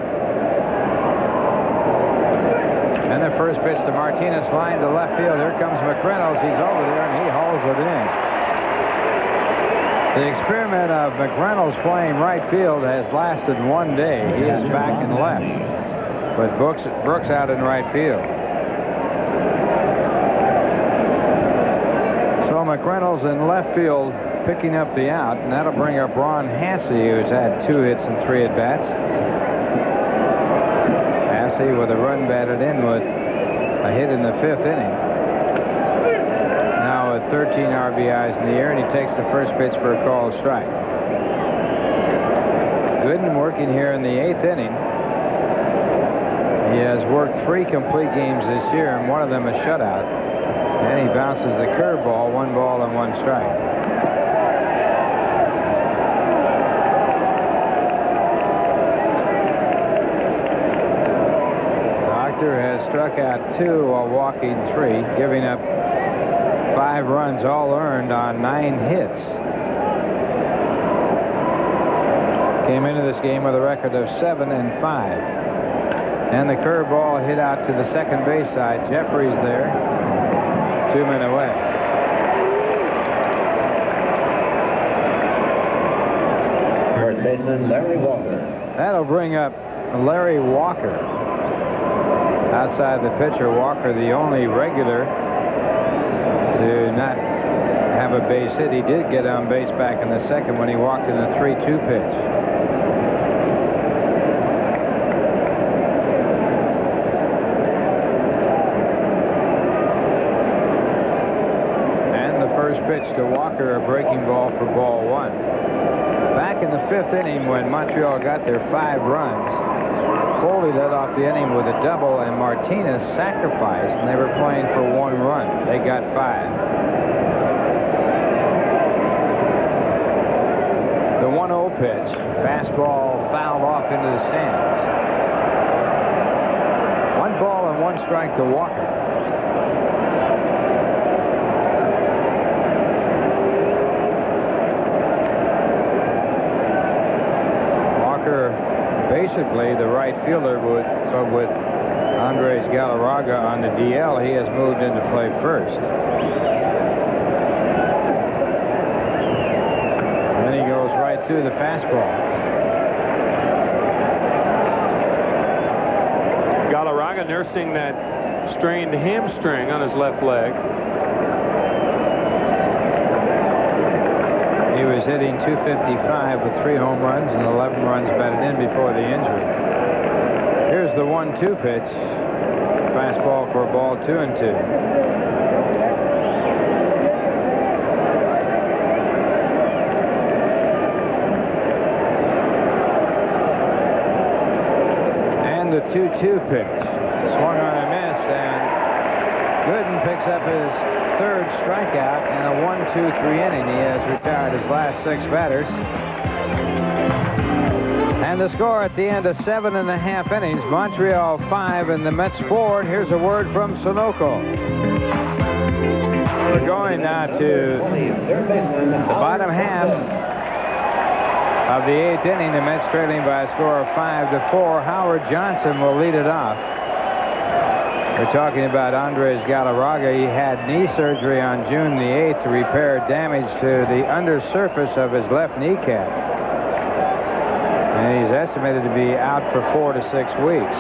And the first pitch to Martinez, line to left field. Here comes McReynolds. He's over there, and he hauls it in. The experiment of McReynolds playing right field has lasted 1 day. He is back in left, but Brooks out in right field. So McReynolds in left field picking up the out, and that'll bring up Ron Hasse, who's had 2 hits and 3 at-bats. With a run batted in with a hit in the 5th inning. Now with 13 RBIs in the air, and he takes the first pitch for a called strike. Gooden working here in the 8th inning. He has worked 3 complete games this year, and one of them a shutout. And he bounces the curveball, 1 ball and 1 strike. Has struck out 2 while walking 3, giving up 5 runs, all earned on 9 hits. Came into this game with a record of 7-5. And the curveball hit out to the second base side. Jeffries there, 2 men away. First baseman Larry Walker. That'll bring up Larry Walker. Outside the pitcher, Walker, the only regular to not have have a base hit. He did get on base back in the second when he walked in the 3-2 pitch. And the first pitch to Walker, a breaking ball for ball 1. Back in the 5th inning when Montreal got their 5 runs, Foley led off the inning with a double, and Martinez sacrificed, and they were playing for 1 run. They got 5. The 1-0 pitch, fastball fouled off into the stands. 1 ball and 1 strike to Walker. Basically the right fielder, but with Andres Galarraga on the DL, he has moved into play first. And then he goes right through the fastball. Galarraga nursing that strained hamstring on his left leg. He was hitting .255 with 3 home runs and 11 runs batted in before the injury. Here's the 1-2 pitch. Fastball for ball 2-2. And the 2-2 pitch. Swung on a miss, and Gooden picks up his 3rd strikeout in a 1-2-3 inning. He has retired his last 6 batters. And the score at the end of 7.5 innings, Montreal 5 and the Mets 4. And here's a word from Sunoco. We're going now to the bottom half of the 8th inning. The Mets trailing by a score of 5-4. Howard Johnson will lead it off. We're talking about Andres Galarraga. He had knee surgery on June the 8th to repair damage to the undersurface of his left kneecap. And he's estimated to be out for 4 to 6 weeks.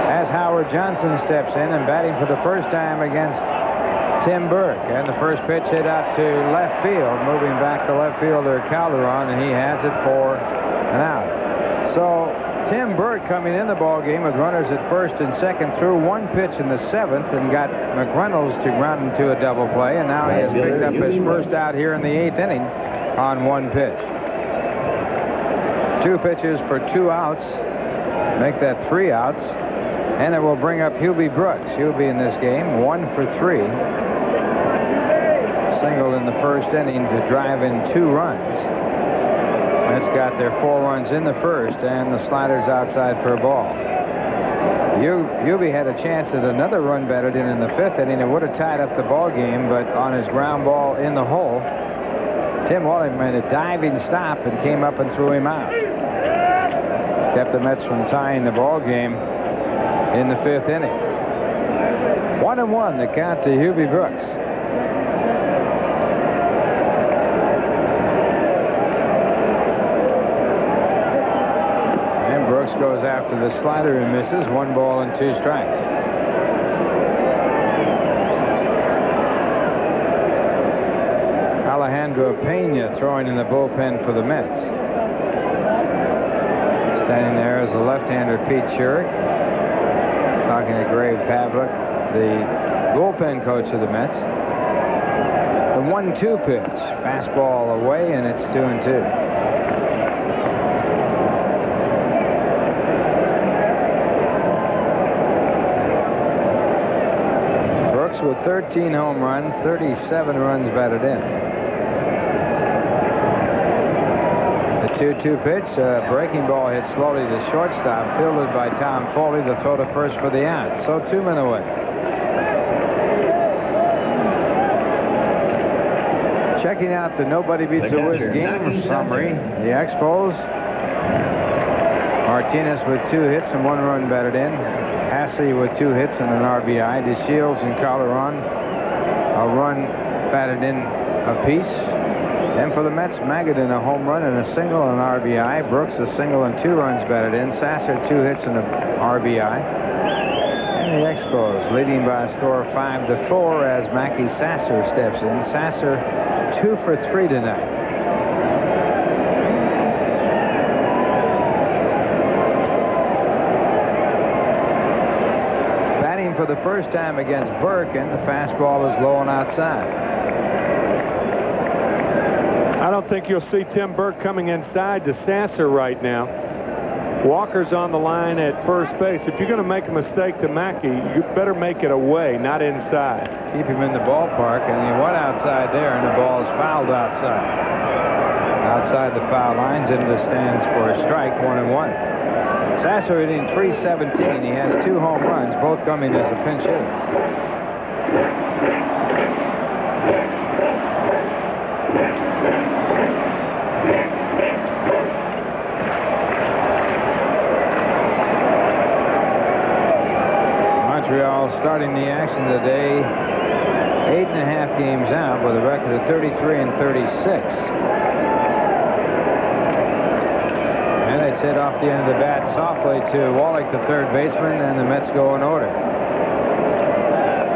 As Howard Johnson steps in and batting for the first time against Tim Burke. And the first pitch hit out to left field, moving back to left fielder Calderon, and he has it for an out. So Tim Burke coming in the ball game with runners at first and second, threw 1 pitch in the 7th and got McReynolds to ground into a double play, and now he has picked up his first out here in the 8th inning on 1 pitch. 2 pitches for 2 outs, make that 3 outs, and it will bring up Hubie Brooks. Hubie in this game 1 for 3, single in the first inning to drive in 2 runs. Mets got their 4 runs in the first, and the slider's outside for a ball. Hubie had a chance at another run batted in the 5th inning. It would have tied up the ball game, but on his ground ball in the hole, Tim Walling made a diving stop and came up and threw him out. Kept the Mets from tying the ball game in the 5th inning. 1-1 the count to Hubie Brooks. Goes after the slider and misses. 1 ball and 2 strikes. Alejandro Pena throwing in the bullpen for the Mets. Standing there is the left-hander Pete Sherrick, talking to Grave Pavlik, the bullpen coach of the Mets. The 1-2 pitch, fastball away, and it's 2-2. With 13 home runs, 37 runs batted in. The 2-2 pitch, breaking ball hit slowly to shortstop, fielded by Tom Foley. The throw to first for the out. So 2 men away. Checking out the Nobody Beats the Wiz game summary. The Expos. Martinez with 2 hits and 1 run batted in. Hassey with 2 hits and an RBI. DeShields and Calderon, a run batted in apiece. And for the Mets, Magadan a home run and a single and an RBI. Brooks a single and 2 runs batted in. Sasser 2 hits and an RBI. And the Expos leading by a score of 5-4 as Mackie Sasser steps in. Sasser 2 for 3 tonight. Batting for the first time against Burke, and the fastball is low and outside. I don't think you'll see Tim Burke coming inside to Sasser right now. Walker's on the line at first base. If you're going to make a mistake to Mackey, you better make it away, not inside. Keep him in the ballpark, and he went outside there, and the ball is fouled outside. Outside the foul lines, into the stands for a strike, 1-1. Sasser hitting .317. He has 2 home runs, both coming as a pinch hitter. Montreal starting the action today 8.5 games out with a record of 33-36. And they set off the end of the bat softly to Wallach, the third baseman, and the Mets go in order.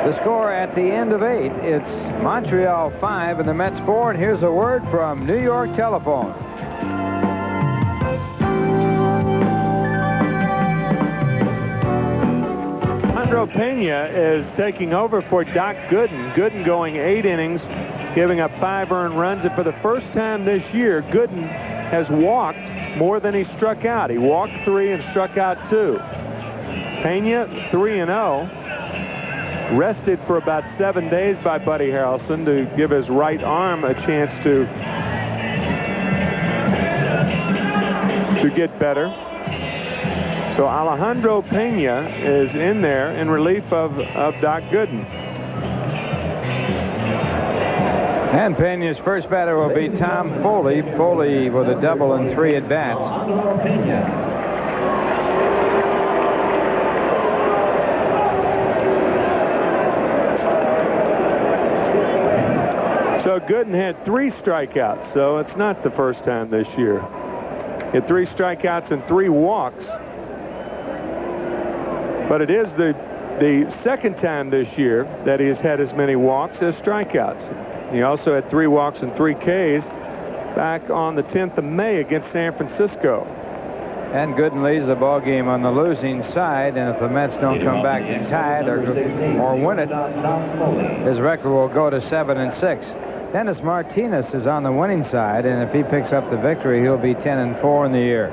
The score at the end of 8, it's Montreal 5 and the Mets 4, and here's a word from New York Telephone. Pena is taking over for Doc Gooden. Gooden going 8 innings, giving up 5 earned runs, and for the first time this year, Gooden has walked more than he struck out. He walked 3 and struck out 2. Pena 3-0, rested for about 7 days by Buddy Harrelson to give his right arm a chance to get better. So Alejandro Pena is in there in relief of Doc Gooden. And Pena's first batter will be Tom Foley. Foley with a double and 3 at-bats. So Gooden had 3 strikeouts, so it's not the first time this year. He had 3 strikeouts and 3 walks. But it is the second time this year that he has had as many walks as strikeouts. He also had 3 walks and 3 Ks back on the 10th of May against San Francisco. And Gooden leads the ball game on the losing side, and if the Mets don't come back and tie it or win it, his record will go to 7-6. Dennis Martinez is on the winning side, and if he picks up the victory, he'll be 10-4 in the year.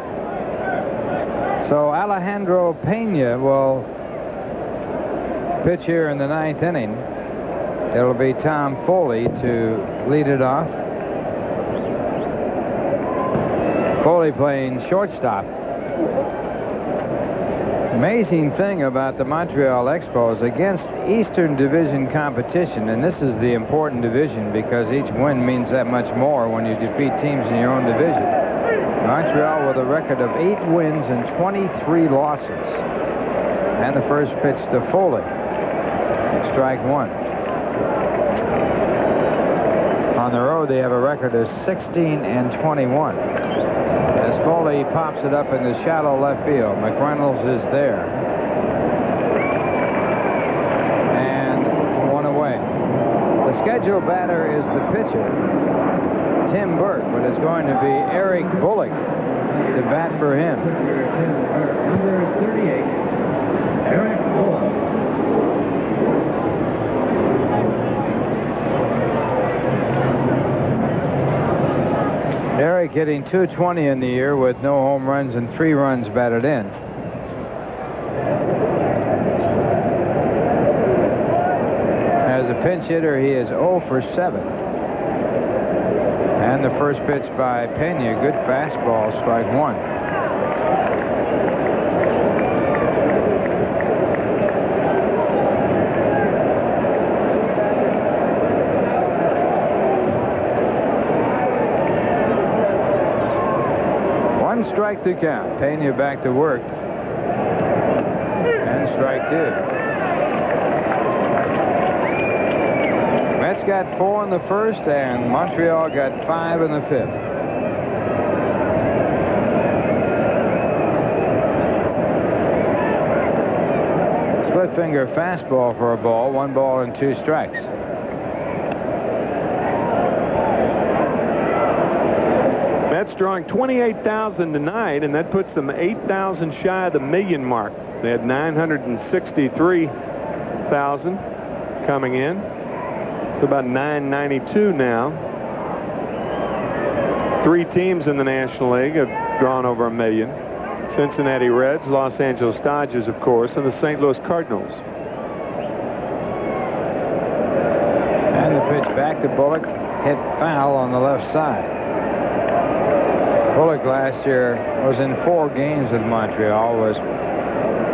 So Alejandro Pena will pitch here in the 9th inning. It'll be Tom Foley to lead it off. Foley playing shortstop. Amazing thing about the Montreal Expos against Eastern Division competition, and this is the important division because each win means that much more when you defeat teams in your own division. Montreal with a record of 8 wins and 23 losses. And the first pitch to Foley. Strike 1. On the road, they have a record of 16-21. As Foley pops it up in the shallow left field, McReynolds is there. And 1 away. The scheduled batter is the pitcher, Tim Burke, but it's going to be Eric Bullock to bat for him. Number 38, Eric Bullock. Eric hitting .220 in the year with no home runs and 3 runs batted in. As a pinch hitter, he is 0 for 7. And the first pitch by Pena, good fastball, strike 1. Strike to count. Pena back to work. And strike 2. Mets got 4 in the first, and Montreal got 5 in the 5th. Split finger fastball for a ball. 1 ball and 2 strikes. Mets drawing 28,000 tonight, and that puts them 8,000 shy of the million mark. They had 963,000 coming in. It's about 992 now. 3 teams in the National League have drawn over a million. Cincinnati Reds, Los Angeles Dodgers, of course, and the St. Louis Cardinals. And the pitch back to Bullock, hit foul on the left side. Bullock last year was in 4 games with Montreal, was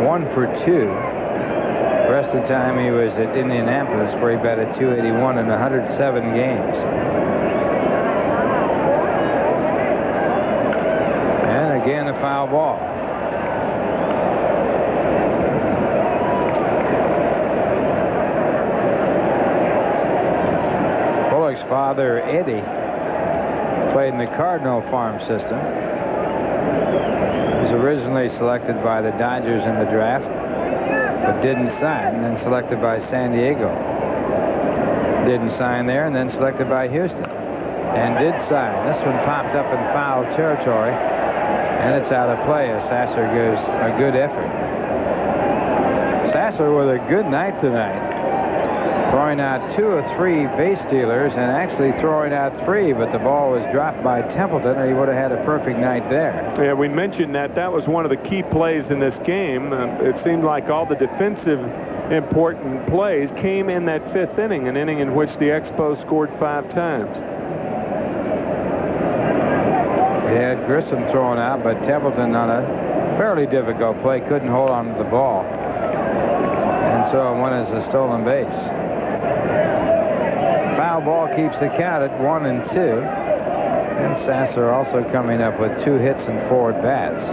1 for 2. The rest of the time he was at Indianapolis, where he batted .281 in 107 games. And again a foul ball. Bullock's father, Eddie, played in the Cardinal farm system. He was originally selected by the Dodgers in the draft, but didn't sign, and then selected by San Diego. Didn't sign there, and then selected by Houston, and did sign. This one popped up in foul territory, and it's out of play as Sasser gives a good effort. Sasser with a good night tonight, throwing out 2 or 3 base stealers, and actually throwing out 3, but the ball was dropped by Templeton, or he would have had a perfect night there. Yeah, we mentioned that was one of the key plays in this game. It seemed like all the defensive important plays came in that 5th inning, an inning in which the Expos scored 5 times. He had Grissom thrown out, but Templeton on a fairly difficult play couldn't hold on to the ball, and so it went as a stolen base. Foul ball keeps the count at 1 and 2. And Sasser also coming up with 2 hits and 4 at bats.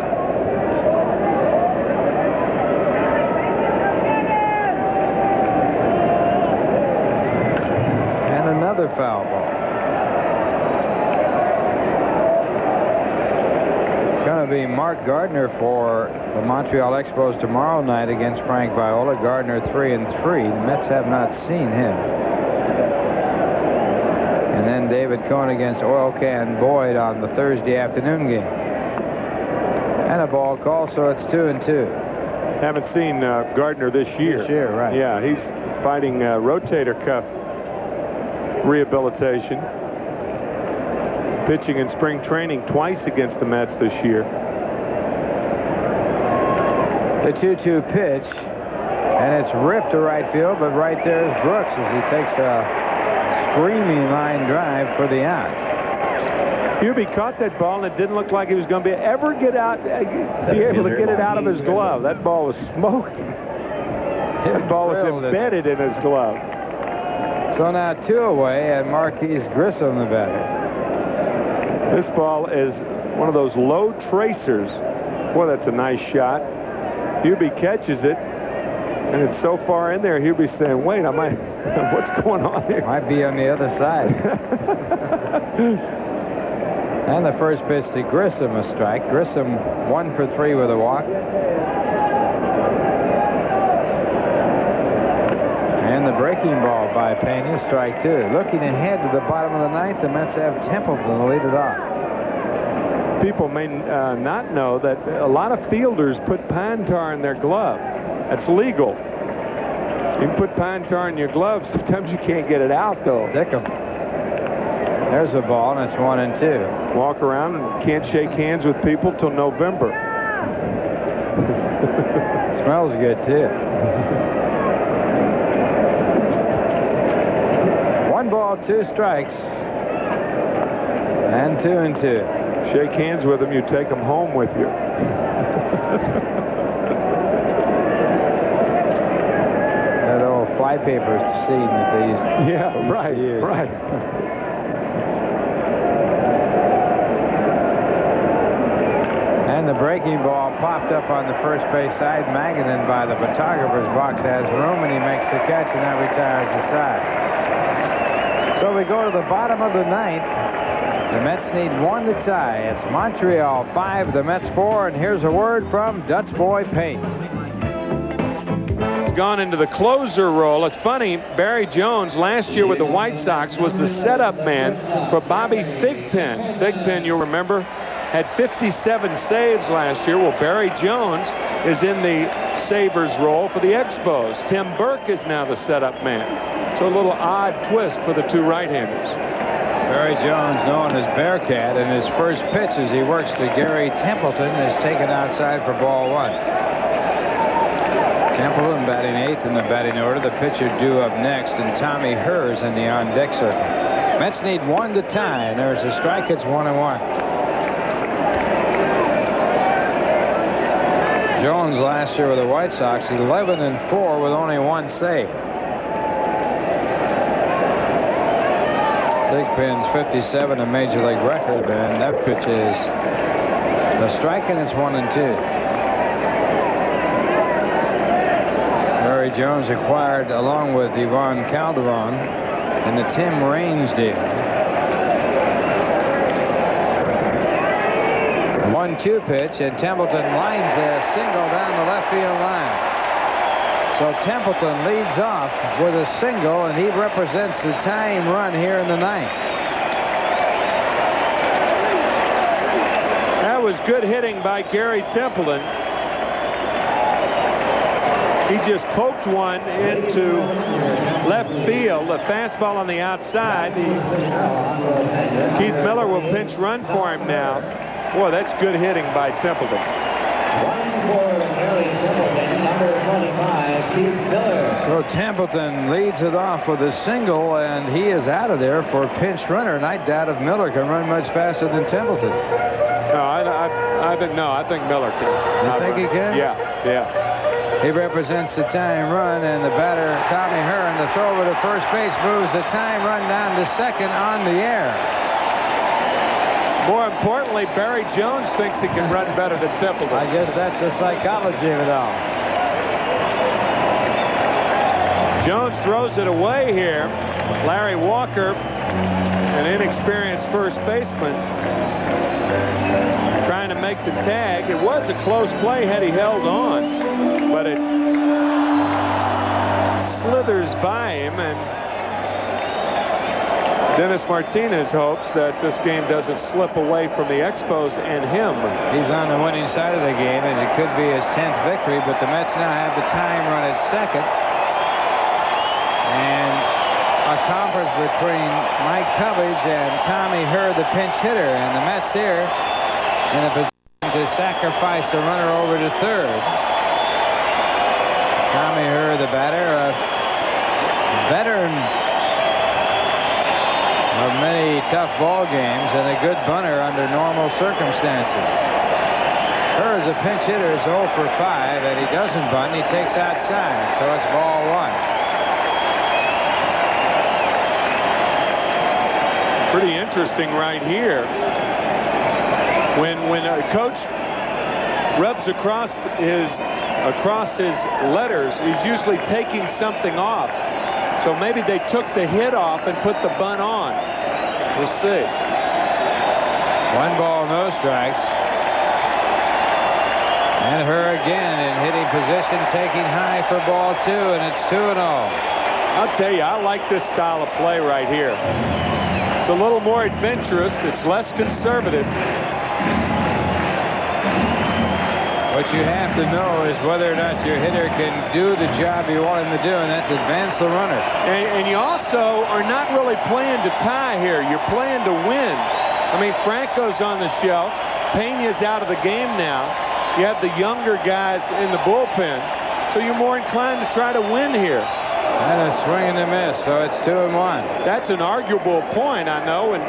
And another foul ball. It's going to be Mark Gardner for the Montreal Expos tomorrow night against Frank Viola. Gardner 3 and 3. The Mets have not seen him. And then David Cohn against Oil Can Boyd on the Thursday afternoon game. And a ball call, so it's 2 and 2. Haven't seen Gardner this year. This year, right. Yeah, he's fighting rotator cuff rehabilitation. Pitching in spring training twice against the Mets this year. The 2-2 pitch, and it's ripped to right field, but right there is Brooks as he takes a screaming line drive for the out. Hubie caught that ball, and it didn't look like he was going to be able to get it out of his glove. That ball was smoked. That ball was embedded in his glove. So now 2 away, and Marquise Grissom the batter. This ball is one of those low tracers. Boy, that's a nice shot. Hubie catches it, and it's so far in there, Hubie's saying, wait, what's going on here? Might be on the other side. And the first pitch to Grissom, a strike. Grissom 1 for 3 with a walk. And the breaking ball by Phenia, strike 2. Looking ahead to the bottom of the 9th, the Mets have Templeton to lead it off. People may not know that a lot of fielders put pine tar in their glove. That's legal. You can put pine tar in your glove. Sometimes you can't get it out, though. Stick 'em. There's a ball, and it's 1 and 2. Walk around and can't shake hands with people till November. Smells good, too. 1 ball, 2 strikes. And 2 and 2. Shake hands with them, you take them home with you. That old flypaper scene that they used to use. Right. And the breaking ball popped up on the first base side. Magadan by the photographer's box has room, and he makes the catch, and that retires the side. So we go to the bottom of the 9th. The Mets need 1 to tie. It's Montreal 5, the Mets 4, and here's a word from Dutch Boy Paint. gone into the closer role. It's funny, Barry Jones last year with the White Sox was the setup man for Bobby Thigpen. Thigpen, you'll remember, had 57 saves last year. Well, Barry Jones is in the savers role for the Expos. Tim Burke is now the setup man. So a little odd twist for the two right-handers. Barry Jones, known as Bearcat, in his first pitch as he works to Gary Templeton, is taken outside for ball 1. Templeton batting 8th in the batting order. The pitcher due up next, and Tommy Herz in the on-deck circle. Mets need 1 to tie, and there's a strike. It's 1-1. Jones last year with the White Sox, 11-4 with only 1 save. Thigpen's 57, a major league record, and that pitch is a strike, and it's 1-2. Barry Jones acquired along with Ivan Calderon in the Tim Raines deal. 1-2 pitch, and Templeton lines a single down the left field line. So Templeton leads off with a single, and he represents the tying run here in the 9th. That was good hitting by Gary Templeton. He just poked one into left field, a fastball on the outside. Keith Miller will pinch run for him now. Boy, that's good hitting by Templeton. So Templeton leads it off with a single, and he is out of there for a pinch runner. And I doubt if Miller can run much faster than Templeton. No, I think Miller can. You think he can? Yeah. He represents the tying run, and the batter, Tommy Hearn, the throw over to first base moves the tying run down to second on the air. More importantly, Barry Jones thinks he can run better than Templeton. I guess that's the psychology of it all. Jones throws it away here. Larry Walker, an inexperienced first baseman, trying to make the tag. It was a close play had he held on, but it slithers by him, and Dennis Martinez hopes that this game doesn't slip away from the Expos and him. He's on the winning side of the game, and it could be his 10th victory, but the Mets now have the tying run at second. And a conference between Mike Cubbage and Tommy Herr, the pinch hitter, and the Mets here in a position to sacrifice the runner over to third. Tommy Herr, the batter, a veteran of many tough ball games and a good bunter under normal circumstances. Herr is a pinch hitter, is 0 for 5, and he doesn't bunt. He takes outside, so it's ball 1. Pretty interesting right here. When a coach rubs across his letters, he's usually taking something off. So maybe they took the hit off and put the bunt on. We'll see. 1 ball, no strikes. And Herr again in hitting position, taking high for ball 2, and it's 2-0. I'll tell you, I like this style of play right here. It's a little more adventurous. It's less conservative. What you have to know is whether or not your hitter can do the job you want him to do, and that's advance the runner. And you also are not really playing to tie here. You're playing to win. I mean, Franco's on the shelf. Pena's out of the game now. You have the younger guys in the bullpen. So you're more inclined to try to win here. And a swing and a miss, so it's 2-1. That's an arguable point, I know, and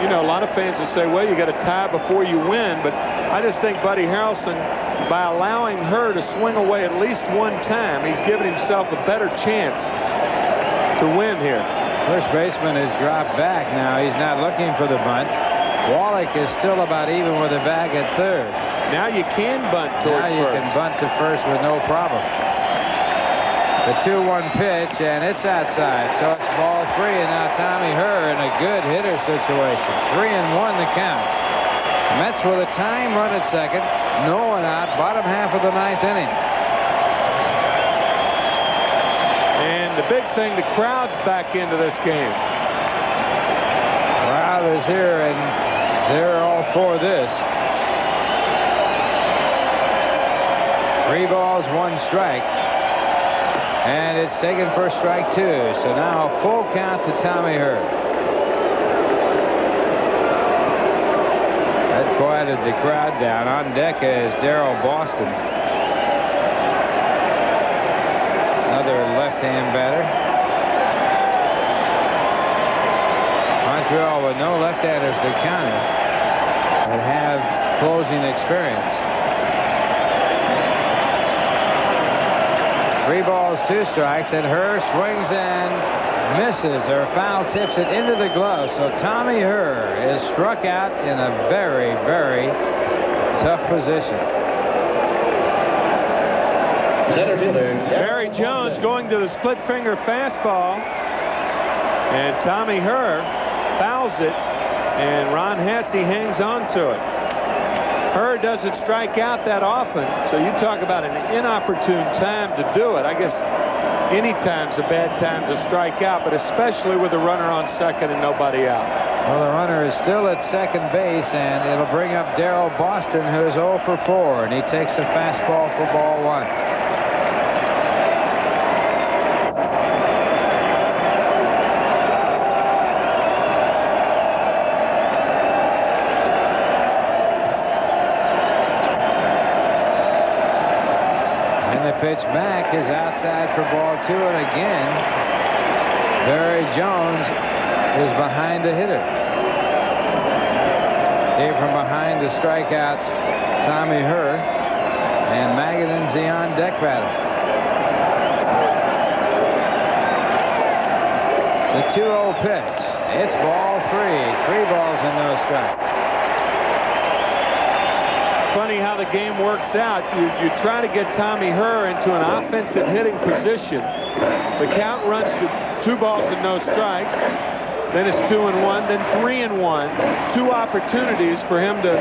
you know, a lot of fans will say, well, you got to tie before you win, but I just think Buddy Harrelson, by allowing her to swing away at least one time, he's given himself a better chance to win here. First baseman has dropped back now. He's not looking for the bunt. Wallach is still about even with the bag at third. Now you can bunt toward first. Now you can bunt to first with no problem. The 2-1 pitch, and it's outside, so it's ball 3, and now Tommy Herr in a good hitter situation. 3-1 the count. Mets with a time run at second, no one out, bottom half of the 9th inning. the big thing, the crowd's back into this game. Crowd is here, and they're all for this. 3 balls, 1 strike. And it's taken for strike 2. So now full count to Tommy Herr. That quieted the crowd down. On deck is Darryl Boston. Another left-hand batter. Montreal with no left-handers to counter that have closing experience. 3 balls, 2 strikes, and Herr swings and misses, or foul tips it into the glove. So Tommy Herr is struck out in a very, very tough position. Barry Jones going to the split finger fastball, and Tommy Herr fouls it, and Ron Hasty hangs on to it. Herr doesn't strike out that often, so you talk about an inopportune time to do it. I guess any time's a bad time to strike out, but especially with a runner on second and nobody out. Well, the runner is still at second base, and it'll bring up Darryl Boston, who's 0 for 4, and he takes a fastball for ball 1. Pitch back is outside for ball 2, and again Barry Jones is behind the hitter. Came from behind to strike out Tommy Herr, and Magadan's the on-deck batter. The 2-0 pitch. It's ball 3. 3 balls and no strikes. Funny how the game works out. You try to get Tommy Herr into an offensive hitting position. The count runs to 2 balls and no strikes. Then it's 2-1, then 3-1. 2 opportunities for him to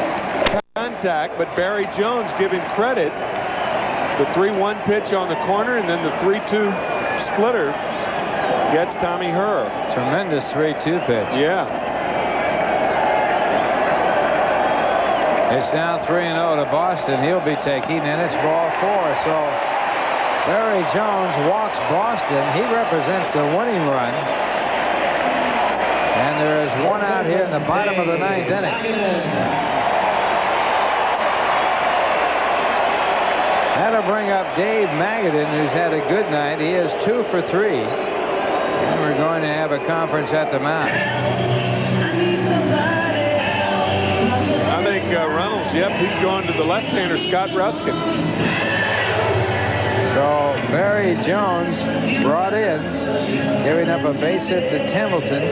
contact, but Barry Jones, giving credit, the 3-1 pitch on the corner, and then the 3-2 splitter gets Tommy Herr. Tremendous 3-2 pitch. Yeah. It's now 3-0 to Boston. He'll be taking, and it's ball 4. So Barry Jones walks Boston. He represents the winning run. And there is 1 out here in the bottom of the 9th inning. That'll bring up Dave Magadan, who's had a good night. He is 2 for 3. And we're going to have a conference at the mound. I think Runnells, yep, he's going to the left-hander, Scott Ruskin. So Barry Jones brought in, giving up a base hit to Templeton,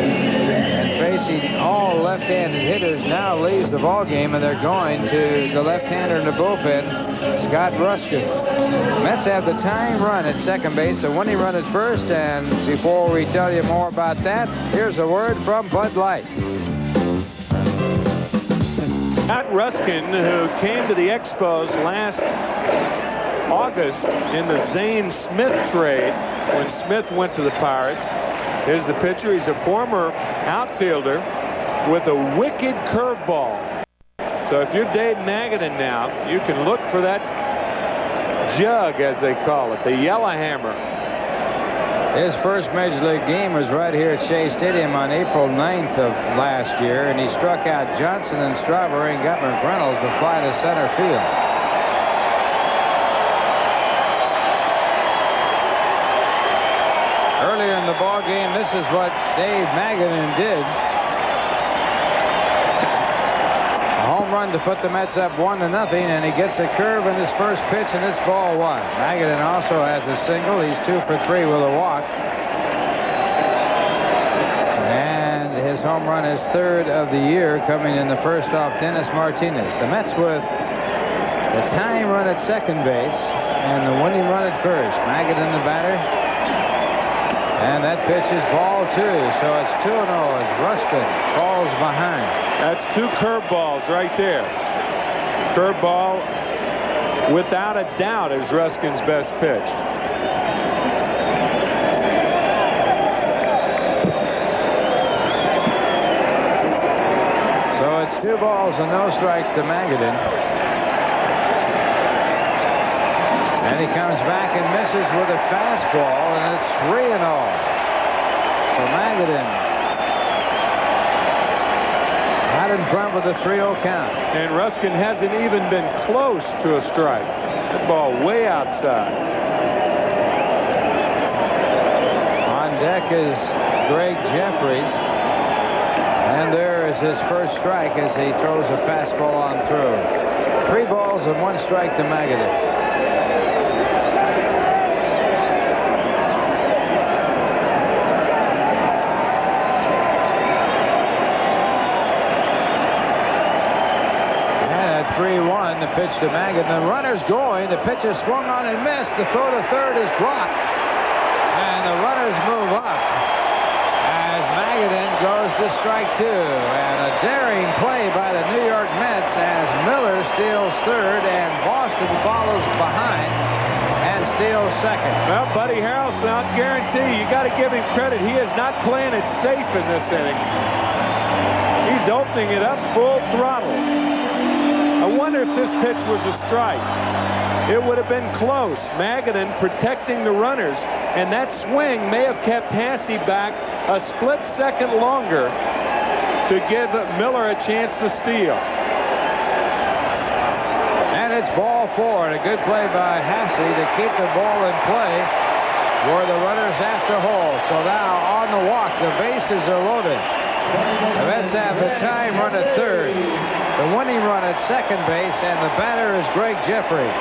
and facing all left-handed hitters, now leads the ball game, and they're going to the left-hander in the bullpen, Scott Ruskin. Mets have the tying run at second base, the winning run at first, and before we tell you more about that, here's a word from Bud Light. Scott Ruskin, who came to the Expos last August in the Zane Smith trade when Smith went to the Pirates, is the pitcher. He's a former outfielder with a wicked curveball. So if you're Dave Magadan now, you can look for that jug, as they call it, the Yellowhammer. His first Major League game was right here at Shea Stadium on April 9th of last year, and he struck out Johnson and Strawberry and got McReynolds to fly to center field. Earlier in the ball game, this is what Dave Magadan did. A home run to put the Mets up 1-0, and he gets a curve in his first pitch, and it's ball 1. Magadan also has a single. He's 2 for 3 with a walk. And his home run is 3rd of the year, coming in the first off Dennis Martinez. The Mets with the tying run at second base and the winning run at first. Magadan the batter. And that pitch is ball 2, so it's 2-0 as Ruskin falls behind. That's 2 curveballs right there. Curveball, without a doubt, is Ruskin's best pitch. balls and no strikes to Magadan. And he comes back and misses with a fastball, and it's 3-0. So Magadan out in front with a 3-0 count. And Ruskin hasn't even been close to a strike. That ball way outside. On deck is Greg Jeffries. And there is his first strike as he throws a fastball on through. 3 balls and 1 strike to Magadan. And at 3-1, the pitch to Magadan. The runner's going. The pitch is swung on and missed. The throw to third is dropped. And the runners move up as Magadan goes to strike 2. And a daring play by the New York Mets as Miller steals third and Boston follows behind and steals second. Well, Buddy Harrelson, I'll guarantee you got to give him credit. He is not playing it safe in this inning. He's opening it up full throttle. I wonder if this pitch was a strike. It would have been close. Magadan protecting the runners, and that swing may have kept Hasse back a split second longer to give Miller a chance to steal. And it's ball 4, and a good play by Hasse to keep the ball in play where the runners have to hold. So now on the walk, the bases are loaded. The Mets have a time run at third, the winning run at second base, and the batter is Greg Jeffries.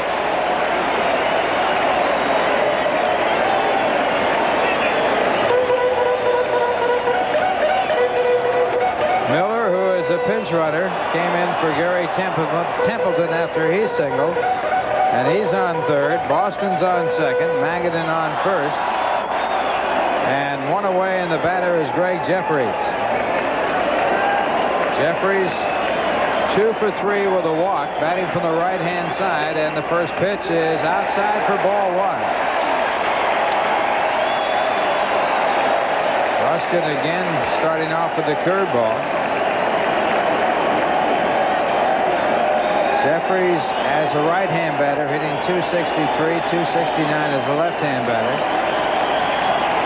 Miller, who is a pinch runner, came in for Gary Templeton after he singled, and he's on third. Boston's on second. Magadan on first, and 1 away, and the batter is Greg Jeffries. Jeffries 2 for 3 with a walk, batting from the right-hand side, and the first pitch is outside for ball 1. Ruskin again starting off with the curveball. Jeffries as a right-hand batter hitting 263, 269 as a left-hand batter.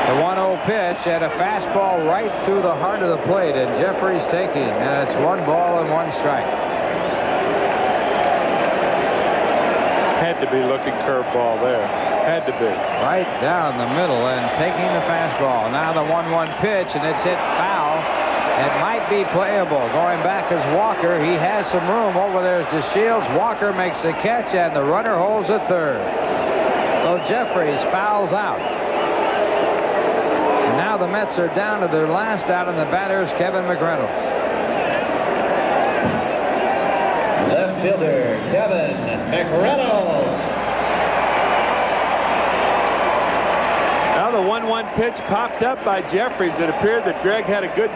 The 1-0 pitch at a fastball right through the heart of the plate, and Jeffries taking, and it's 1 ball and 1 strike. Had to be looking curveball there. Had to be. Right down the middle and taking the fastball. Now the 1-1 pitch, and it's hit foul. It might be playable. Going back is Walker. He has some room. Over there is DeShields. Walker makes the catch, and the runner holds at third. So Jeffries fouls out. And now the Mets are down to their last out, and the batter is Kevin McReynolds. Left fielder, Kevin McReynolds. Now the 1-1 pitch popped up by Jeffries. It appeared that Greg had a good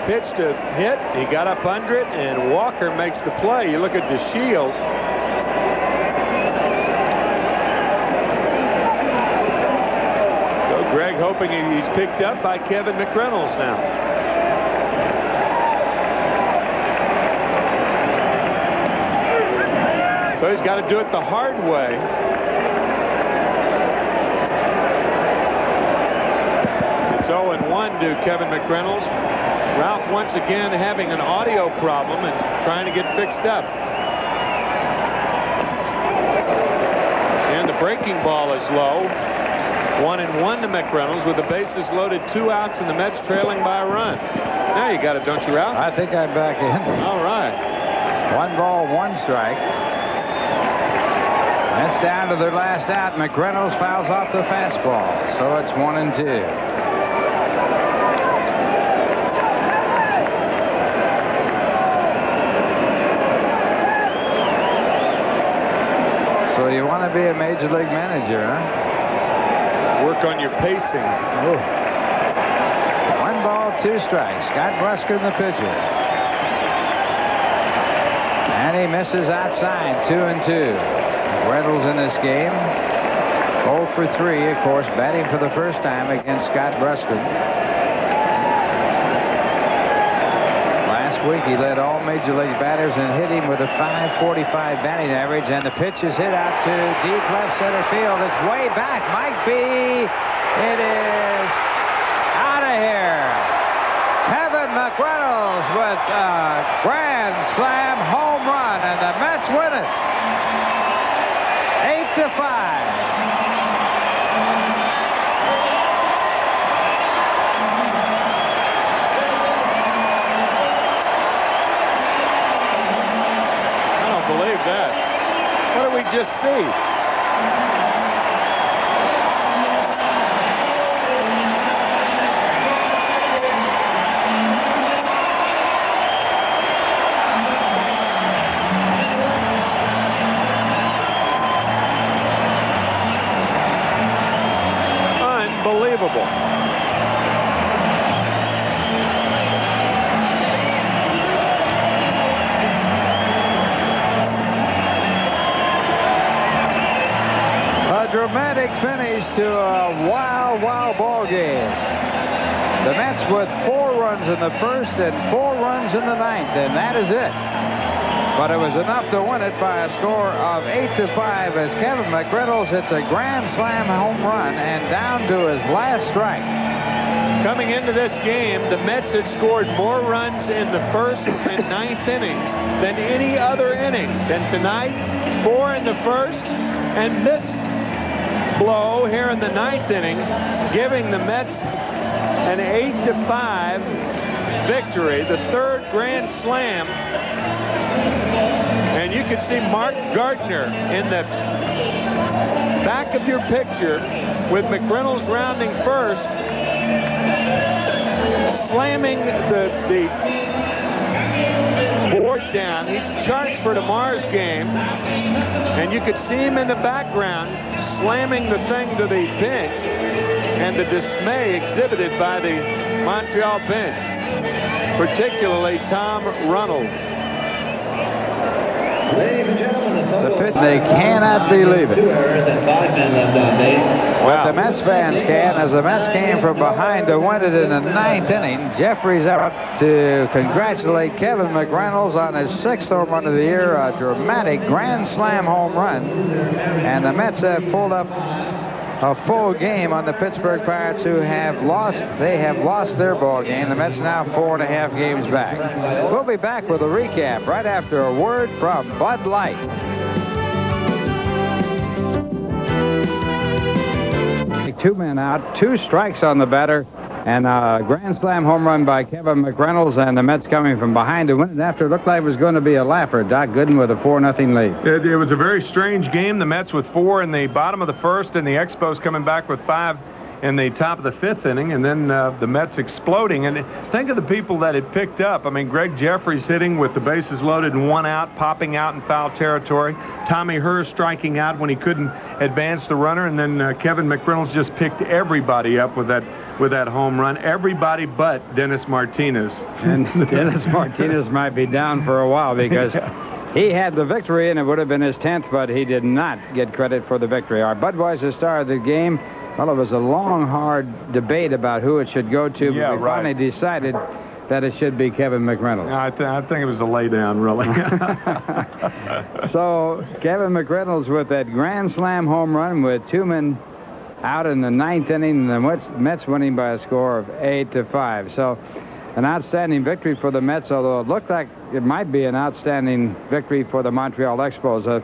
pitch to hit. He got up under it, and Walker makes the play. You look at DeShields. So Greg hoping he's picked up by Kevin McReynolds now. So he's got to do it the hard way. It's 0-1 to Kevin McReynolds. Ralph once again having an audio problem and trying to get fixed up. And the breaking ball is low. 1-1 to McReynolds with the bases loaded, 2 outs, and the Mets trailing by a run. Now you got it, don't you, Ralph? I think I'm back in. All right. 1 ball, 1 strike. That's down to their last out. McReynolds fouls off the fastball, so it's 1-2. So you want to be a major league manager, huh? Work on your pacing. Ooh. 1 ball, 2 strikes. Scott Bruskin, the pitcher. And he misses outside, 2-2. Reynolds in this game, 0 for 3, of course, batting for the first time against Scott Bruskin. Last week. He led all Major League batters and hit him with a .545 batting average. And the pitch is hit out to deep left center field. It's way back. Might be. It is out of here. Kevin McReynolds with a grand slam home run, and the Mets win it 8-5. Believe that. What did we just see? Unbelievable. Dramatic finish to a wild ball game. The Mets with 4 runs in the first and 4 runs in the ninth, and that is it. But it was enough to win it by a score of 8-5 as Kevin McReynolds hits a grand slam home run and down to his last strike. Coming into this game, the Mets had scored more runs in the first and ninth innings than any other innings. And tonight, 4 in the first, and this blow here in the ninth inning, giving the Mets an 8-5 victory, the 3rd grand slam. And you can see Mark Gardner in the back of your picture with McReynolds rounding first, slamming the board down. He charts for tomorrow's game, and you could see him in the background slamming the thing to the bench, and the dismay exhibited by the Montreal bench, particularly Tom Runnells. Ladies and gentlemen, The pitch, they cannot believe it. 2 errors and 5 men left on base. Well, the Mets fans can, as the Mets came from behind to win it in the ninth inning. Jeffrey's out to congratulate Kevin McReynolds on his 6th home run of the year, a dramatic grand slam home run. And the Mets have pulled up a full game on the Pittsburgh Pirates, who have lost. They have lost their ball game. The Mets now 4.5 games back. We'll be back with a recap right after a word from Bud Light. 2 men out, 2 strikes on the batter, and a grand slam home run by Kevin McReynolds, and the Mets coming from behind to win it after it looked like it was going to be a laugher. Doc Gooden with a 4-0 lead. It was a very strange game. The Mets with 4 in the bottom of the first, and the Expos coming back with 5 in the top of the 5th inning, and then the Mets exploding. And think of the people that it picked up. I mean, Greg Jeffries hitting with the bases loaded and 1 out, popping out in foul territory. Tommy Herr striking out when he couldn't advance the runner, and then Kevin McReynolds just picked everybody up with that home run. Everybody but Dennis Martinez. And Dennis Martinez might be down for a while because he had the victory, and it would have been his 10th, but he did not get credit for the victory. Our Budweiser star of the game. Well, it was a long, hard debate about who it should go to, but we finally decided that it should be Kevin McReynolds. I think it was a laydown, really. So, Kevin McReynolds with that grand slam home run with 2 men out in the 9th inning, and the Mets winning by a score of 8-5. So, an outstanding victory for the Mets, although it looked like it might be an outstanding victory for the Montreal Expos.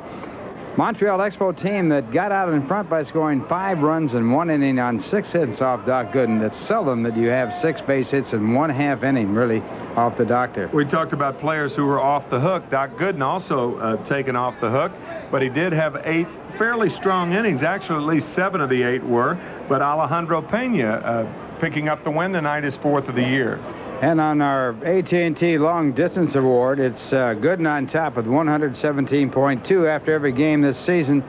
Montreal Expo team that got out in front by scoring 5 runs in 1 inning on 6 hits off Doc Gooden. It's seldom that you have 6 base hits in 1/2 inning, really, off the doctor. We talked about players who were off the hook. Doc Gooden also taken off the hook, but he did have 8 fairly strong innings. Actually, at least 7 of the 8 were. But Alejandro Pena picking up the win tonight, his 4th of the year. And on our AT&T Long Distance Award, it's Gooden on top with 117.2 after every game this season.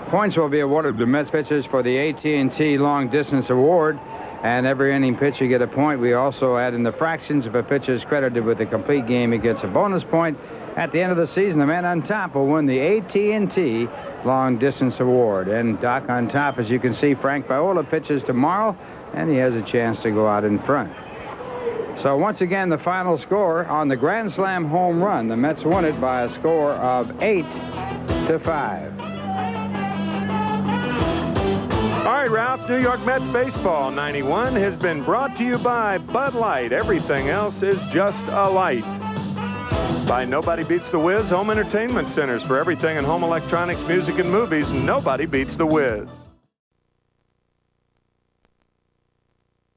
Points will be awarded to Mets pitchers for the AT&T Long Distance Award, and every inning pitch you get a point. We also add in the fractions. If a pitcher is credited with a complete game, he gets a bonus point. At the end of the season, the man on top will win the AT&T Long Distance Award. And Doc on top, as you can see, Frank Viola pitches tomorrow, and he has a chance to go out in front. So once again, the final score on the Grand Slam home run. The Mets won it by a score of 8-5. All right, Ralph, New York Mets Baseball 91 has been brought to you by Bud Light. Everything else is just a light. By Nobody Beats the Wiz Home Entertainment Centers. For everything in home electronics, music, and movies, nobody beats the Wiz.